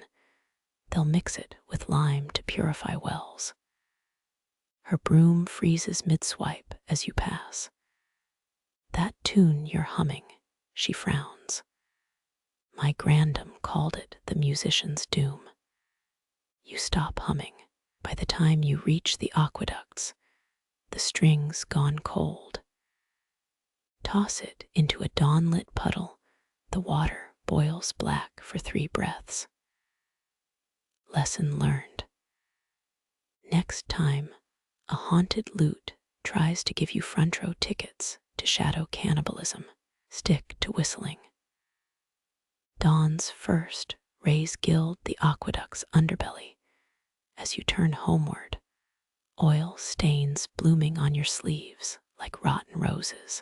They'll mix it with lime to purify wells. Her broom freezes mid-swipe as you pass. That tune you're humming, she frowns. My grandam called it the musician's doom. You stop humming. By the time you reach the aqueducts, the string's gone cold. Toss it into a dawn-lit puddle. The water boils black for 3 breaths. Lesson learned. Next time, a haunted lute tries to give you front row tickets to shadow cannibalism, stick to whistling. Dawn's first rays gild the aqueduct's underbelly. As you turn homeward, oil stains blooming on your sleeves like rotten roses.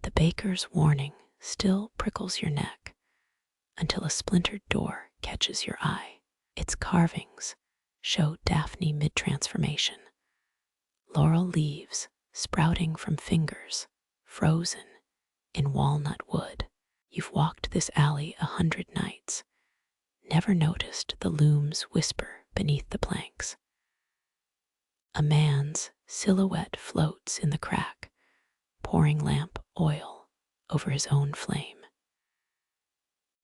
The baker's warning still prickles your neck until a splintered door catches your eye. Its carvings show Daphne mid-transformation. Laurel leaves sprouting from fingers, frozen in walnut wood. You've walked this alley 100 nights, never noticed the loom's whisper beneath the planks. A man's silhouette floats in the crack, pouring lamp oil over his own flame.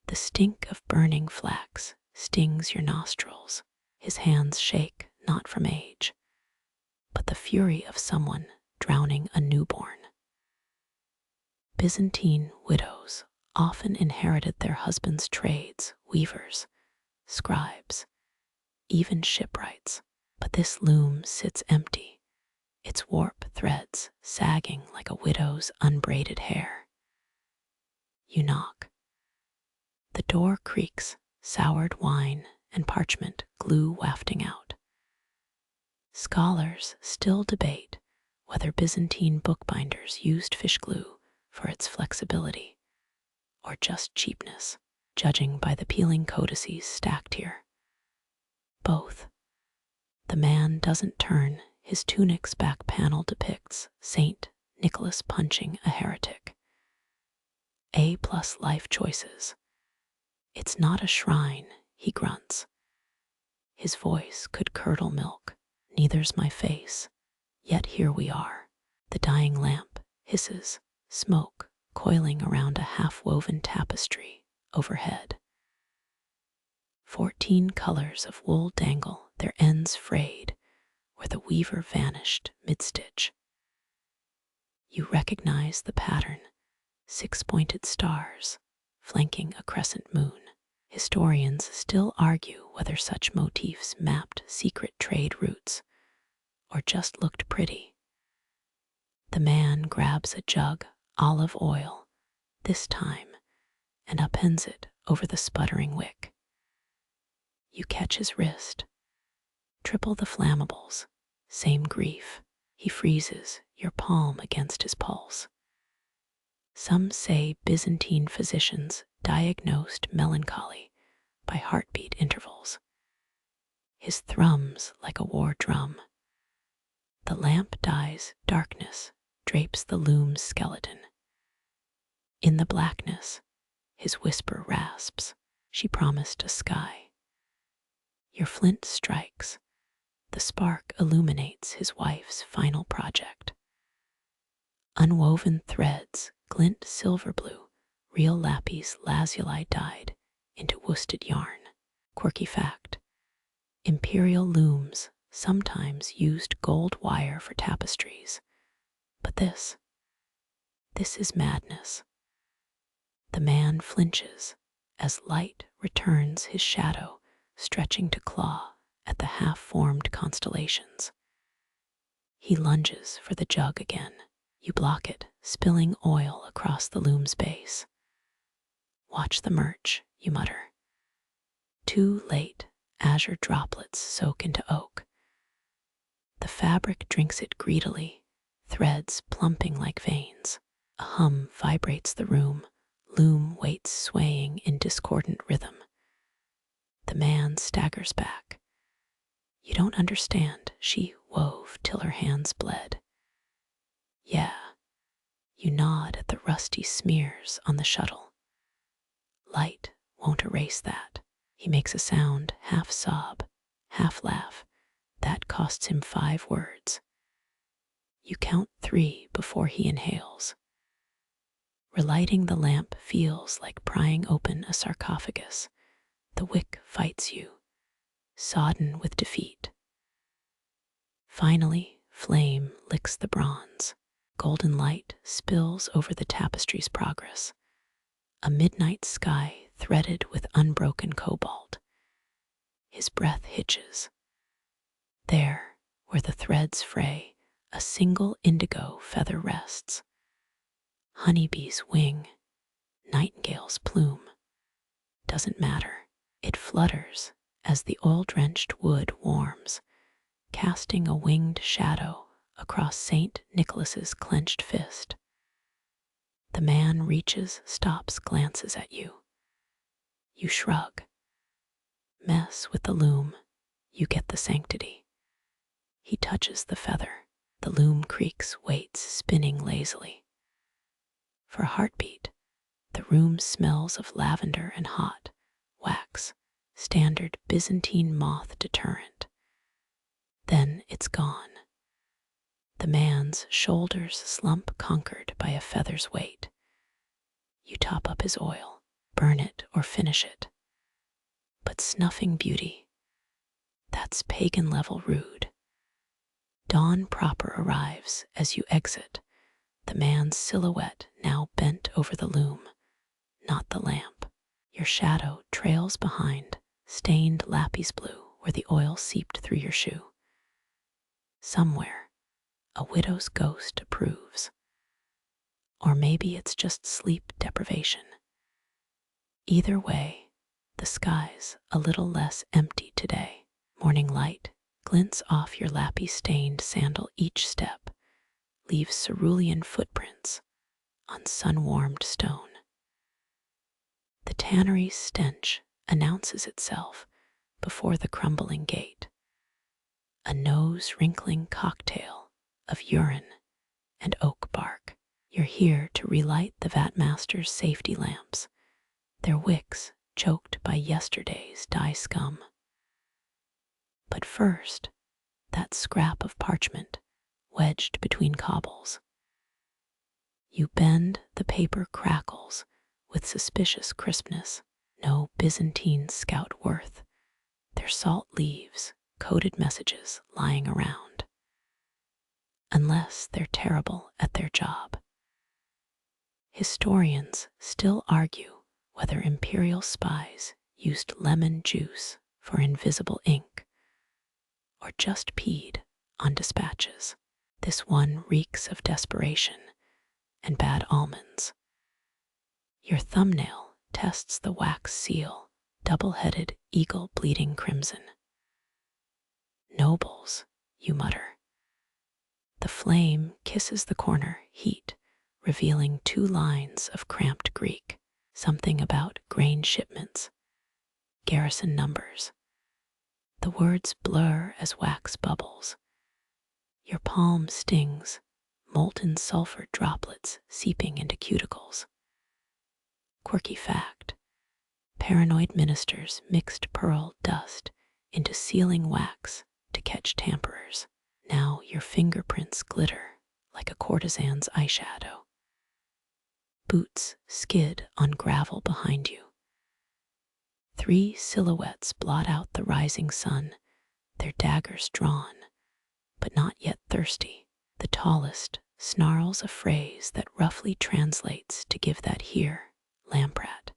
The stink of burning flax stings your nostrils. His hands shake not from age, but the fury of someone drowning a newborn. Byzantine widows often inherited their husbands' trades, weavers, scribes, even shipwrights, but this loom sits empty, its warp threads sagging like a widow's unbraided hair. You knock. The door creaks, soured wine and parchment glue wafting out. Scholars still debate whether Byzantine bookbinders used fish glue for its flexibility or just cheapness, judging by the peeling codices stacked here. Both. The man doesn't turn, his tunic's back panel depicts Saint Nicholas punching a heretic. A+ life choices. It's not a shrine, he grunts. His voice could curdle milk. Neither's my face. Yet here we are. The dying lamp hisses, smoke coiling around a half-woven tapestry overhead. 14 colors of wool dangle, their ends frayed, where the weaver vanished mid-stitch. You recognize the pattern, 6-pointed stars flanking a crescent moon. Historians still argue whether such motifs mapped secret trade routes or just looked pretty. The man grabs a jug, olive oil, this time, and upends it over the sputtering wick. You catch his wrist. Triple the flammables, same grief. He freezes, your palm against his pulse. Some say Byzantine physicians diagnosed melancholy by heartbeat intervals. His thrums like a war drum. The lamp dies, darkness drapes the loom's skeleton. In the blackness, his whisper rasps. She promised a sky. Your flint strikes. The spark illuminates his wife's final project. Unwoven threads glint silver blue, real lapis lazuli dyed into worsted yarn. Quirky fact: imperial looms sometimes used gold wire for tapestries, but this is madness. The man flinches as light returns his shadow, stretching to claw at the half-formed constellations. He lunges for the jug again. You block it, spilling oil across the loom's base. Watch the merch, you mutter. Too late, azure droplets soak into oak. The fabric drinks it greedily, threads plumping like veins. A hum vibrates the room, loom waits swaying in discordant rhythm. The man staggers back. You don't understand, she wove till her hands bled. Yeah, you nod at the rusty smears on the shuttle. Light won't erase that. He makes a sound, half sob, half laugh. That costs him 5 words. You count 3 before he inhales. Relighting the lamp feels like prying open a sarcophagus. The wick fights you, sodden with defeat. Finally, flame licks the bronze. Golden light spills over the tapestry's progress. A midnight sky threaded with unbroken cobalt. His breath hitches. There, where the threads fray, a single indigo feather rests. Honeybee's wing, nightingale's plume. Doesn't matter. It flutters as the oil-drenched wood warms, casting a winged shadow across St. Nicholas's clenched fist. The man reaches, stops, glances at you. You shrug. Mess with the loom, you get the sanctity. He touches the feather. The loom creaks, waits, spinning lazily. For a heartbeat, the room smells of lavender and hot wax, standard Byzantine moth deterrent. Then it's gone. The man's shoulders slump, conquered by a feather's weight. You top up his oil, burn it or finish it. But snuffing beauty, that's pagan-level rude. Dawn proper arrives as you exit, the man's silhouette now bent over the loom, not the lamp. Your shadow trails behind, stained lapis blue where the oil seeped through your shoe. Somewhere, A widow's ghost approves. Or maybe it's just sleep deprivation. Either way, the sky's a little less empty today. Morning light glints off your lappy-stained sandal each step, leaves cerulean footprints on sun-warmed stone. The tannery's stench announces itself before the crumbling gate, a nose-wrinkling cocktail of urine and oak bark. You're here to relight the vatmaster's safety lamps, their wicks choked by yesterday's dye scum. But first, that scrap of parchment wedged between cobbles. You bend, the paper crackles with suspicious crispness. No Byzantine scout worth. Their salt leaves, coded messages lying around. Unless they're terrible at their job. Historians still argue whether imperial spies used lemon juice for invisible ink or just peed on dispatches. This one reeks of desperation and bad almonds. Your thumbnail tests the wax seal, double-headed eagle bleeding crimson. Nobles, you mutter. The flame kisses the corner, heat, revealing 2 lines of cramped Greek, something about grain shipments, garrison numbers. The words blur as wax bubbles. Your palm stings, molten sulfur droplets seeping into cuticles. Quirky fact: paranoid ministers mixed pearl dust into sealing wax to catch tamperers. Now your fingerprints glitter like a courtesan's eyeshadow. Boots skid on gravel behind you. 3 silhouettes blot out the rising sun, their daggers drawn, but not yet thirsty. The tallest snarls a phrase that roughly translates to "give that here, lamprat."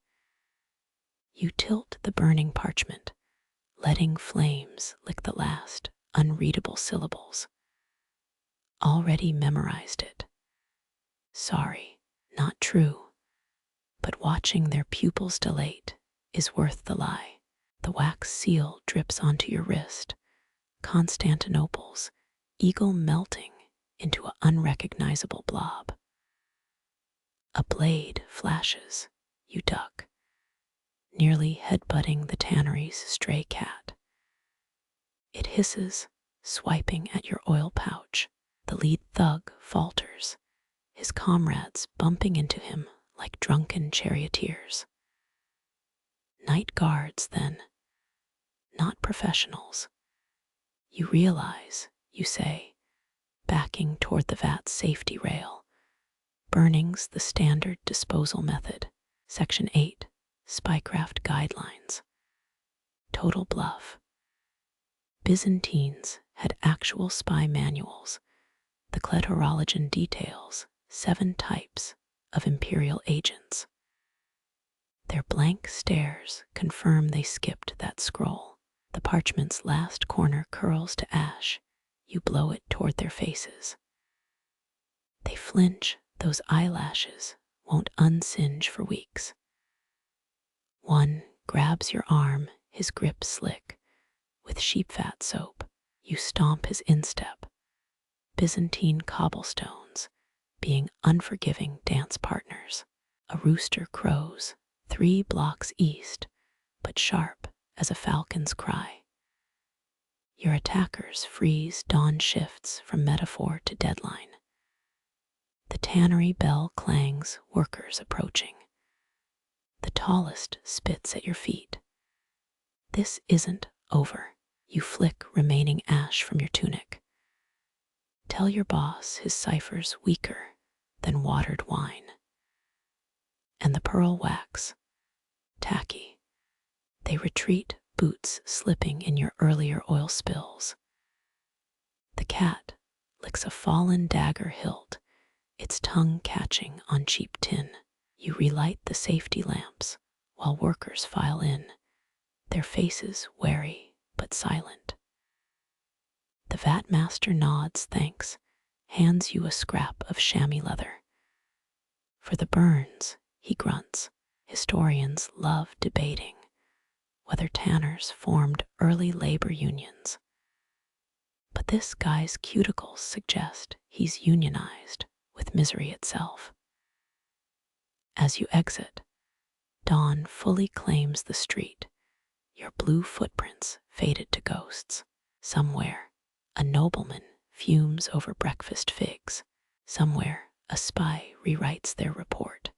You tilt the burning parchment, letting flames lick the last unreadable syllables. Already memorized it. Sorry, not true, but watching their pupils dilate is worth the lie. The wax seal drips onto your wrist, Constantinople's eagle melting into an unrecognizable blob. A blade flashes, you duck, nearly headbutting the tannery's stray cat. It hisses, swiping at your oil pouch. The lead thug falters, his comrades bumping into him like drunken charioteers. Night guards, then, not professionals. You realize, you say, backing toward the vat's safety rail. Burning's the standard disposal method. Section 8, Spycraft Guidelines. Total bluff. Byzantines had actual spy manuals. The Kletorologian details 7 types of imperial agents. Their blank stares confirm they skipped that scroll. The parchment's last corner curls to ash. You blow it toward their faces. They flinch, those eyelashes won't unsinge for weeks. One grabs your arm, his grip slick. With sheep fat soap, you stomp his instep. Byzantine cobblestones being unforgiving dance partners. A rooster crows 3 blocks east, but sharp as a falcon's cry. Your attackers freeze dawn shifts from metaphor to deadline. The tannery bell clangs, workers approaching. The tallest spits at your feet. This isn't over. You flick remaining ash from your tunic. Tell your boss his cipher's weaker than watered wine. And the pearl wax, tacky. They retreat, boots slipping in your earlier oil spills. The cat licks a fallen dagger hilt, its tongue catching on cheap tin. You relight the safety lamps while workers file in, their faces wary but silent. The vatmaster nods thanks hands you a scrap of chamois leather. For the burns, he grunts, historians love debating whether tanners formed early labor unions. But this guy's cuticles suggest he's unionized with misery itself. As you exit, dawn fully claims the street, your blue footprints faded to ghosts. Somewhere, a nobleman fumes over breakfast figs. Somewhere, a spy rewrites their report.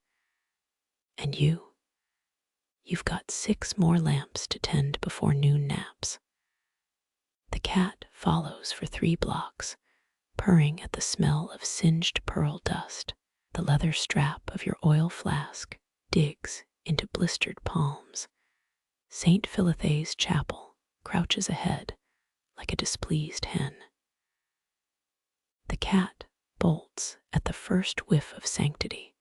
And you've got 6 more lamps to tend before noon naps. The cat follows for 3 blocks, purring at the smell of singed pearl dust. The leather strap of your oil flask digs into blistered palms. St. Philothe's chapel crouches ahead like a displeased hen. The cat bolts at the first whiff of sanctity.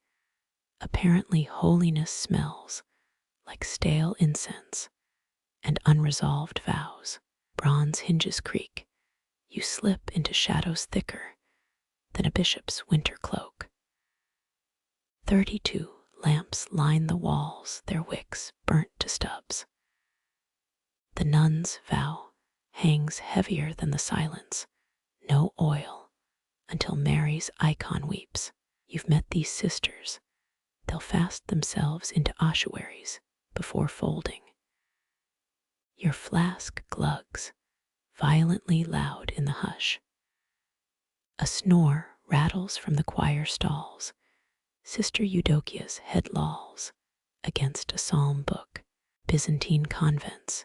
Apparently holiness smells like stale incense and unresolved vows. Bronze hinges creak. You slip into shadows thicker than a bishop's winter cloak. 32 lamps line the walls, their wicks burnt to stubs. The nun's vow hangs heavier than the silence. No oil until Mary's icon weeps. You've met these sisters. They'll fast themselves into ossuaries before folding. Your flask glugs, violently loud in the hush. A snore rattles from the choir stalls. Sister Eudokia's head lolls against a psalm book. Byzantine convents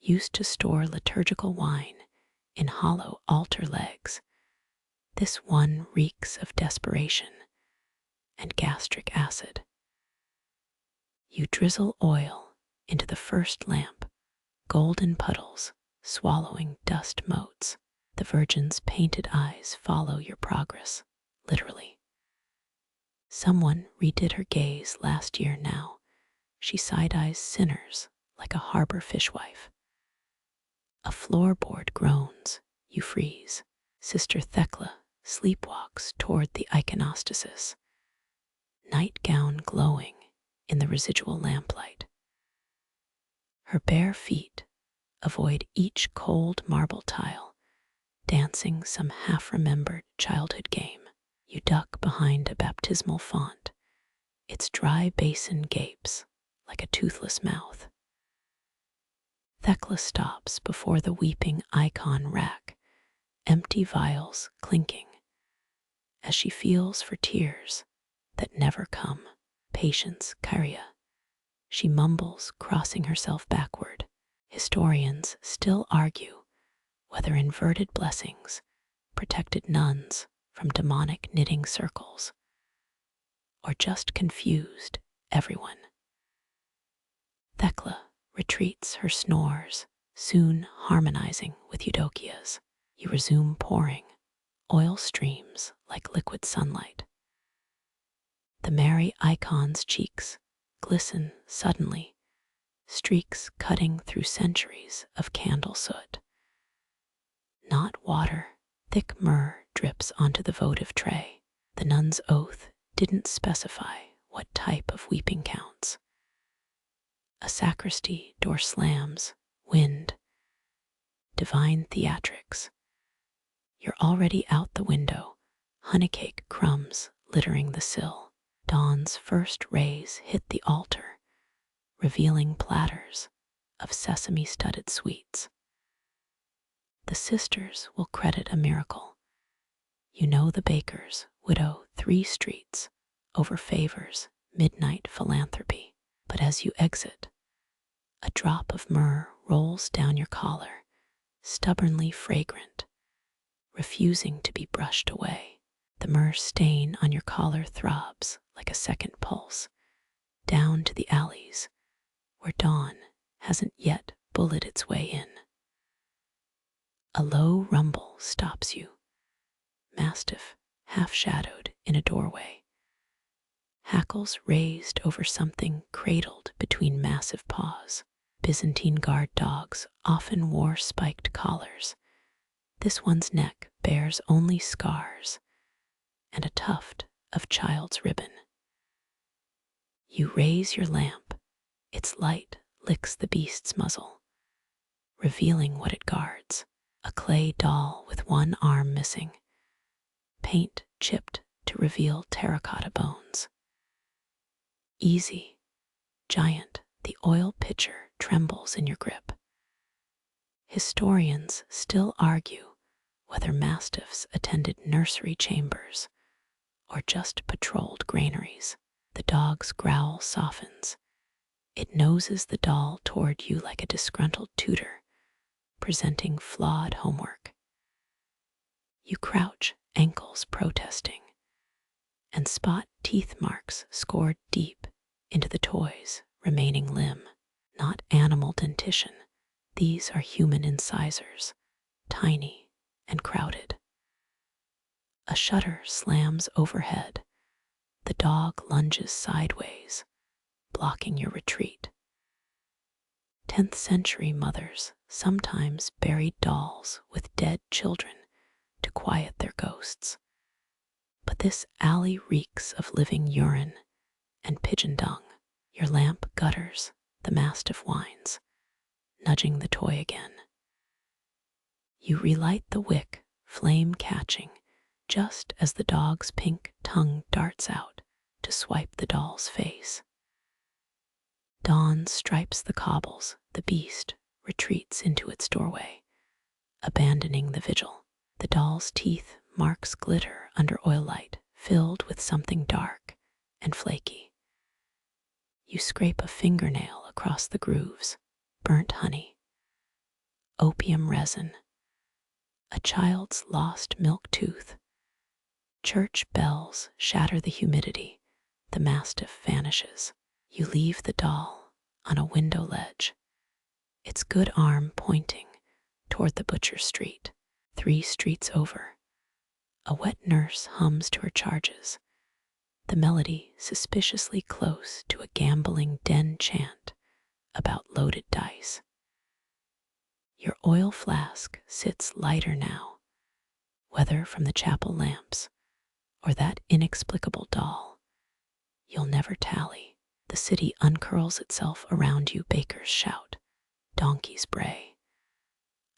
used to store liturgical wine in hollow altar legs. This one reeks of desperation and gastric acid. You drizzle oil into the first lamp, golden puddles swallowing dust motes. The Virgin's painted eyes follow your progress, literally. Someone redid her gaze last year now. She side-eyes sinners like a harbor fishwife. A floorboard groans, you freeze. Sister Thecla sleepwalks toward the iconostasis, nightgown glowing in the residual lamplight. Her bare feet avoid each cold marble tile, dancing some half-remembered childhood game. You duck behind a baptismal font. Its dry basin gapes like a toothless mouth. Thecla stops before the weeping icon rack, empty vials clinking, as she feels for tears that never come. Patience, Kyria. She mumbles, crossing herself backward. Historians still argue whether inverted blessings protected nuns from demonic knitting circles, or just confused everyone. Thecla retreats her snores, soon harmonizing with Eudokia's. You resume pouring. Oil streams like liquid sunlight. The Mary icon's cheeks glisten suddenly, streaks cutting through centuries of candle soot. Not water, thick myrrh drips onto the votive tray. The nun's oath didn't specify what type of weeping counts. A sacristy door slams, wind, divine theatrics. You're already out the window, honeycake crumbs littering the sill. Dawn's first rays hit the altar, revealing platters of sesame-studded sweets. The sisters will credit a miracle. You know the baker's widow 3 streets over favors midnight philanthropy. But as you exit, a drop of myrrh rolls down your collar, stubbornly fragrant, refusing to be brushed away. The myrrh stain on your collar throbs like a second pulse, down to the alleys where dawn hasn't yet bulleted its way in. A low rumble stops you, mastiff half-shadowed in a doorway, hackles raised over something cradled between massive paws. Byzantine guard dogs often wore spiked collars. This one's neck bears only scars and a tuft of child's ribbon. You raise your lamp, its light licks the beast's muzzle, revealing what it guards: a clay doll with one arm missing, paint chipped to reveal terracotta bones. Easy, giant, the oil pitcher trembles in your grip. Historians still argue whether mastiffs attended nursery chambers or just patrolled granaries. The dog's growl softens. It noses the doll toward you like a disgruntled tutor, presenting flawed homework. You crouch, ankles protesting, and spot teeth marks scored deep into the toy's remaining limb. Not animal dentition, these are human incisors, tiny and crowded. A shutter slams overhead. The dog lunges sideways, blocking your retreat. 10th century mothers sometimes buried dolls with dead children to quiet their ghosts. But this alley reeks of living urine and pigeon dung. Your lamp gutters, the mastiff whines, nudging the toy again. You relight the wick, flame catching, just as the dog's pink tongue darts out to swipe the doll's face. Dawn stripes the cobbles, the beast retreats into its doorway, abandoning the vigil. The doll's teeth marks glitter under oil light, filled with something dark and flaky. You scrape a fingernail across the grooves, burnt honey, opium resin, a child's lost milk tooth. Church bells shatter the humidity. The mastiff vanishes. You leave the doll on a window ledge, its good arm pointing toward the butcher street. 3 streets over, a wet nurse hums to her charges, the melody suspiciously close to a gambling den chant about loaded dice. Your oil flask sits lighter now, whether from the chapel lamps or that inexplicable doll. You'll never tally. The city uncurls itself around you. Bakers shout, donkeys bray.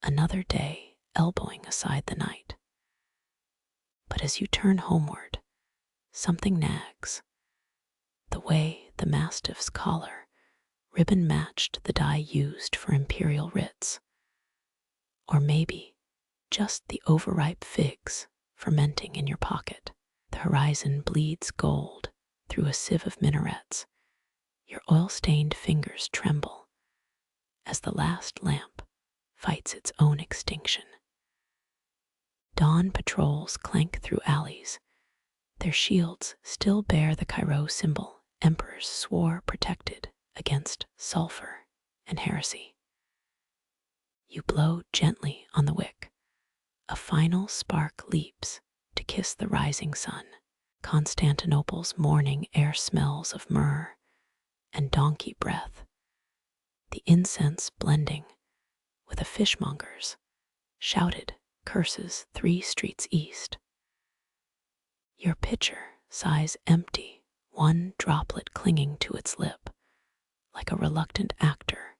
Another day elbowing aside the night. But as you turn homeward, something nags. The way the mastiff's collar, ribbon matched the dye used for imperial writs. Or maybe just the overripe figs fermenting in your pocket. The horizon bleeds gold through a sieve of minarets. Your oil-stained fingers tremble as the last lamp fights its own extinction. Dawn patrols clank through alleys. Their shields still bear the Cairo symbol emperors swore protected against sulfur and heresy. You blow gently on the wick. A final spark leaps to kiss the rising sun. Constantinople's morning air smells of myrrh and donkey breath, the incense blending with a fishmonger's shouted curses 3 streets east. Your pitcher sighs empty, one droplet clinging to its lip, like a reluctant actor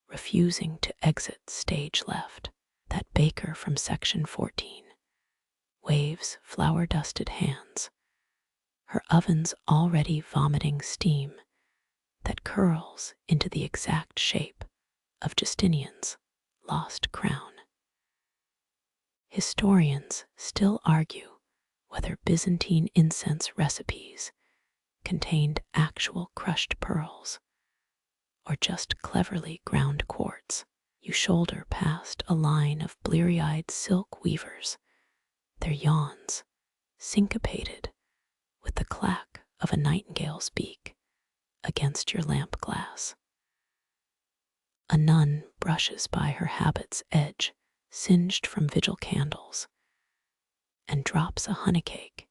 refusing to exit stage left. That baker from section 14 waves flour-dusted hands, her oven's already vomiting steam that curls into the exact shape of Justinian's lost crown. Historians still argue whether Byzantine incense recipes contained actual crushed pearls or just cleverly ground quartz. You shoulder past a line of bleary-eyed silk weavers, their yawns syncopated with the clack of a nightingale's beak against your lamp glass. A nun brushes by her habit's edge, singed from vigil candles, and drops a honeycake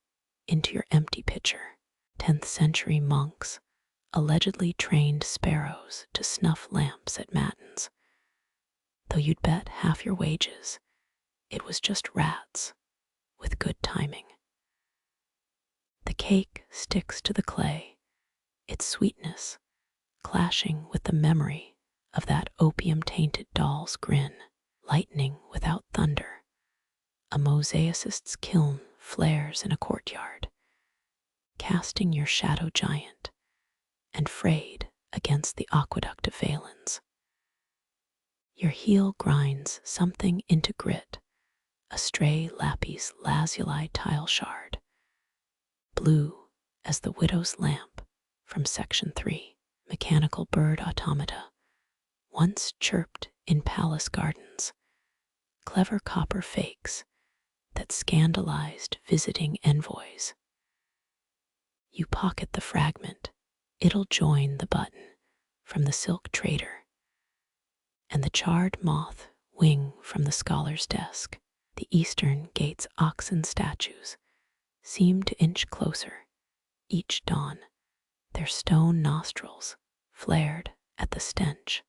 into your empty pitcher. 10th century monks allegedly trained sparrows to snuff lamps at matins, though you'd bet half your wages it was just rats with good timing. The cake sticks to the clay, its sweetness clashing with the memory of that opium-tainted doll's grin. Lightning without thunder, a mosaicist's kiln flares in a courtyard, casting your shadow giant and frayed against the aqueduct of Valens. Your heel grinds something into grit, a stray lapis lazuli tile shard, blue as the widow's lamp from Section 3. Mechanical bird automata, once chirped in palace gardens, clever copper fakes that scandalized visiting envoys. You pocket the fragment, it'll join the button from the silk trader, and the charred moth wing from the scholar's desk. The Eastern Gate's oxen statues seem to inch closer each dawn, their stone nostrils flared at the stench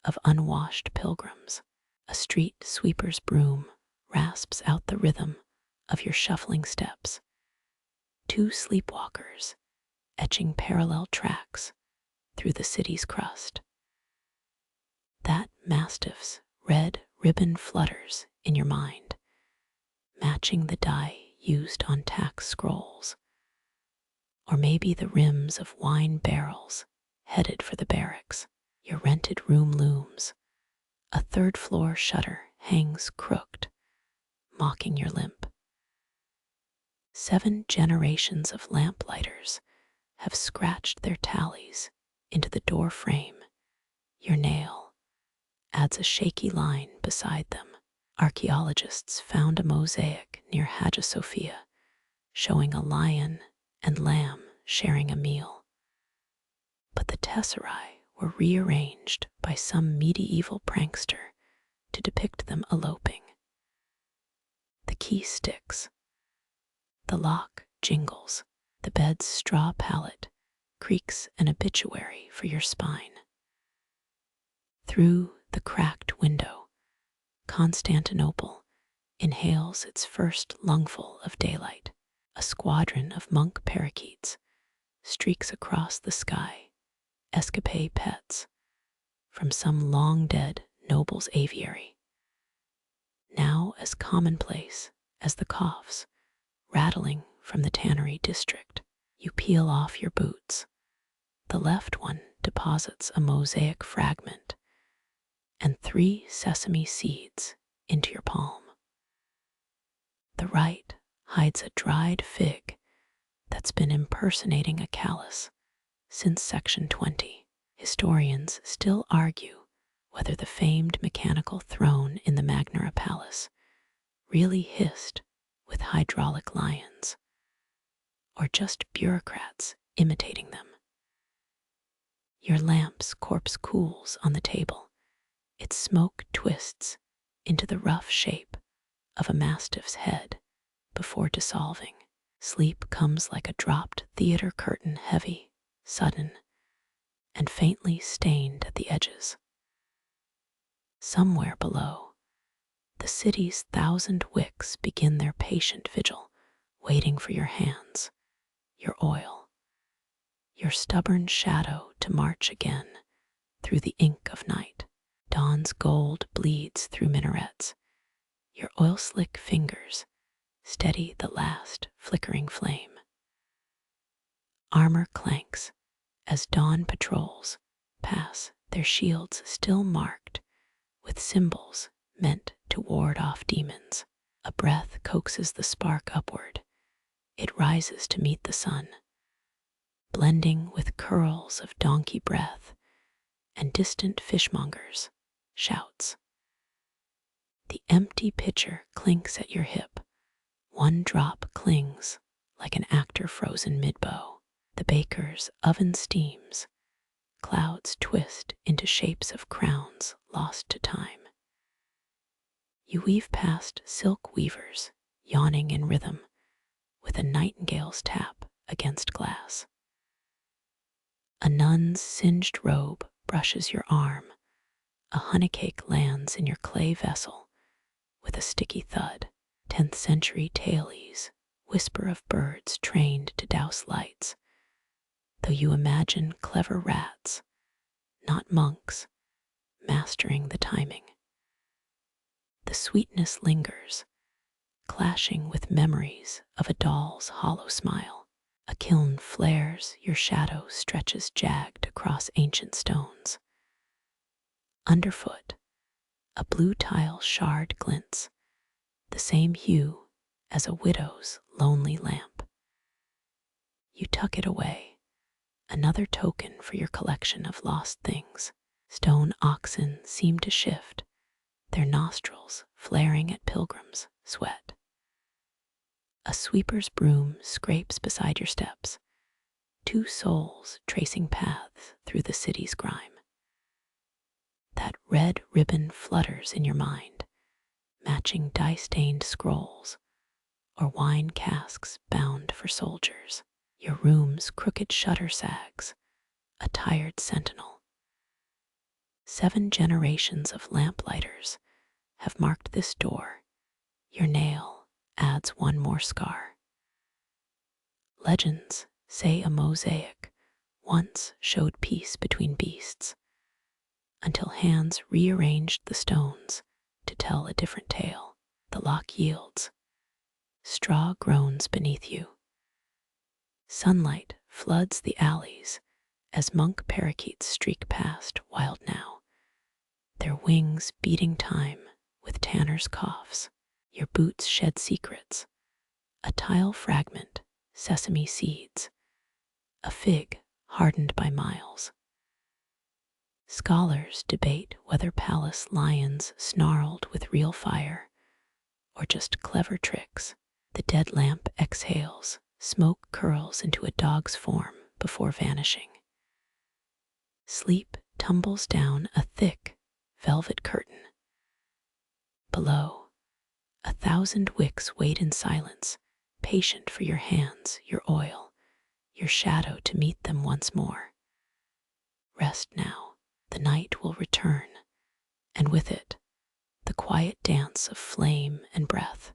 of unwashed pilgrims. A street sweeper's broom rasps out the rhythm of your shuffling steps. Two sleepwalkers etching parallel tracks through the city's crust. That mastiff's red ribbon flutters in your mind, matching the dye used on tax scrolls. Or maybe the rims of wine barrels headed for the barracks. Your rented room looms. A third-floor shutter hangs crooked, mocking your limp. 7 generations of lamplighters have scratched their tallies into the door frame. Your nail adds a shaky line beside them. Archaeologists found a mosaic near Hagia Sophia showing a lion and lamb sharing a meal. But the tesserae were rearranged by some medieval prankster to depict them eloping. The key sticks. The lock jingles. The bed's straw pallet creaks an obituary for your spine. Through the cracked window, Constantinople inhales its first lungful of daylight. A squadron of monk parakeets streaks across the sky, escapade pets from some long-dead noble's aviary. Now as commonplace as the coughs rattling from the tannery district. You peel off your boots. The left one deposits a mosaic fragment and 3 sesame seeds into your palm. The right hides a dried fig that's been impersonating a callus since Section 20. Historians still argue whether the famed mechanical throne in the Magnera Palace really hissed with hydraulic lions, or just bureaucrats imitating them. Your lamp's corpse cools on the table. Its smoke twists into the rough shape of a mastiff's head before dissolving. Sleep comes like a dropped theater curtain, heavy, sudden, and faintly stained at the edges. Somewhere below, the city's 1,000 wicks begin their patient vigil, waiting for your hands, your oil, your stubborn shadow to march again through the ink of night. Dawn's gold bleeds through minarets. Your oil-slick fingers steady the last flickering flame. Armor clanks as dawn patrols pass, their shields still marked with symbols meant to ward off demons. A breath coaxes the spark upward. It rises to meet the sun, blending with curls of donkey breath and distant fishmongers' shouts. The empty pitcher clinks at your hip. One drop clings like an actor frozen mid-bow. The baker's oven steams. Clouds twist into shapes of crowns lost to time. You weave past silk weavers, yawning in rhythm, with a nightingale's tap against glass. A nun's singed robe brushes your arm. A honeycake lands in your clay vessel with a sticky thud. 10th century tailies whisper of birds trained to douse lights, though you imagine clever rats, not monks, mastering the timing. The sweetness lingers, clashing with memories of a doll's hollow smile. A kiln flares, your shadow stretches jagged across ancient stones. Underfoot, a blue tile shard glints, the same hue as a widow's lonely lamp. You tuck it away, another token for your collection of lost things. Stone oxen seem to shift, their nostrils flaring at pilgrims' sweat. A sweeper's broom scrapes beside your steps, two souls tracing paths through the city's grime. That red ribbon flutters in your mind, matching dye-stained scrolls or wine casks bound for soldiers. Your room's crooked shutter sags, a tired sentinel. 7 generations of lamplighters have marked this door. Your nail adds one more scar. Legends say a mosaic once showed peace between beasts, until hands rearranged the stones to tell a different tale. The lock yields. Straw groans beneath you. Sunlight floods the alleys as monk parakeets streak past wild now, their wings beating time with tanners' coughs. Your boots shed secrets, a tile fragment, sesame seeds, a fig hardened by miles. Scholars debate whether palace lions snarled with real fire or just clever tricks. The dead lamp exhales, smoke curls into a dog's form before vanishing. Sleep tumbles down a thick velvet curtain. Below, 1,000 wicks wait in silence, patient for your hands, your oil, your shadow to meet them once more. Rest now, the night will return, and with it, the quiet dance of flame and breath.